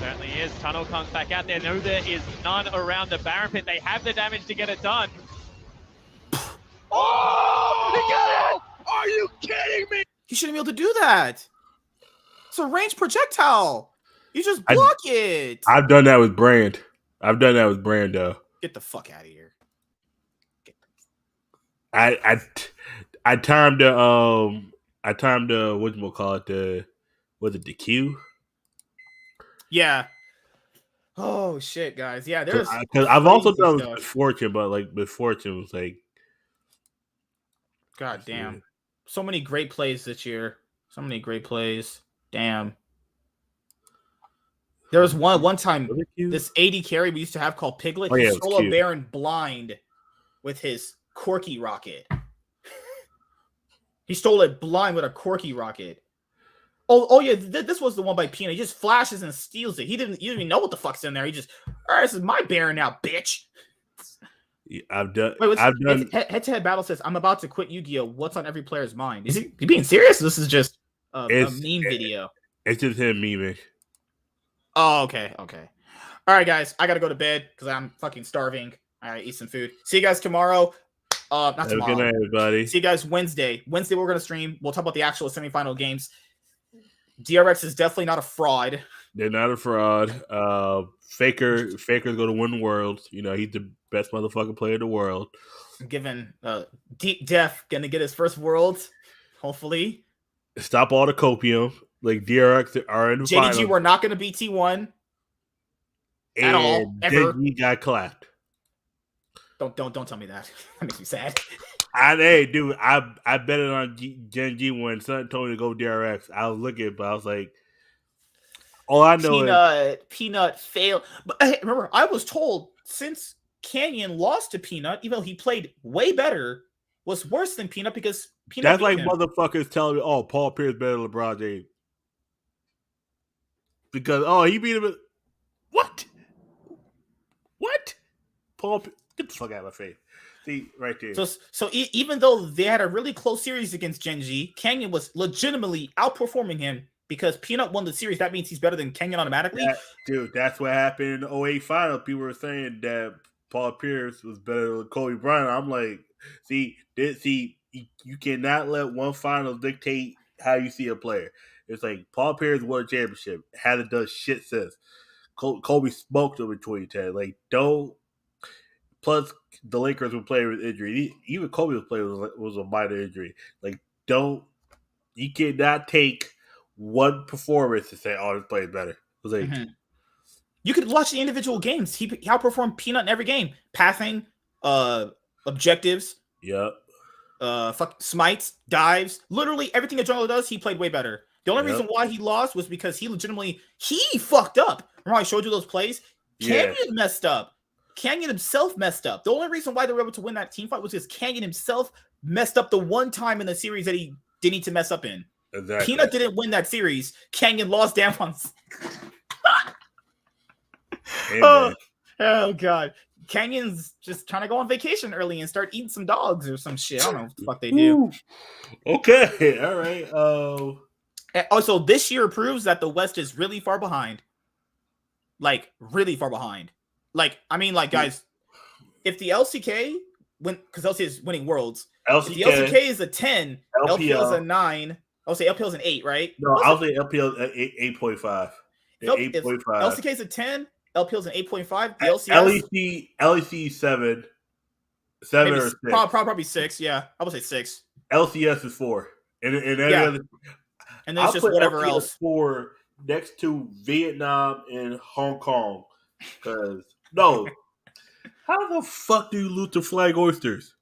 Certainly is. Tunnel comes back out there. No, there is none around the Baron pit. They have the damage to get it done. Oh! He got it! Are you kidding me? He shouldn't be able to do that. It's a ranged projectile. You just block it. I've done that with Brand. Though. Get the fuck out of here. I timed the the Q? Yeah. Oh shit, guys. Yeah, there's because I've also done with Misfortune, but like Misfortune was like, god damn, so many great plays this year. So many great plays. Damn. There was one time this AD carry we used to have called Piglet. He stole a Baron blind with his Corky rocket. He stole it blind with a Corky rocket. Oh yeah, this was the one by Peanut. He just flashes and steals it. He didn't even know what the fuck's in there. He just, all right, this is my Baron now, bitch. Yeah, I've done. Wait, I've done. Head-to-head battle says, "I'm about to quit Yu-Gi-Oh. What's on every player's mind?" Is he being serious? This is just a meme video. It's just him memeing. Oh, okay. All right, guys, I gotta go to bed because I'm fucking starving. I gotta eat some food. See you guys tomorrow. Not tomorrow. Good night, everybody. See you guys Wednesday. Wednesday we're gonna stream. We'll talk about the actual semifinal games. DRX is definitely not a fraud. They're not a fraud. Faker's going to win the world. You know, he's the best motherfucking player in the world. Given Deep Def gonna get his first world, hopefully. Stop all the copium. Like DRX are in the JDG, final. we're not gonna be T1 at all. Ever. JDG got clapped. Don't tell me that. That makes me sad. Hey, dude, I bet it on Gen G when Son told me to go DRX. I was looking, but I was like, all I know is Peanut failed. But hey, remember, I was told since Canyon lost to Peanut, even though he played way better, was worse than Peanut because Peanut. That's like motherfuckers telling me, "Oh, Paul Pierce better than LeBron James," because he beat him. What? Paul, get the fuck out of my face. See, right there. So even though they had a really close series against Gen G, Canyon was legitimately outperforming him because Peanut won the series. That means he's better than Canyon automatically. Dude, that's what happened in the 08 final. People were saying that Paul Pierce was better than Kobe Bryant. I'm like, you cannot let one final dictate how you see a player. It's like Paul Pierce won a championship, hasn't done shit since. Kobe smoked him in 2010. Like, don't. Plus, the Lakers were playing with injury. Even Kobe was playing was a minor injury. Like, don't. You cannot take one performance and say, "Oh, this player is better." It was like, you could watch the individual games. He outperformed Peanut in every game. Passing, objectives. Yep. Smites, dives, literally everything a jungler does, he played way better. The only reason why he lost was because he fucked up. Remember I showed you those plays? Canyon messed up. Canyon himself messed up. The only reason why they were able to win that team fight was because Canyon himself messed up the one time in the series that he didn't need to mess up in. Exactly. Peanut didn't win that series. Canyon lost down on. Oh god. Canyon's just trying to go on vacation early and start eating some dogs or some shit. I don't know what the fuck they do. Okay, all right. And also, this year proves that the West is really far behind. Like, really far behind. Like, I mean, like, guys, if the LCK because LCK is winning worlds. If the LCK is a 10, LPL is a 9. I'll say LPL is an 8, right? No, I'll say LPL 8.5. 8.5. LCK is a 10, LPL is an 8.5. The LEC 7. 7 or 6. Probably 6, yeah. I would say 6. LCS is 4. And then it's just whatever LCS else. 4 next to Vietnam and Hong Kong. Because, how the fuck do you lose to Flag Oysters?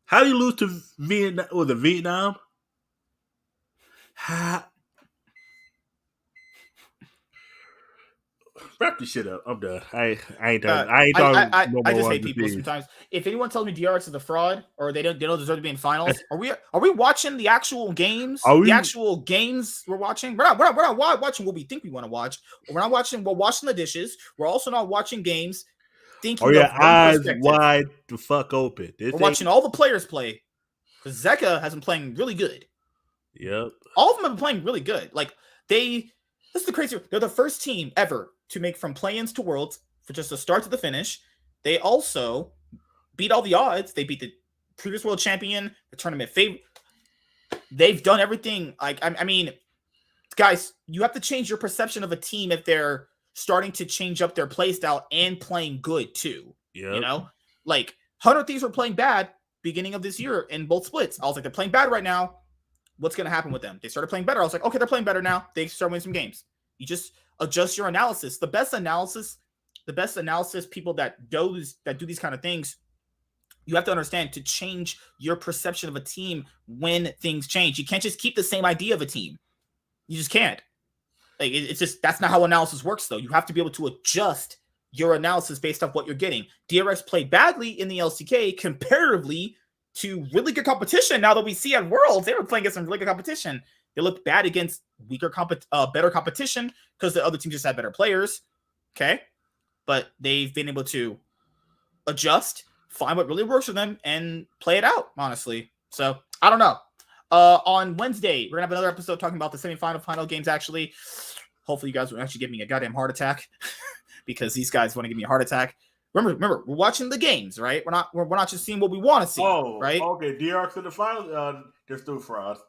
How do you lose to Vietnam? Was it Vietnam? Wrap this shit up. I'm done. I ain't done. I just hate people sometimes. If anyone tells me DRX is a fraud or they don't deserve to be in finals, are we watching the actual games? The actual games we're watching? We're not watching what we think we want to watch. We're not watching. We're washing the dishes. We're also not watching games. Thinking of eyes wide the fuck open. We're watching all the players play. Because Zeka has been playing really good. Yep. All of them have been playing really good. Like this is the crazy. They're the first team ever to make from play-ins to worlds for just the start to the finish. They also beat all the odds. They beat the previous world champion, the tournament favorite. They've done everything. Like I mean, guys, you have to change your perception of a team if they're starting to change up their play style and playing good too. Yep. You know, like 100 Thieves were playing bad beginning of this year in both splits. I was like, they're playing bad right now. What's going to happen with them? They started playing better. I was like, okay, they're playing better now. They start winning some games. You just adjust your analysis. The best analysis people that do these kind of things, you have to understand to change your perception of a team when things change. You can't just keep the same idea of a team. You just can't. Like it's just that's not how analysis works, though. You have to be able to adjust your analysis based off what you're getting. DRX played badly in the LCK comparatively to really good competition. Now that we see at Worlds, they were playing against some really good competition. They looked bad against better competition because the other team just had better players. Okay, but they've been able to adjust, find what really works for them, and play it out. Honestly, so I don't know. On Wednesday, we're gonna have another episode talking about the final games. Actually, hopefully, you guys will actually give me a goddamn heart attack because these guys want to give me a heart attack. Remember, we're watching the games, right? We're not just seeing what we want to see, right? Okay, DRX in the finals. They're still frauds.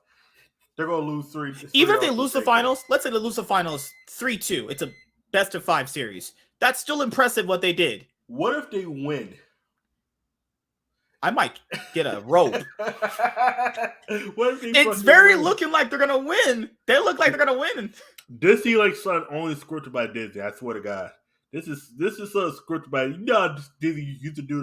They're gonna lose three. Even if they lose the finals, let's say they lose the finals 3-2. It's a best of 5 series. That's still impressive what they did. What if they win? I might get a rope. What if they it's very win? looking like they're gonna win. They look like they're gonna win. This seems like something only scripted by Disney. I swear to God. This is something scripted by Disney used to do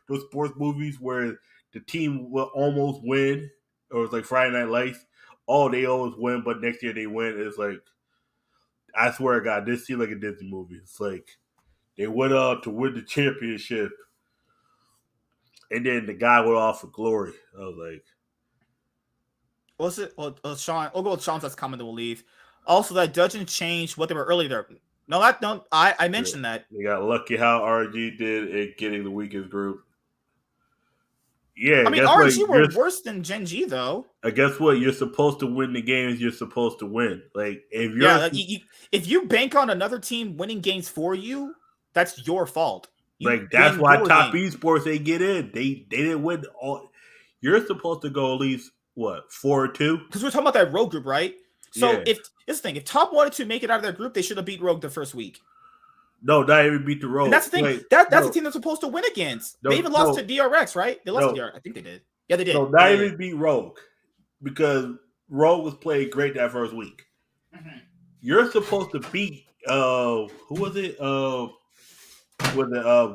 those sports movies where the team will almost win, or it's like Friday Night Lights. Oh, they always win, but next year they win. It's like, I swear to God, this seems like a Disney movie. It's like they went out to win the championship, and then the guy went off for glory. I was like, what's it? Well, Sean, we'll go with Sean's last comment that we'll leave. Also, that doesn't change what they were earlier. No, I mentioned that. They got lucky how RG did at getting the weakest group. Yeah, I mean, RG were worse than Gen G, though. Guess what? You're supposed to win the games you're supposed to win. Like, if you're if you bank on another team winning games for you, that's your fault. That's why top esports they get in. They didn't win all. You're supposed to go at least what 4-2? Because we're talking about that rogue group, right? So if top wanted to make it out of their group, they should have beat Rogue the first week. No, not even beat the Rogue. And that's the thing. That's the team they're supposed to win against. They even lost to DRX, right? They lost to DRX. I think they did. Yeah, they did. No, not even beat Rogue because Rogue was playing great that first week. Mm-hmm. You're supposed to beat who was it?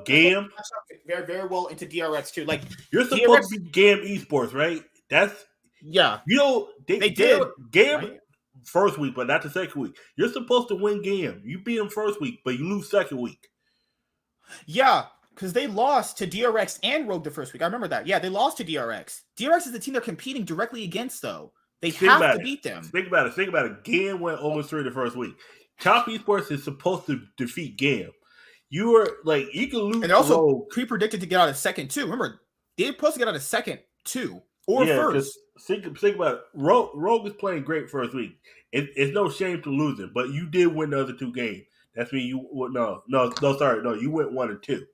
GAM? Very, very well into DRX too. Like you're supposed to beat GAM Esports, right? That's they did GAM. Right? First week, but not the second week. You're supposed to win GAM. You beat them first week, but you lose second week. Yeah, because they lost to DRX and Rogue the first week. I remember that. Yeah, they lost to DRX. DRX is the team they're competing directly against, though. They have to beat them. Think about it. GAM went 0-3 the first week. Top Esports is supposed to defeat GAM. You are like you can lose. And they're also pre-predicted to get out of second too. Remember, they're supposed to get out of second too or first. Think about it. Rogue is playing great first week. It's no shame to lose it, but you did win the other 2 games. That's when you you went 1 and 2,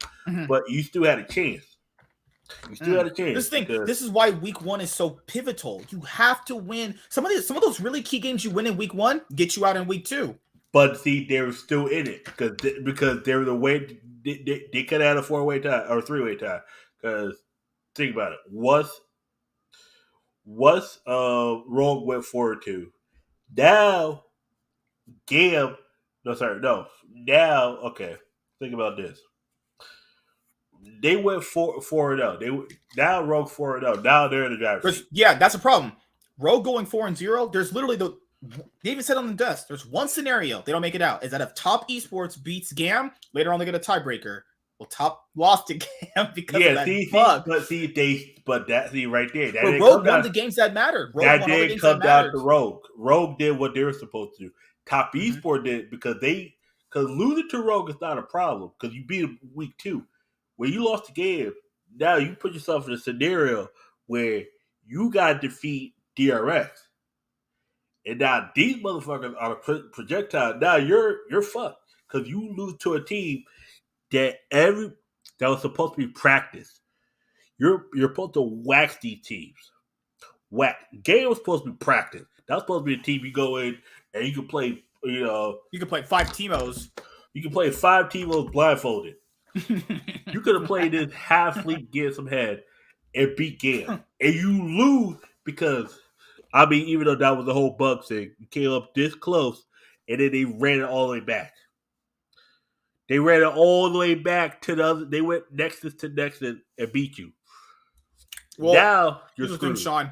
but you still had a chance. You still had a chance. This is why week 1 is so pivotal. You have to win some of those really key games you win in week 1 get you out in week 2. But see, they were still in it because they were the way they could have had a 4-way tie or 3-way tie. Because think about it, Rogue went 4-2. Now, GAM. Now, okay. Think about this. They went 4-0. Now Rogue 4-0. Now they're in the driver's seat. Yeah, that's a problem. Rogue going 4-0. There's literally they even said on the desk. There's one scenario they don't make it out. Is that if Top Esports beats GAM, later on they get a tiebreaker. Well, Top lost to GAM because of that bug. But right there. But Rogue won the games that mattered. That did come down to Rogue. Rogue did what they were supposed to do. Top Esports did because losing to Rogue is not a problem because you beat them week 2. When you lost the game, now you put yourself in a scenario where you got to defeat DRX. And now these motherfuckers are a projectile. Now you're fucked because you lose to a team that was supposed to be practice. You're supposed to wax these teams. GAM was supposed to be practice. That was supposed to be a team you go in and you can play. You can play 5 Teemos. You can play 5 Teemos blindfolded. You could have played this half sleep, get some head, and beat GAM, and you lose because even though that was the whole bug thing, you came up this close, and then they ran it all the way back. They ran it all the way back to the other. They went Nexus to Nexus and beat you. Well, now you're screwed. Sean,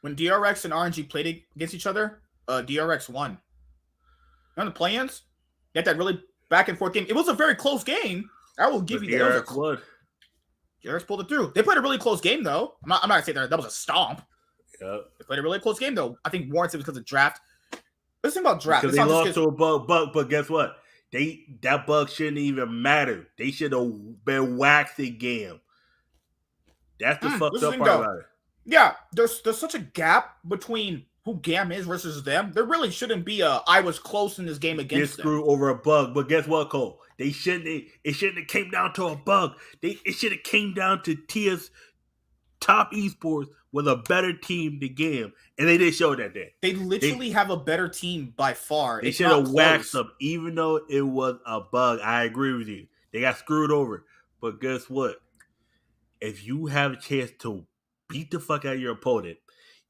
when DRX and RNG played against each other, DRX won. On the play-ins, you had that really back and forth game. It was a very close game. I will give you that. DRX pulled it through. They played a really close game, though. I'm not gonna say that was a stomp. Yep. They played a really close game, though. I think warrants it because of draft. Let's think about draft. Because they lost to a bug, but guess what? That bug shouldn't even matter. They should have been waxing Gam. That's the fucked up part about it. Yeah, there's such a gap between who Gam is versus them. There really shouldn't be I was close in this game against them. Screw over a bug, but guess what, Cole? It shouldn't have came down to a bug. It should have came down to Tia's top esports with a better team than Gam, and they didn't show that day. They literally have a better team by far. They should have waxed them, even though it was a bug. I agree with you. They got screwed over. But guess what? If you have a chance to beat the fuck out of your opponent,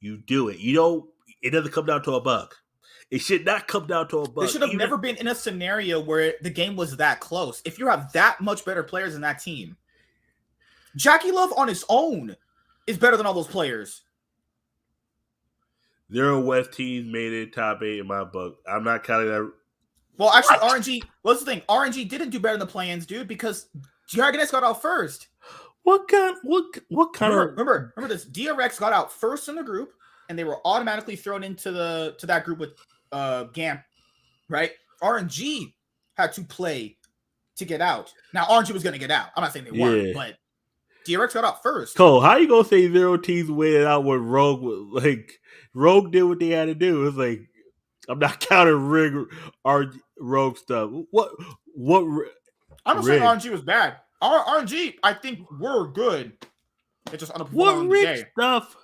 you do it. It doesn't come down to a bug. It should not come down to a bug. They should have never been in a scenario where the game was that close. If you have that much better players in that team, Jackie Love on his own is better than all those players. Zero West teams made it top 8 in my book. I'm not counting that. Well, actually, RNG. What's the thing? RNG didn't do better in the play-ins, dude, because Jankos got out first. What kind of? Remember this? DRX got out first in the group, and they were automatically thrown into that group with Gam, right? RNG had to play to get out. Now RNG was going to get out. I'm not saying they weren't, but DRX got out first. Cole, how you gonna say zero teams waited out when Rogue did what they had to do? It's like I'm not counting Rogue stuff. What? I'm not saying RNG was bad. RNG, I think we're good. It's just underperformed. What Rick stuff?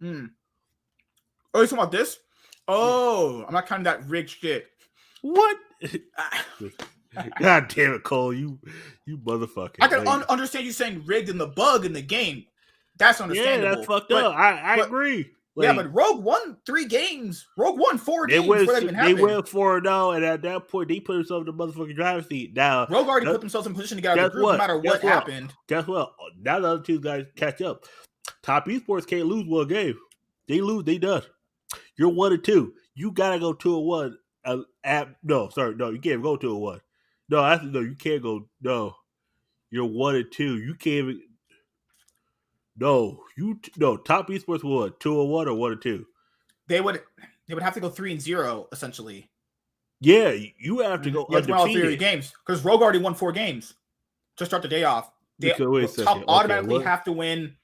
Oh, you talking about this? Oh, I'm not counting that rigged shit. What? God damn it, Cole! You motherfucker! I can understand you saying rigged in the bug in the game. That's understandable. Yeah, that's fucked up. I agree. Yeah, but Rogue won 3 games. Rogue won 4 games before that even happened. They went 4-0, and at that point, they put themselves in the motherfucking driver's seat. Now, Rogue already put themselves in position to get out of the group, no matter what happened. Guess what? Now the other 2 guys catch up. Top esports can't lose one game. They lose, they done. You're 1-2. You gotta go 2-1. No, you can't go 2-1. No, you can't go. No, you're 1-2. You can't even. No, Top esports would 2-1 or 1-2. They would have to go 3-0 essentially. Yeah, you have to go undefeated. All 3 games because Rogue already won 4 games to start the day off. They automatically have to win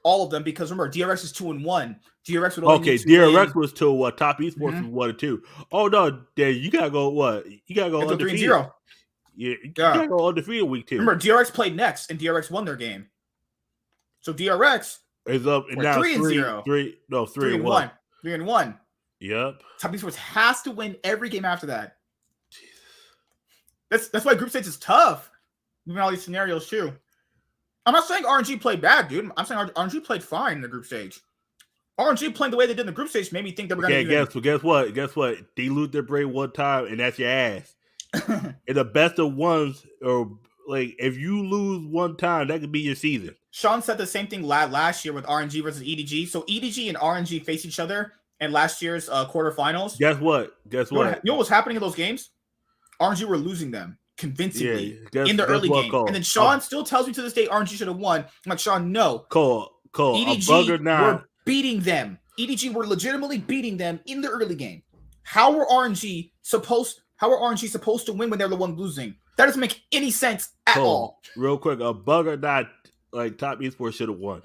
all of them because remember DRX is 2-1. DRX would only DRX was 2-1. Top esports was 1-2. Oh no, then you gotta go what? You gotta go undefeated. 3-0. Yeah, you gotta go undefeated week 2. Remember DRX played next and DRX won their game. So DRX is up and now 3-0. 3-1. 3-1. Yep. Top esports has to win every game after that. That's why group stage is tough. Even all these scenarios too. I'm not saying RNG played bad, dude. I'm saying RNG played fine in the group stage. RNG playing the way they did in the group stage made me think they were going to guess what? They lose their brain one time, and that's your ass. In the best of ones, or like if you lose one time, that could be your season. Sean said the same thing last year with RNG versus EDG. So EDG and RNG face each other in last year's quarterfinals. Guess what? You know what was happening in those games? RNG were losing them convincingly in the early game. And then Sean still tells me to this day RNG should have won. I'm like, Sean, no. Cole. EDG were beating them. EDG were legitimately beating them in the early game. How were RNG supposed to win when they're the one losing? That doesn't make any sense at all. Real quick, a bug or not, like Top Esports should have won.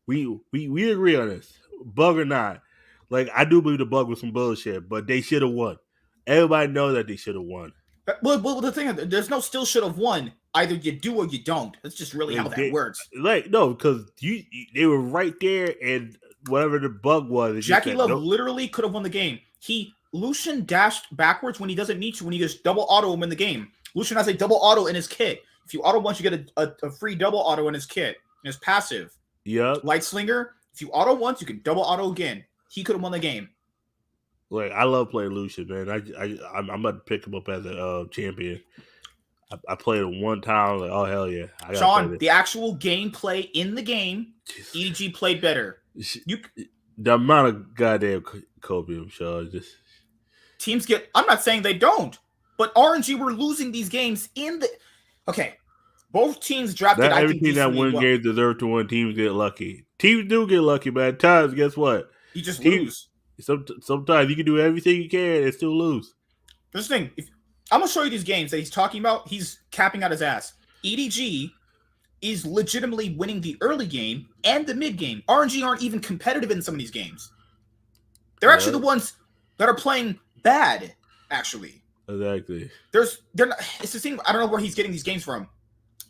We agree on this. Bug or not. Like I do believe the bug was some bullshit, but they should have won. Everybody knows that they should have won. Well, the thing is, there's no still should have won. Either you do or you don't. That's just really how that works. Like no, because they were right there, and whatever the bug was, Jackie Love literally could have won the game. Lucian dashed backwards when he doesn't need to. When he just double auto and win the game. Lucian has a double auto in his kit. If you auto once, you get a free double auto in his kit. In his passive. Yeah. Light Slinger. If you auto once, you can double auto again. He could have won the game. Like I love playing Lucian, man. I'm about to pick him up as a champion. I played him one time. Like, oh hell yeah! Sean, the actual gameplay in the game, EDG played better. The amount of goddamn copium, Sean. Just teams get. I'm not saying they don't, but RNG were losing these games in the. Okay, Both teams drafted. Not I every think team that decently wins well. games deserve to win. Teams get lucky. Teams do get lucky, but at times, guess what? You just lose. Sometimes you can do everything you can and still lose. This thing, I'm gonna show you these games that he's talking about. He's capping out his ass. EDG is legitimately winning the early game and the mid game. RNG aren't even competitive in some of these games. They're actually the ones that are playing bad. Actually, exactly. They're not. It's the thing. I don't know where he's getting these games from.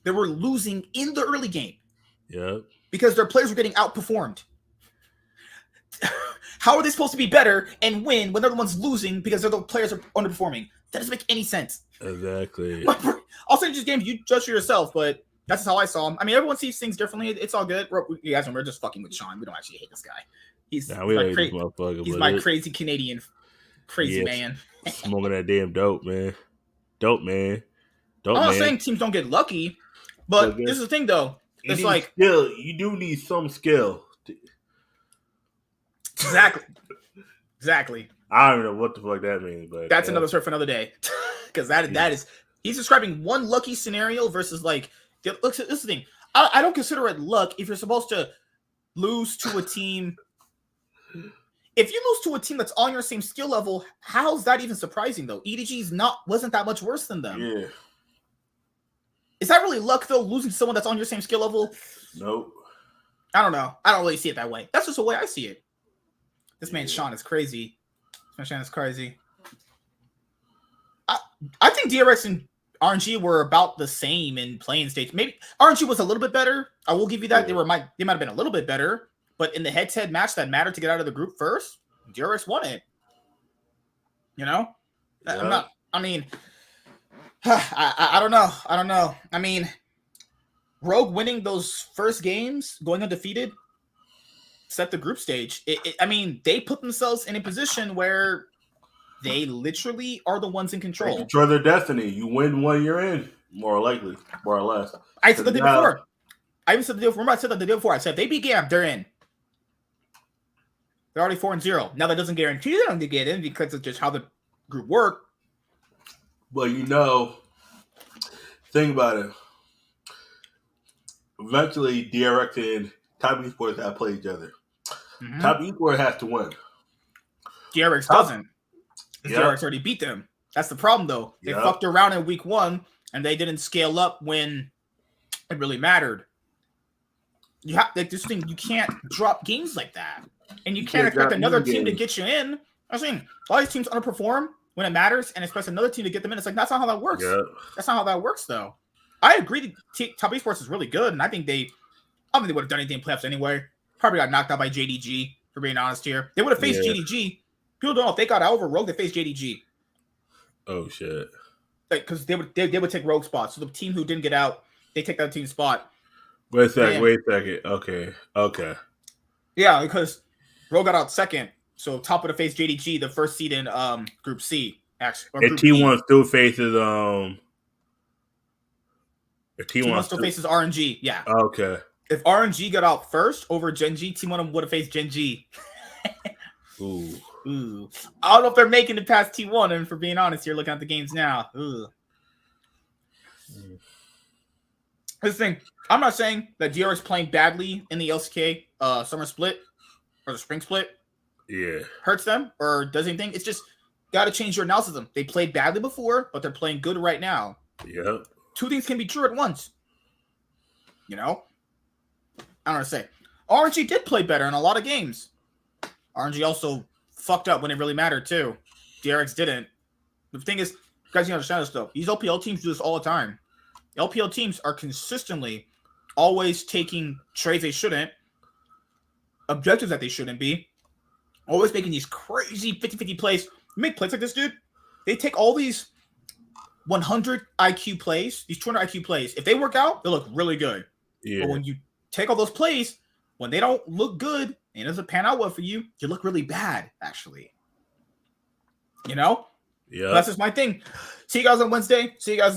They were losing in the early game. Yeah. Because their players were getting outperformed. How are they supposed to be better and win when they're the ones losing because the players are underperforming? That doesn't make any sense. Exactly. I'll send you these games. You judge for yourself, but that's just how I saw him. I mean, everyone sees things differently. It's all good. You guys know we're just fucking with Sean. We don't actually hate this guy. He's my crazy Canadian man. Smoking that damn dope, man. I'm not saying teams don't get lucky, but this is the thing, though. It's like skill. You do need some skill. Exactly. I don't know what the fuck that means, but that's another story for another day. Because that is he's describing one lucky scenario versus like look. This is the thing. I don't consider it luck if you're supposed to lose to a team. If you lose to a team that's on your same skill level, how's that even surprising though? EDG's wasn't that much worse than them. Yeah. Is that really luck though? Losing to someone that's on your same skill level? Nope. I don't know. I don't really see it that way. That's just the way I see it. This man Sean is crazy. This man Sean is crazy. I think DRX and RNG were about the same in playing stage. Maybe RNG was a little bit better. I will give you that. Yeah. They might have been a little bit better, but in the head-to-head match that mattered to get out of the group first, DRX won it. You know? Yeah. I don't know. I mean, Rogue winning those first games, going undefeated, set the group stage. I mean, they put themselves in a position where they literally are the ones in control. They control their destiny. You win one, you're in. More likely, more or less. I said that the day before. I even said the day before. I said that the day before. I said if they beat Gam, they're in. They're already 4-0. Now that doesn't guarantee them to get in because of just how the group worked. But think about it. Eventually, DRX and Top Esports have to play each other. Mm-hmm. Top Esports has to win. DRX doesn't. DRX already beat them. That's the problem, though. They fucked around in week 1, and they didn't scale up when it really mattered. You have this thing. You can't drop games like that, and you can't expect another team to get you in. I mean, a lot of these teams underperform when it matters, and expect another team to get them in. It's like that's not how that works. Yeah. That's not how that works, though. I agree. Top Esports is really good, and I think they would have done anything in playoffs anyway. Probably got knocked out by JDG. For being honest here, they would have faced JDG. People don't know if they got out over Rogue, they faced JDG. Oh shit! Because they would take Rogue spots. So the team who didn't get out, they take that team's spot. Wait a second. Okay. Yeah, because Rogue got out second, so top would have faced JDG, the first seed in Group C. Actually, and T1 still faces T1 still faces RNG. Yeah. Okay. If RNG got out first over Gen G, T1 would have faced Gen G. Ooh. I don't know if they're making it past T1, and for being honest here, looking at the games now. This thing, I'm not saying that DRX playing badly in the LCK summer split or the spring split hurts them or does anything. It's just got to change your analysis. They played badly before, but they're playing good right now. Yep. Two things can be true at once. You know? I don't know what to say. RNG did play better in a lot of games. RNG also fucked up when it really mattered, too. DRX didn't. The thing is, guys, you understand this, though. These LPL teams do this all the time. LPL teams are consistently always taking trades they shouldn't, objectives that they shouldn't be, always making these crazy 50-50 plays. Make plays like this, dude. They take all these 100 IQ plays, these 200 IQ plays. If they work out, they look really good. Yeah. But when you take all those plays, when they don't look good, and it doesn't pan out well for you, you look really bad, actually. You know? Yeah. That's just my thing. See you guys on Wednesday. See you guys.